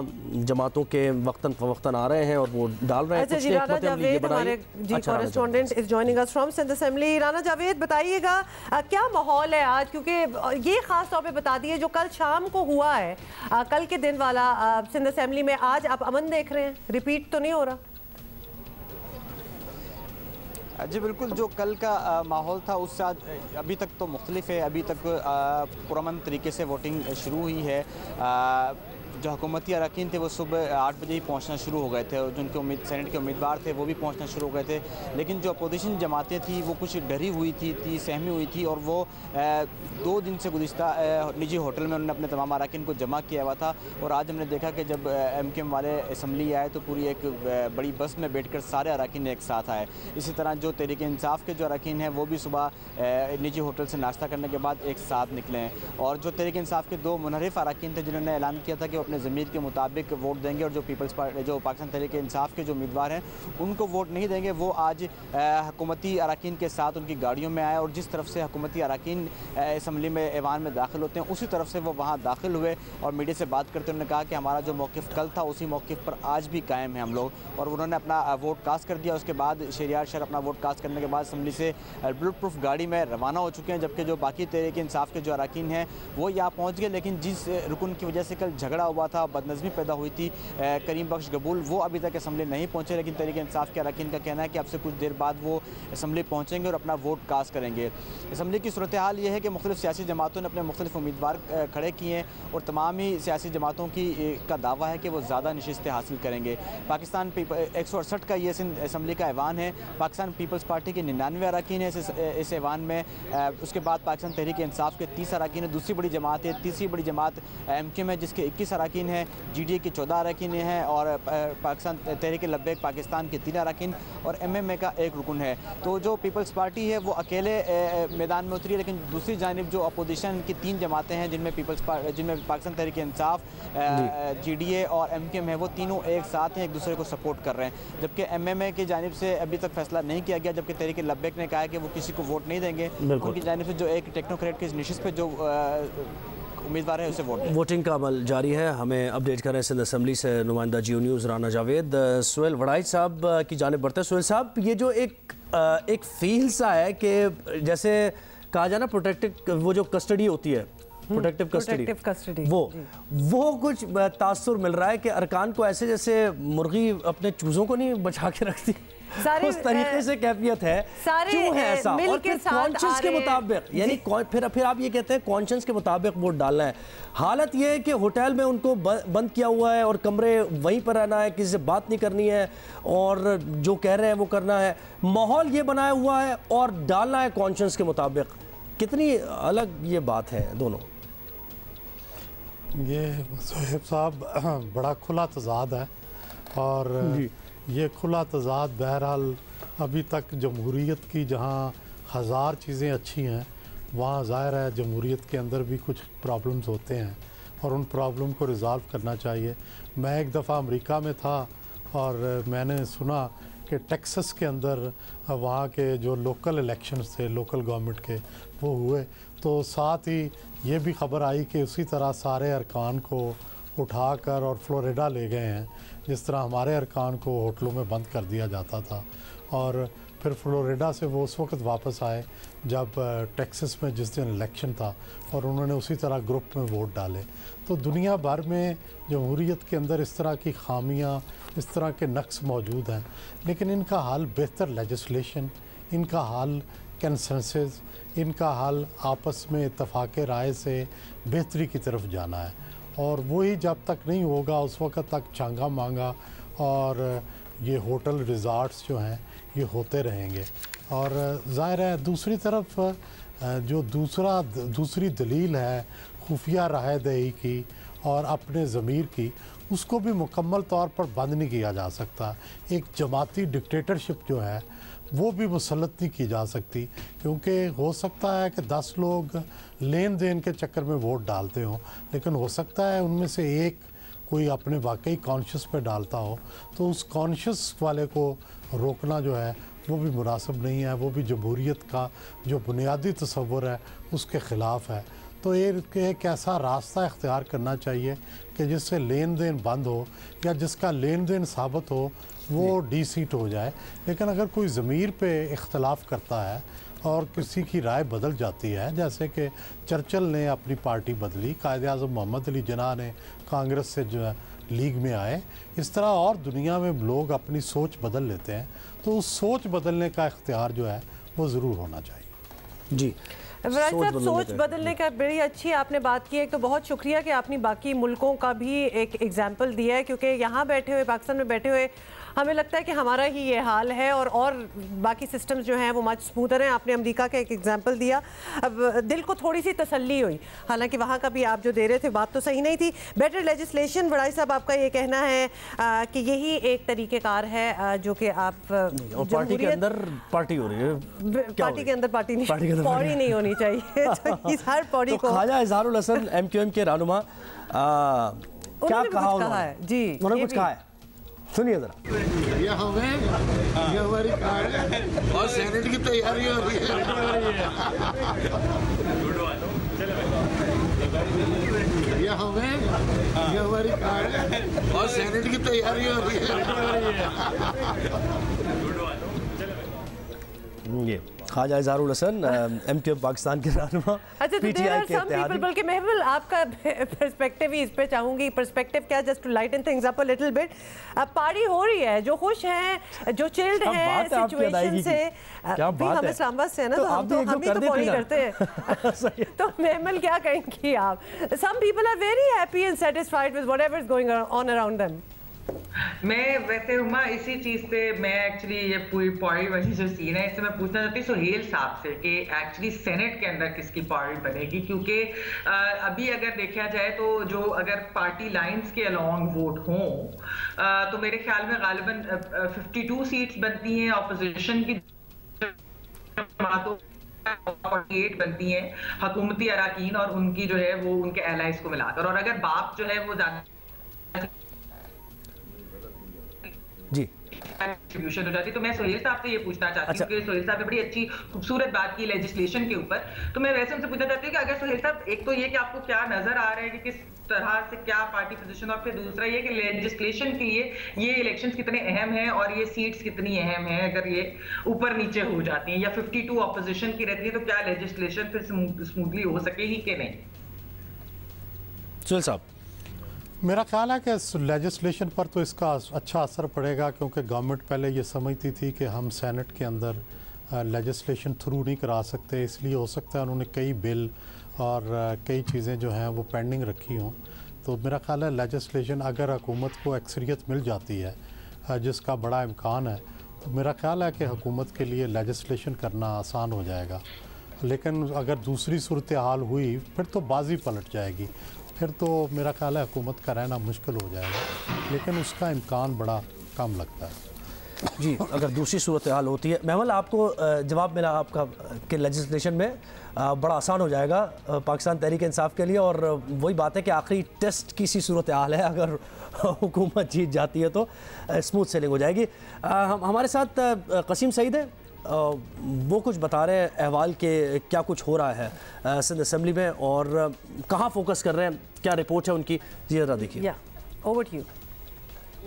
जमातों के वक्तन फवक्तन आ रहे हैं और वोट डाल रहे हैं। अच्छा जी, राना जावेद हमारे correspondent is joining us from Sindh assembly. Rana Javed, बताइएगा क्या माहौल है आज, क्योंकि ये खास तौर पे बता दिए जो कल शाम को हुआ है, कल के दिन वाला सिंध असेंबली में, आज आप अमन देख रहे हैं, रिपीट तो नहीं हो रहा? जी बिल्कुल, जो कल का माहौल था उससे आज अभी तक तो मुख्तलिफ है। अभी तक पुरअमन तरीके से वोटिंग शुरू हुई है। जो हुकूमती अरकान थे वो सुबह 8 बजे ही पहुंचना शुरू हो गए थे और जिनके सेनेट के उम्मीदवार थे वो भी पहुंचना शुरू हो गए थे। लेकिन जो अपोजिशन जमातें थी वो कुछ डरी हुई थी सहमी हुई थी और वो 2 दिन से गुज़िश्ता निजी होटल में उन्होंने अपने तमाम अरकान को जमा किया हुआ था। और आज हमने देखा कि जब MKM वाले असम्बली आए तो पूरी एक बड़ी बस में बैठ कर सारे अरकान एक साथ आए। इसी तरह जो तहरीक इंसाफ के जो अरकान हैं वो भी सुबह निजी होटल से नाश्ता करने के बाद एक साथ निकले हैं। और जो तहरीक इंसाफ के 2 मुनहरिफ अरकान थे जिन्होंने ऐलान किया था कि अपने ज़मीर के मुताबिक वोट देंगे और जो पीपल्स पार्टी, जो पाकिस्तान तहरीक इंसाफ के जो उम्मीदवार हैं उनको वोट नहीं देंगे, वो आज हुकूमती अरकान के साथ उनकी गाड़ियों में आए और जिस तरफ से हुकूमती अरकान असम्बली में ऐवान में दाखिल होते हैं उसी तरफ से वो वहाँ दाखिल हुए और मीडिया से बात करते उन्होंने कहा कि हमारा जो मौक़िफ़ कल था उसी मौक़िफ़ पर आज भी कायम है हम लोग। और उन्होंने अपना वोट कास्ट कर दिया। उसके बाद शहरियार शहर अपना वोट कास्ट करने के बाद असम्बली से बुलेट प्रूफ गाड़ी में रवाना हो चुके हैं, जबकि जो बाकी तहरीक इंसाफ के जो अरकान हैं वो यहाँ पहुँच गए। लेकिन जिस रुकन की वजह से कल झगड़ा हुआ था, बदनज़मी पैदा हुई थी, करीम बख्श गबूल, वो अभी तक असम्बली नहीं पहुँचे। लेकिन तहरीक इंसाफ के अरकान का कहना है कि अब से कुछ देर बाद वो असम्बली पहुँचेंगे और अपना वोट कास्ट करेंगे। असम्बली की सूरत हाल ये है कि मुख्तलिफ सियासी जमातों ने अपने मुख्तलिफ उम्मीदवार खड़े किए हैं और तमाम ही सियासी जमातों का दावा है कि वो ज़्यादा नशिस्तें हासिल करेंगे। पाकिस्तान 168 का ये सिंध असम्बली का ऐवान है। पाकिस्तान पीपल्स पार्टी के 99 अरकान है इस ऐवान में। उसके बाद पाकिस्तान तहरीक इंसाफ के 30 अरकान है। दूसरी बड़ी जमात है, तीसरी बड़ी जमात MKM है जिसके 21 अरकान है। GDA के 14 अरकान हैं और पाकिस्तान तहरीक लब्बैक पाकिस्तान के 3 अरकान और MMA का 1 रुकन है। तो जो पीपल्स पार्टी है वो अकेले मैदान में उतरी है। लेकिन दूसरी जानिब जो अपोजिशन की 3 जमातें हैं जिनमें जिनमें पाकिस्तान तहरीक इंसाफ, GDA और MKM है, वो तीनों एक साथ हैं, एक दूसरे को सपोर्ट कर रहे हैं। जबकि MMA की जानिब से अभी तक फैसला नहीं किया गया, जबकि तहरीक लब्बैक ने कहा है कि वो किसी को वोट नहीं देंगे। उनकी जानिब से जो एक टेक्नोक्रेट की नशिस्त पे जो उम्मीदवार है उसे वोटिंग का अमल जारी है। हमें अपडेट कर रहे हैं सिंध असेंबली से नुमाइंदा जियो न्यूज़ राना जावेद। सुहेल वड़ाई साहब की जानिब बढ़ते हैं। सुहेल साहब, ये जो एक फील सा है कि जैसे कहा जाए ना प्रोटेक्टिव, वो जो कस्टडी होती है, प्रोटेक्टिव कस्टडी, वो कुछ तासुर मिल रहा है कि अरकान को ऐसे जैसे मुर्गी अपने चूज़ों को नहीं बचा के रखती। उस तरीके से कैफियत है, क्यों है ऐसा? और फिर कॉन्शियस के मुताबिक, यानी फिर आप ये कहते हैं कॉन्शियस के मुताबिक वोट डालना है। हालत ये है कि होटल में उनको बंद किया हुआ है और कमरे वहीं पर रहना है, किसी से बात नहीं करनी है और जो कह रहे हैं वो करना है। माहौल ये बनाया हुआ है और डालना है कॉन्शियस के मुताबिक। कितनी अलग ये बात है दोनों। ये ज़ोहैब साहब बड़ा खुला तज़ाद है और ये खुला तज़ाद बहरहाल अभी तक जमहूरियत की जहाँ हज़ार चीज़ें अच्छी हैं, वहाँ ज़ाहिर है जमहूरियत के अंदर भी कुछ प्रॉब्लम्स होते हैं और उन प्रॉब्लम को रिज़ॉल्व करना चाहिए। मैं एक दफ़ा अमेरिका में था और मैंने सुना कि टेक्सास के अंदर वहाँ के जो लोकल इलेक्शंस थे लोकल गवर्नमेंट के वो हुए, तो साथ ही ये भी ख़बर आई कि उसी तरह सारे अरकान को उठाकर और फ्लोरिडा ले गए हैं, जिस तरह हमारे अरकान को होटलों में बंद कर दिया जाता था। और फिर फ्लोरिडा से वो उस वक्त वापस आए जब टेक्सास में जिस दिन इलेक्शन था और उन्होंने उसी तरह ग्रुप में वोट डाले। तो दुनिया भर में जमहूरियत के अंदर इस तरह की खामियां, इस तरह के नक्स मौजूद हैं, लेकिन इनका हल बेहतर लेजिस्लेशन, इनका हल कंसेंसस, इनका हल आपस में इत्तफाक राय से बेहतरी की तरफ जाना है। और वही जब तक नहीं होगा उस वक्त तक चांगा मांगा और ये होटल रिज़ॉर्ट्स जो हैं ये होते रहेंगे। और ज़ाहिर है दूसरी तरफ जो दूसरी दलील है खुफिया राय दही की और अपने ज़मीर की, उसको भी मुकम्मल तौर पर बंद नहीं किया जा सकता। एक जमाती डिक्टेटरशिप जो है वो भी मुसल्लत नहीं की जा सकती, क्योंकि हो सकता है कि 10 लोग लेन देन के चक्कर में वोट डालते हों, लेकिन हो सकता है उनमें से एक कोई अपने वाकई कॉन्शियस पे डालता हो, तो उस कॉन्शियस वाले को रोकना जो है वो भी मुनासिब नहीं है, वो भी जमहूरियत का जो बुनियादी तसव्वुर है उसके ख़िलाफ़ है। तो एक ऐसा रास्ता इख्तियार करना चाहिए कि जिससे लेन देन बंद हो या जिसका लेन देन साबित हो वो डी-सीट हो जाए। लेकिन अगर कोई ज़मीर पे इख्तलाफ करता है और किसी की राय बदल जाती है, जैसे कि चर्चिल ने अपनी पार्टी बदली, कायद-ए-आज़म मोहम्मद अली जिन्ना ने कांग्रेस से जो है लीग में आए, इस तरह और दुनिया में लोग अपनी सोच बदल लेते हैं, तो उस सोच बदलने का इख्तियार जो है वो ज़रूर होना चाहिए। जी सोच बदलने का बड़ी अच्छी आपने बात की है। तो बहुत शुक्रिया कि आपने बाकी मुल्कों का भी एक एग्जाम्पल दिया है, क्योंकि यहाँ बैठे हुए पाकिस्तान में बैठे हुए हमें लगता है कि हमारा ही ये हाल है और बाकी सिस्टम्स जो हैं वो मच स्मूदर हैं। आपने अमेरिका का एक एग्जांपल दिया, अब दिल को थोड़ी सी तसल्ली हुई, हालांकि वहाँ का भी आप जो दे रहे थे बात तो सही नहीं थी। बेटर लेजिस्लेशन, बड़ाई साहब आपका ये कहना है कि यही एक तरीक़ेकार है जो कि आप पार्टी के अंदर पार्टी हो रही है, पार्टी के अंदर पार्टी नहीं, पौड़ी नहीं होनी चाहिए तो इस हर पौड़ी को ख्वाजा इज़हारुल हसन MQM के रहनुमा क्या कहा है जी, उन्होंने कुछ कहा है, सुनिए जरा। ये हमारी कार है और सेनेट की तैयारी हो रही है। ये हमारी कार है और सेनेट की तैयारी हो रही है। ये ख्वाजा इज़हारुल हसन MQM पाकिस्तान के रहनुमा, PTI के इत्तेहादी। बल्कि महबूब आपका पर्सपेक्टिव ही इस पे चाहूंगी। पर्सपेक्टिव क्या, just to lighten things up a little bit. अब पार्टी हो रही है, जो खुश हैं, जो चिल्ड हैं सिचुएशन से, हम इस्लामाबाद से है ना, तो हम ही तो पॉली करते हैं तो महमल क्या कहेंगी आप? Some people are very happy and satisfied with whatever is going on around them. मैं वैसे हुमा इसी चीज पे मैं एक्चुअली ये पूरी पॉड़ी वाली जो सीन है इससे मैं पूछना चाहती हूँ सुहेल साहब से कि एक्चुअली सेनेट के अंदर किसकी पॉड़ी बनेगी, क्योंकि अभी अगर देखा जाए तो जो अगर पार्टी लाइंस के अलोंग वोट हों तो मेरे ख्याल में गालिबन 52 सीट्स बनती हैं, ऑपोजिशन की 48 बनती हैं हुकूमती अराकीन और उनकी जो है वो उनके एलाइज को मिलाकर, और अगर बाप जो है वो ज्यादा जी डिस्ट्रीब्यूशन हो जाती। तो मैं सोहेल साहब से ये पूछना चाहती हूँ कि सोहेल साहब ने बड़ी अच्छी खूबसूरत बात की लेजिस्लेशन के ऊपर, तो मैं वैसे उनसे पूछना चाहती हूँ कि अगर सोहेल साहब, एक तो ये कि आपको क्या नजर आ रहा है कि किस तरह से क्या पार्टी पोजीशन, और फिर दूसरा ये कि लेजिस्लेशन के लिए ये इलेक्शंस कितने अहम हैं और ये सीट्स कितनी अहम हैं, अगर ये ऊपर नीचे हो जाती हैं या 52 ऑपोजिशन की रहती है तो क्या लेजिस्लेशन फिर स्मूथली हो सकेगी कि नहीं? सुहेल साहब। मेरा ख्याल है कि लेजिस्लेशन पर तो इसका अच्छा असर पड़ेगा, क्योंकि गवर्नमेंट पहले ये समझती थी कि हम सेनेट के अंदर लेजिस्लेशन थ्रू नहीं करा सकते, इसलिए हो सकता है उन्होंने कई बिल और कई चीज़ें जो हैं वो पेंडिंग रखी हों। तो मेरा ख्याल है लेजिस्लेशन अगर हुकूमत को अक्सरियत मिल जाती है, जिसका बड़ा इम्कान है, तो मेरा ख्याल है कि हुकूमत के लिए लेजिस्लेशन करना आसान हो जाएगा। लेकिन अगर दूसरी सूरत हाल हुई फिर तो बाजी पलट जाएगी, फिर तो मेरा ख्याल है हुकूमत का रहना मुश्किल हो जाएगा, लेकिन उसका इम्कान बड़ा कम लगता है। जी, अगर दूसरी सूरत हाल होती है। महमल, आपको जवाब मिला आपका कि लेजिस्लेशन में बड़ा आसान हो जाएगा पाकिस्तान तहरीक इंसाफ के लिए, और वही बात है कि आखिरी टेस्ट की सी सूरत हाल है, अगर हुकूमत जीत जाती है तो स्मूथ सेलिंग हो जाएगी। हमारे साथ कसीम सईद है, वो कुछ बता रहे हैं अहवाल के क्या कुछ हो रहा है सिंध असम्बली में और कहाँ फोकस कर रहे हैं, क्या रिपोर्ट है उनकी, जी जरा देखिए। Over to you.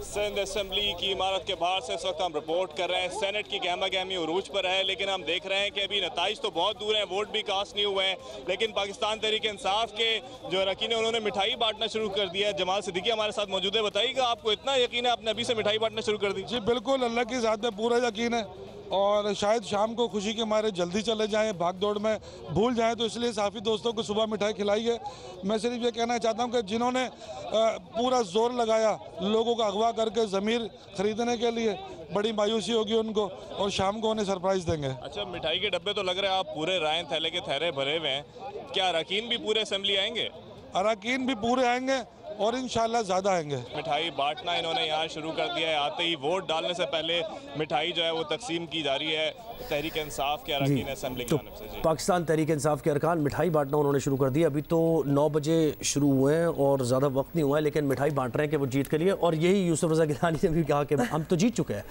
Sindh assembly की इमारत के बाहर से इस वक्त हम रिपोर्ट कर रहे हैं। सेनेट की गहमा गहमी उरूज पर है, लेकिन हम देख रहे हैं कि अभी नताइज तो बहुत दूर हैं, वोट भी कास्ट नहीं हुए हैं, लेकिन पाकिस्तान तहरीक इंसाफ के जो अरकान हैं उन्होंने मिठाई बांटना शुरू कर दिया है। जमाल सिद्दीकी हमारे साथ मौजूद है, बताइएगा आपको इतना यकीन है, आपने अभी से मिठाई बांटना शुरू कर दी? जी बिल्कुल, अल्लाह की ज़ात में पूरा यकीन है, और शायद शाम को खुशी के मारे जल्दी चले जाएं, भाग दौड़ में भूल जाएं, तो इसलिए साफ़ी दोस्तों को सुबह मिठाई खिलाई है। मैं सिर्फ ये कहना चाहता हूं कि जिन्होंने पूरा जोर लगाया लोगों को अगवा करके ज़मीर खरीदने के लिए, बड़ी मायूसी होगी उनको, और शाम को उन्हें सरप्राइज़ देंगे। अच्छा, मिठाई के डब्बे तो लग रहे हैं आप पूरे रायन थैले के थैले भरे हुए हैं, क्या अरकान भी पूरे असम्बली आएंगे? अरकान भी पूरे आएंगे और इंशाल्लाह ज़्यादा आएंगे। मिठाई बांटना इन्होंने यहाँ शुरू कर दिया है, आते ही वोट डालने से पहले मिठाई जो है वो तकसीम की जा रही है तहरीक इंसाफ के अरकान असम्बली की जानिब से। पाकिस्तान तहरीक इंसाफ के अरकान मिठाई बांटना उन्होंने शुरू कर दिया। अभी तो 9 बजे शुरू हुए हैं और ज़्यादा वक्त नहीं हुआ है, लेकिन मिठाई बांट रहे हैं कि वो जीत के लिए, और यही यूसुफ रज़ा गिलानी ने भी कहा कि हम तो जीत चुके हैं।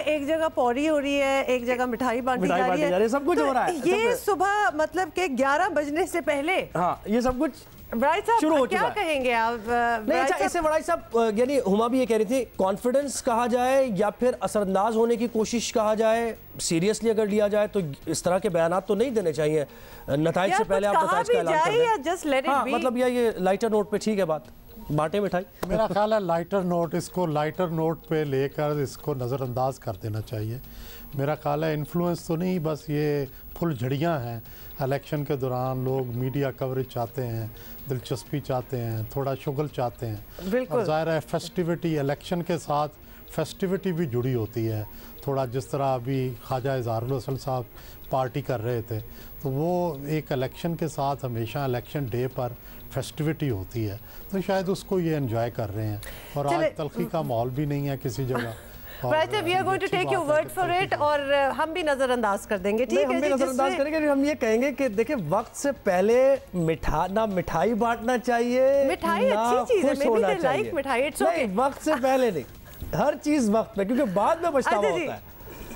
एक जगह पौड़ी हो रही है, एक जगह मिठाई बांटी जा रही है, सब कुछ हो रहा है। ये सुबह मतलब के 11 बजने से पहले, हाँ, ये सब कुछ ब्राइट साहब क्या कहेंगे आप? नहीं, अच्छा, इससे ब्राइट साहब, यानी हुमा भी ये कह रही थी, कॉन्फिडेंस कहा जाए या फिर असरअंदाज होने की कोशिश कहा जाए, सीरियसली अगर लिया जाए तो इस तरह के बयान तो नहीं देने चाहिए नताइज से पहले। आप नताइज का ऐलान कर दें, हाँ, मतलब ये लाइटर नोट पे ठीक है बात, बांटे मिठाई। मेरा ख्याल है लाइटर नोट, इसको लाइटर नोट पे लेकर इसको नज़रअंदाज कर देना चाहिए। मेरा ख्याल है इन्फ्लुएंस तो नहीं, बस ये फुलझड़ियाँ हैं। इलेक्शन के दौरान लोग मीडिया कवरेज चाहते हैं, दिलचस्पी चाहते हैं, थोड़ा शुगल चाहते हैं, और ज़ाहिर है फेस्टिविटी, इलेक्शन के साथ फेस्टिविटी भी जुड़ी होती है थोड़ा, जिस तरह अभी ख्वाजा इज़हारुल हसन साहब पार्टी कर रहे थे, तो वो एक इलेक्शन के साथ हमेशा इलेक्शन डे पर फेस्टिविटी होती है, तो शायद उसको ये एंजॉय कर रहे हैं। और आज तलखी का माहौल भी नहीं है किसी जगह। Right, we are going to take your word for it, और हम भी नजरअंदाज कर देंगे, ठीक है? हम भी नजरअंदाज करेंगे, हम ये कहेंगे कि देखिए वक्त से पहले मिठाई बांटना चाहिए, मिठाई अच्छी चीज है, maybe they like मिठाई, it's okay। वक्त से पहले नहीं, हर चीज वक्त पे, क्योंकि बाद में पछतावा होता है।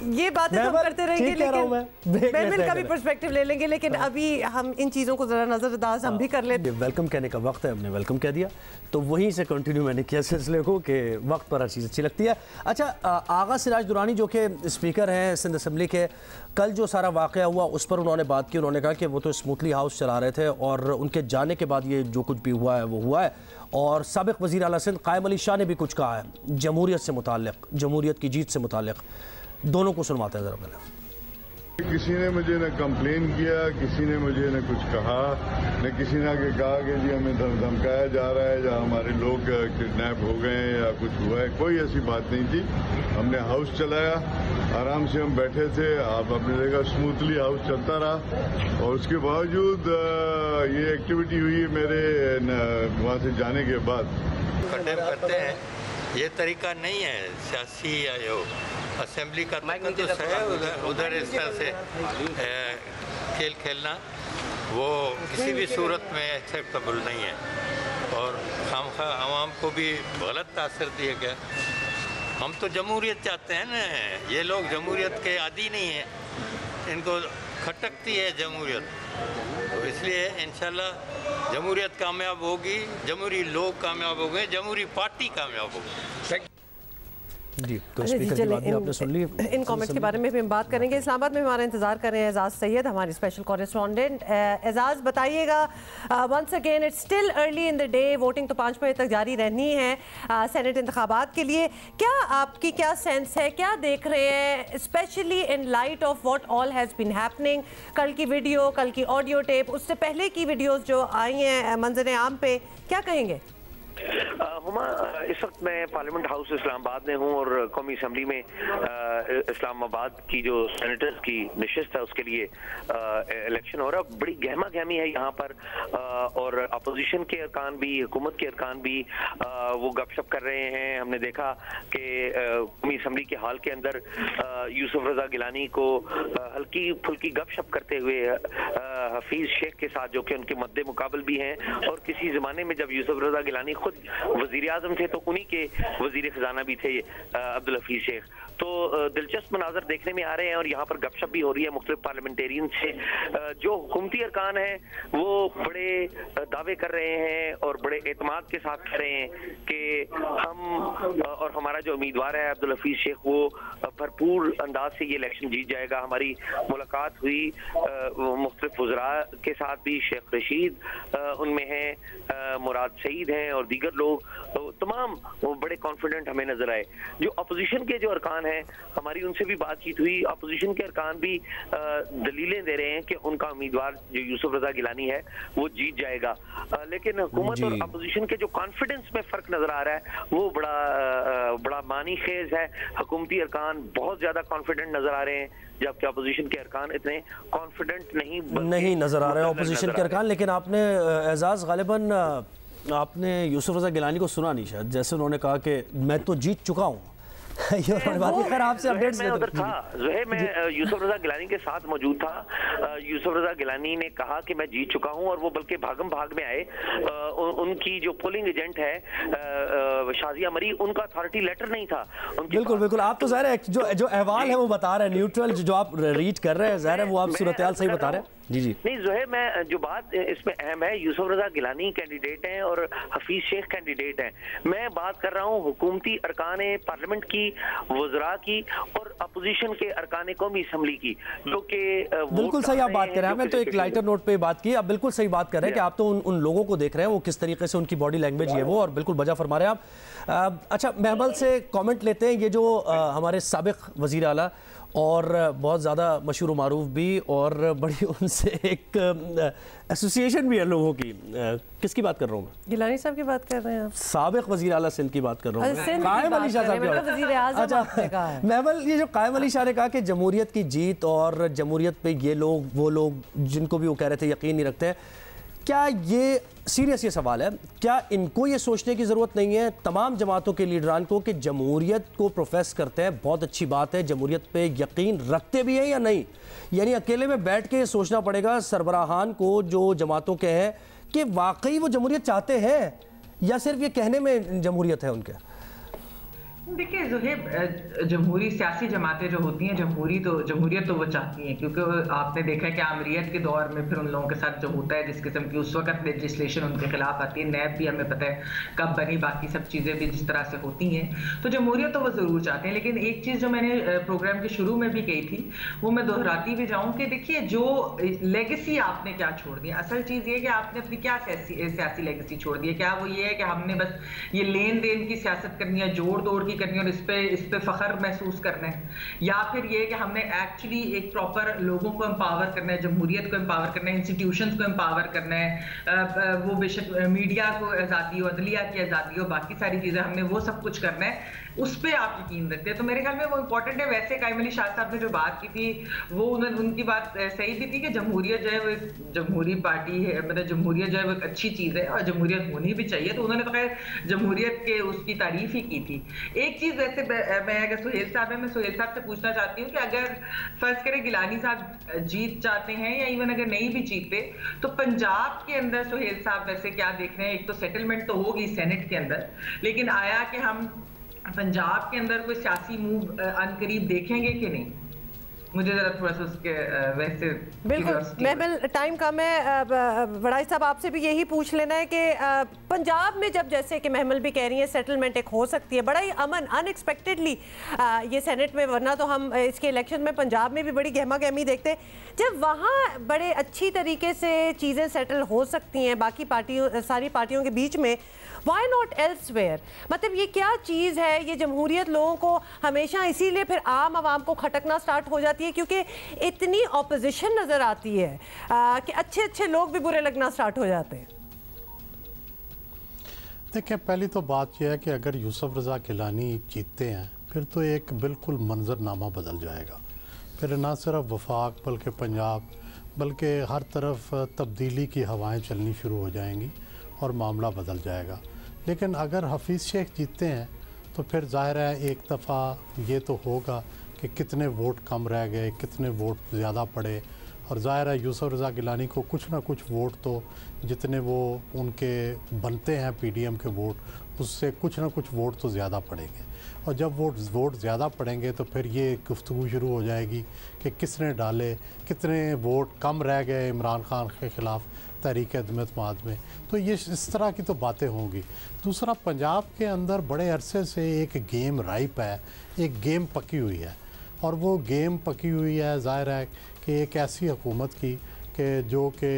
ये बातें तो हम करते रहेंगे, लेकिन महमिल का भी पर्सपेक्टिव ले लेंगे, लेकिन अभी हम इन चीज़ों को ज़रा नज़रअंदाज हम भी कर लेते हैं। वेलकम कहने का वक्त है, हमने वेलकम कह दिया, तो वहीं से कंटिन्यू मैंने किया सिलसिले को कि वक्त पर हर चीज़ अच्छी लगती है। अच्छा, आगा सिराज दुरानी जो कि स्पीकर हैं सिंध असम्बली के, कल जो सारा वाक़या हुआ उस पर उन्होंने बात की। उन्होंने कहा कि वो तो स्मूथली हाउस चला रहे थे और उनके जाने के बाद ये जो कुछ भी हुआ है वो हुआ है। और साबिक़ वज़ीर आला सिंध कायम अली शाह ने भी कुछ कहा है जमहूरियत से मुताल्लिक़, जमहूरियत की जीत से मुताल्लिक़। दोनों को सुनवाते हैं ज़रा पहले। किसी ने मुझे न कंप्लेन किया, किसी ने मुझे न कुछ कहा, न किसी ने आके कहा कि जी हमें धमकाया जा रहा है या हमारे लोग किडनैप हो गए हैं या कुछ हुआ है, कोई ऐसी बात नहीं थी। हमने हाउस चलाया, आराम से हम बैठे थे, आप अपनी जगह स्मूथली हाउस चलता रहा, और उसके बावजूद ये एक्टिविटी हुई मेरे वहाँ से जाने के बाद। कंडेम करते हैं, ये तरीका नहीं है सियासी या असेंबली का तो उधर इस तरह से खेल खेलना वो किसी भी सूरत में एक्सेप्टेबल नहीं है, और खामखा आवाम को भी गलत तासर दिया गया। हम तो जमहूरियत चाहते हैं ना, ये लोग जमहूरियत के आदी नहीं हैं, इनको खटकती है जमहूरियत, तो इसलिए इंशाल्लाह जमहूरियत कामयाब होगी, जमहूरी लोग कामयाब हो गए, जमहूरी पार्टी कामयाब होगी। जी, तो स्पीकर की बात भी आपने सुन ली। इन कमेंट्स के बारे में भी हम बात करेंगे। इस्लामाबाद में हमारा इंतजार कर रहे हैं एजाज सैयद, हमारे स्पेशल कॉरेस्पॉन्डेंट। एजाज, बताइएगा, once again it's still early in the day, voting तो 5 बजे तक जारी रहनी है सेनेट इंतखाबात के लिए। आपकी क्या सेंस है, क्या देख रहे हैं, specially in light of what all has been happening? कल की वीडियो, कल की ऑडियो टेप, उससे पहले की वीडियोस जो आई हैं मंजर आम पे, क्या कहेंगे? हुमा, इस वक्त मैं पार्लियामेंट हाउस इस्लामाबाद में हूँ और कौमी असम्बली में इस्लामाबाद की जो सेनेटर्स की नशिस्त है उसके लिए इलेक्शन हो रहा है। बड़ी गहमा गहमी है यहाँ पर और अपोजिशन के अरकान भी, हुकूमत के अरकान भी वो गपशप कर रहे हैं। हमने देखा कि कौमी असम्बली के हाल के अंदर यूसुफ रजा गिलानी को हल्की फुल्की गपशप करते हुए हफीज शेख के साथ, जो कि उनके मद्दे मुकाबल भी हैं, और किसी ज़माने में जब यूसुफ रजा गिलानी खुद वजीर आजम थे तो उन्हीं के वजीर खजाना भी थे अब्दुल हफीज शेख। तो दिलचस्प मनाजर देखने में आ रहे हैं और यहाँ पर गपशप भी हो रही है मुख्तलिफ पार्लियामेंटेरियन से। जो हुकूमती अरकान है वो बड़े दावे कर रहे हैं और बड़े एतमाद के साथ कह रहे हैं कि हम और हमारा जो उम्मीदवार है अब्दुल हफीज शेख वो भरपूर अंदाज से ये इलेक्शन जीत जाएगा। हमारी मुलाकात हुई मुख्तलिफ वज़रा के साथ भी, शेख रशीद उनमें हैं, मुराद सईद हैं और दीगर लोग, तमाम बड़े कॉन्फिडेंट हमें नजर आए। जो अपोजिशन के जो अरकान हैं, हमारी उनसे भी बातचीत हुई, अपोजिशन के अरकान भी दलीलें दे रहे हैं कि उनका उम्मीदवार जो यूसुफ रजा गिलानी है वो जीत जाएगा। लेकिन हुकूमत और अपोजिशन के जो कॉन्फिडेंस में फर्क नजर आ रहा है वो बड़ा मानी खेज है। हुकूमती अरकान बहुत ज्यादा कॉन्फिडेंट नजर आ रहे हैं जबकि अपोजिशन के अरकान इतने कॉन्फिडेंट नहीं नजर आ रहे हैं अपोजिशन के अरकान। लेकिन आपने एजाज गालिबन आपने यूसुफ रजा गिलानी को सुना नहीं शायद, जैसे उन्होंने कहा कि मैं तो जीत चुका हूँ। ये बात खैर आपसे अपडेट्स मैं उधर था, ज़ोहे मैं यूसुफ रजा गिलानी के साथ मौजूद था। यूसुफ रजा गिलानी ने कहा कि मैं जीत चुका हूं और वो बल्कि भागम भाग में आए। उनकी जो पोलिंग एजेंट है शाजिया मरी, उनका अथॉरिटी लेटर नहीं था। बिल्कुल बिल्कुल, आप तो ज़ाहिर है जो अहवाल है वो बता रहे हैं, न्यूट्रल जो आप रीड कर रहे हैं, ज़ाहिर है वो आप सूरत-ए-हाल सही बता रहे हैं। जी जी नहीं ज़ोहे, मैं जो बात इसमें अहम है, यूसुफ रजा गिलानी कैंडिडेट हैं और हफीज शेख कैंडिडेट हैं। मैं बात कर रहा हूँ हुकूमती अरकान पार्लियामेंट की, वज़रा की और अपोजिशन के अरकान कौमी असम्बली की, जो कि बिल्कुल सही आप बात कर रहे हैं। मैं तो एक लाइटर नोट पे बात की, आप बिल्कुल सही बात कर रहे हैं कि आप तो उन लोगों को देख रहे हैं वो किस तरीके से उनकी बॉडी लैंग्वेज है वो, और बिल्कुल बजा फरमा रहे हैं आप। अच्छा, महमल से कमेंट लेते हैं। ये जो हमारे साबिक वज़ीर आला और बहुत ज़्यादा मशहूर मारूफ भी और बड़ी उनसे एक एसोसिएशन भी है लोगों की, किसकी बात कर रहा हूँ मैं? गिलानी साहब की बात कर रहे हैं आप? साबिक वज़ीर आला सिंध की बात कर रहा हूँ। कायम अली शाह साहब की बात। अच्छा महमल, ये जो कायम अली शाह ने कहा कि जमहूरियत की जीत और जमहूरियत पे ये लोग वो लोग जिनको भी वो कह रहे थे यकीन नहीं रखते, क्या ये सीरियस ये सवाल है, क्या इनको ये सोचने की ज़रूरत नहीं है तमाम जमातों के लीडरान को कि जमहूरियत को प्रोफेस करते हैं, बहुत अच्छी बात है, जमहूरियत पे यकीन रखते भी हैं या नहीं? यानी अकेले में बैठ के सोचना पड़ेगा सरबराहान को जो जमातों के हैं कि वाकई वो जमहूरियत चाहते हैं या सिर्फ ये कहने में जमहूरियत है उनके? देखिए ज़ुहैब, जमहूरी सियासी जमातें जो होती हैं जमहूरियत तो वो चाहती हैं, क्योंकि आपने देखा है कि आमरीत के दौर में फिर उन लोगों के साथ जो होता है जिस किस्म की उस वक्त लेजिस्लेशन उनके खिलाफ आती है, नैब भी हमें पता है कब बनी, बाकी सब चीज़ें भी जिस तरह से होती हैं, तो जमहूरियत तो वो ज़रूर चाहते हैं। लेकिन एक चीज़ जो मैंने प्रोग्राम के शुरू में भी कही थी वो मैं दोहराती भी जाऊँ कि देखिए जो लेगेसी आपने क्या छोड़ दी, असल चीज़ ये कि आपने अपनी क्या सियासी लेगेसी छोड़ दी है। क्या वो ये है कि हमने बस ये लेन देन की सियासत करनी है, जोड़ तोड़ की करनी है और इस पे फख्र महसूस करना है, या फिर ये कि हमने एक्चुअली एक प्रॉपर लोगों को एम्पावर करना है, जमहूरियत को एम्पावर करना है, इंस्टीट्यूशंस को एम्पावर करना है, वो बेशक मीडिया को आज़ादी हो, अदलिया की आज़ादी हो, बाकी सारी चीज़ें हमने वो सब कुछ करना है, उस पर आप यकीन रखते हैं। तो मेरे ख्याल में वो इंपॉर्टेंट है। वैसे कायम अली शाह साहब ने जो बात की थी वो उनकी बात सही भी थी कि जमहूरियत जो है वो एक जमहूरी पार्टी है, मतलब जमहूरियत जो है वो एक अच्छी चीज़ है और जमहूरियत होनी भी चाहिए। तो उन्होंने तो खैर जमहूरियत के उसकी तारीफ ही की थी। एक चीज़ वैसे मैं अगर सुहेल साहब है, मैं सुहेल साहब से पूछना चाहती हूँ कि अगर फर्ज करें गिलानी साहब जीत जाते हैं या इवन अगर नहीं भी जीते तो पंजाब के अंदर सुहेल साहब वैसे क्या देख रहे हैं? एक तो सेटलमेंट तो होगी सेनेट के अंदर, लेकिन आया कि हम पंजाब के अंदर कोई सियासी मूव अनकरीब देखेंगे कि नहीं? मुझे जरा थोड़ा सा उसके वैसे बिल्कुल महमल टाइम कम है। बड़ाई साहब आपसे भी यही पूछ लेना है कि पंजाब में जब जैसे कि महमल भी कह रही है सेटलमेंट एक हो सकती है बड़ा ही अमन अनएक्सपेक्टेडली ये सेनेट में, वरना तो हम इसके इलेक्शन में पंजाब में भी बड़ी गहमा गहमी देखते हैं, जब वहाँ बड़े अच्छी तरीके से चीज़ें सेटल हो सकती हैं बाकी पार्टियों सारी पार्टियों के बीच में, वाई नॉट एल्सवेयर? मतलब ये क्या चीज़ है? ये जमहूरियत लोगों को हमेशा इसीलिए फिर आम आवाम को खटकना स्टार्ट हो जाती है क्योंकि इतनी ऑपोजिशन नज़र आती है कि अच्छे अच्छे लोग भी बुरे लगना स्टार्ट हो जाते हैं। देखिए, पहली तो बात यह है कि अगर यूसुफ रज़ा गिलानी जीतते हैं फिर तो एक बिल्कुल मंजरनामा बदल जाएगा। फिर ना सिर्फ वफाक बल्कि पंजाब बल्कि हर तरफ तब्दीली की हवाएं चलनी शुरू हो जाएंगी और मामला बदल जाएगा। लेकिन अगर हफीज़ शेख जीतते हैं तो फिर ज़ाहिर है एक दफ़ा ये तो होगा कि कितने वोट कम रह गए, कितने वोट ज़्यादा पड़े, और ज़ाहिर है यूसुफ रज़ा गिलानी को कुछ ना कुछ वोट तो जितने वो उनके बनते हैं पीडीएम के वोट, उससे कुछ ना कुछ वोट तो ज़्यादा पड़ेंगे। और जब वोट ज़्यादा पड़ेंगे तो फिर ये गुफ्तगू शुरू हो जाएगी कि किसने डाले, कितने वोट कम रह गए इमरान खान के ख़िलाफ़ तहरीक अदम-ए-एतमाद में। तो ये इस तरह की तो बातें होंगी। दूसरा, पंजाब के अंदर बड़े अरसे से एक गेम राइप है, एक गेम पकी हुई है, और वो गेम पकी हुई है ज़ाहिर है कि एक ऐसी हुकूमत की कि जो कि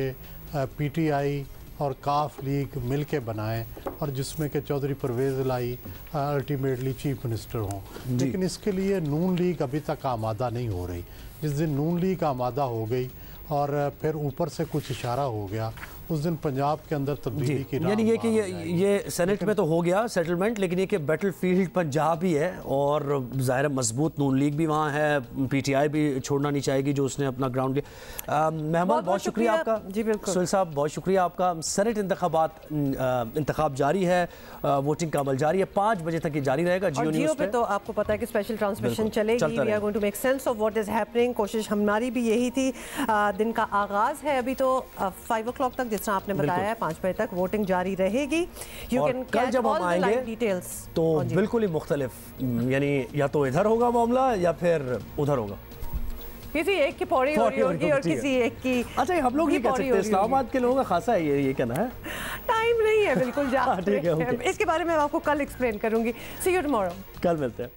पीटीआई और काफ लीग मिल के बनाएँ और जिसमें कि चौधरी परवेज़ इलाही अल्टीमेटली चीफ मिनिस्टर हों। लेकिन इसके लिए नून लीग अभी तक आमादा नहीं हो रही। जिस दिन नून लीग आमादा हो गई और फिर ऊपर से कुछ इशारा हो गया, उस दिन पंजाब के अंदर तब्दीली की यानी ये कि ये सेनेट में तो हो गया सेटलमेंट, लेकिन ये कि बैटलफील्ड पंजाब ही है और ज़ाहिर मजबूत नून लीग भी वहाँ है, पीटीआई भी छोड़ना नहीं चाहेगी जो उसने अपना ग्राउंड लिया। महमूद, बहुत शुक्रिया आपका। जी बिल्कुल सुहेल साहब, बहुत शुक्रिया आपका। सेनेट इंतखाब जारी है, वोटिंग का अमल जारी है, 5 बजे तक ये जारी रहेगा। जियो पे तो आपको पता है कि स्पेशल ट्रांसमिशन चलेगी। We are going to make sense of what is happening. कोशिश हमारी भी यही थी। दिन का आगाज है अभी तो 5 o'clock तक, जिस तरह आपने बताया है 5 बजे तक वोटिंग जारी रहेगी। यू कैन कल जब हम आएंगे डिटेल्स तो बिल्कुल ही मुख्तलिफ, यानी या तो इधर होगा मामला या फिर उधर होगा, किसी एक की पौड़ी हो रही होगी और किसी एक की। अच्छा, हम लोग नहीं कह सकते, इस्लामाबाद के लोगों का खासा है ये कहना है। टाइम नहीं है बिल्कुल, जा इसके बारे में मैं आपको कल एक्सप्लेन करूंगी। सी यू टुमारो, कल मिलते हैं।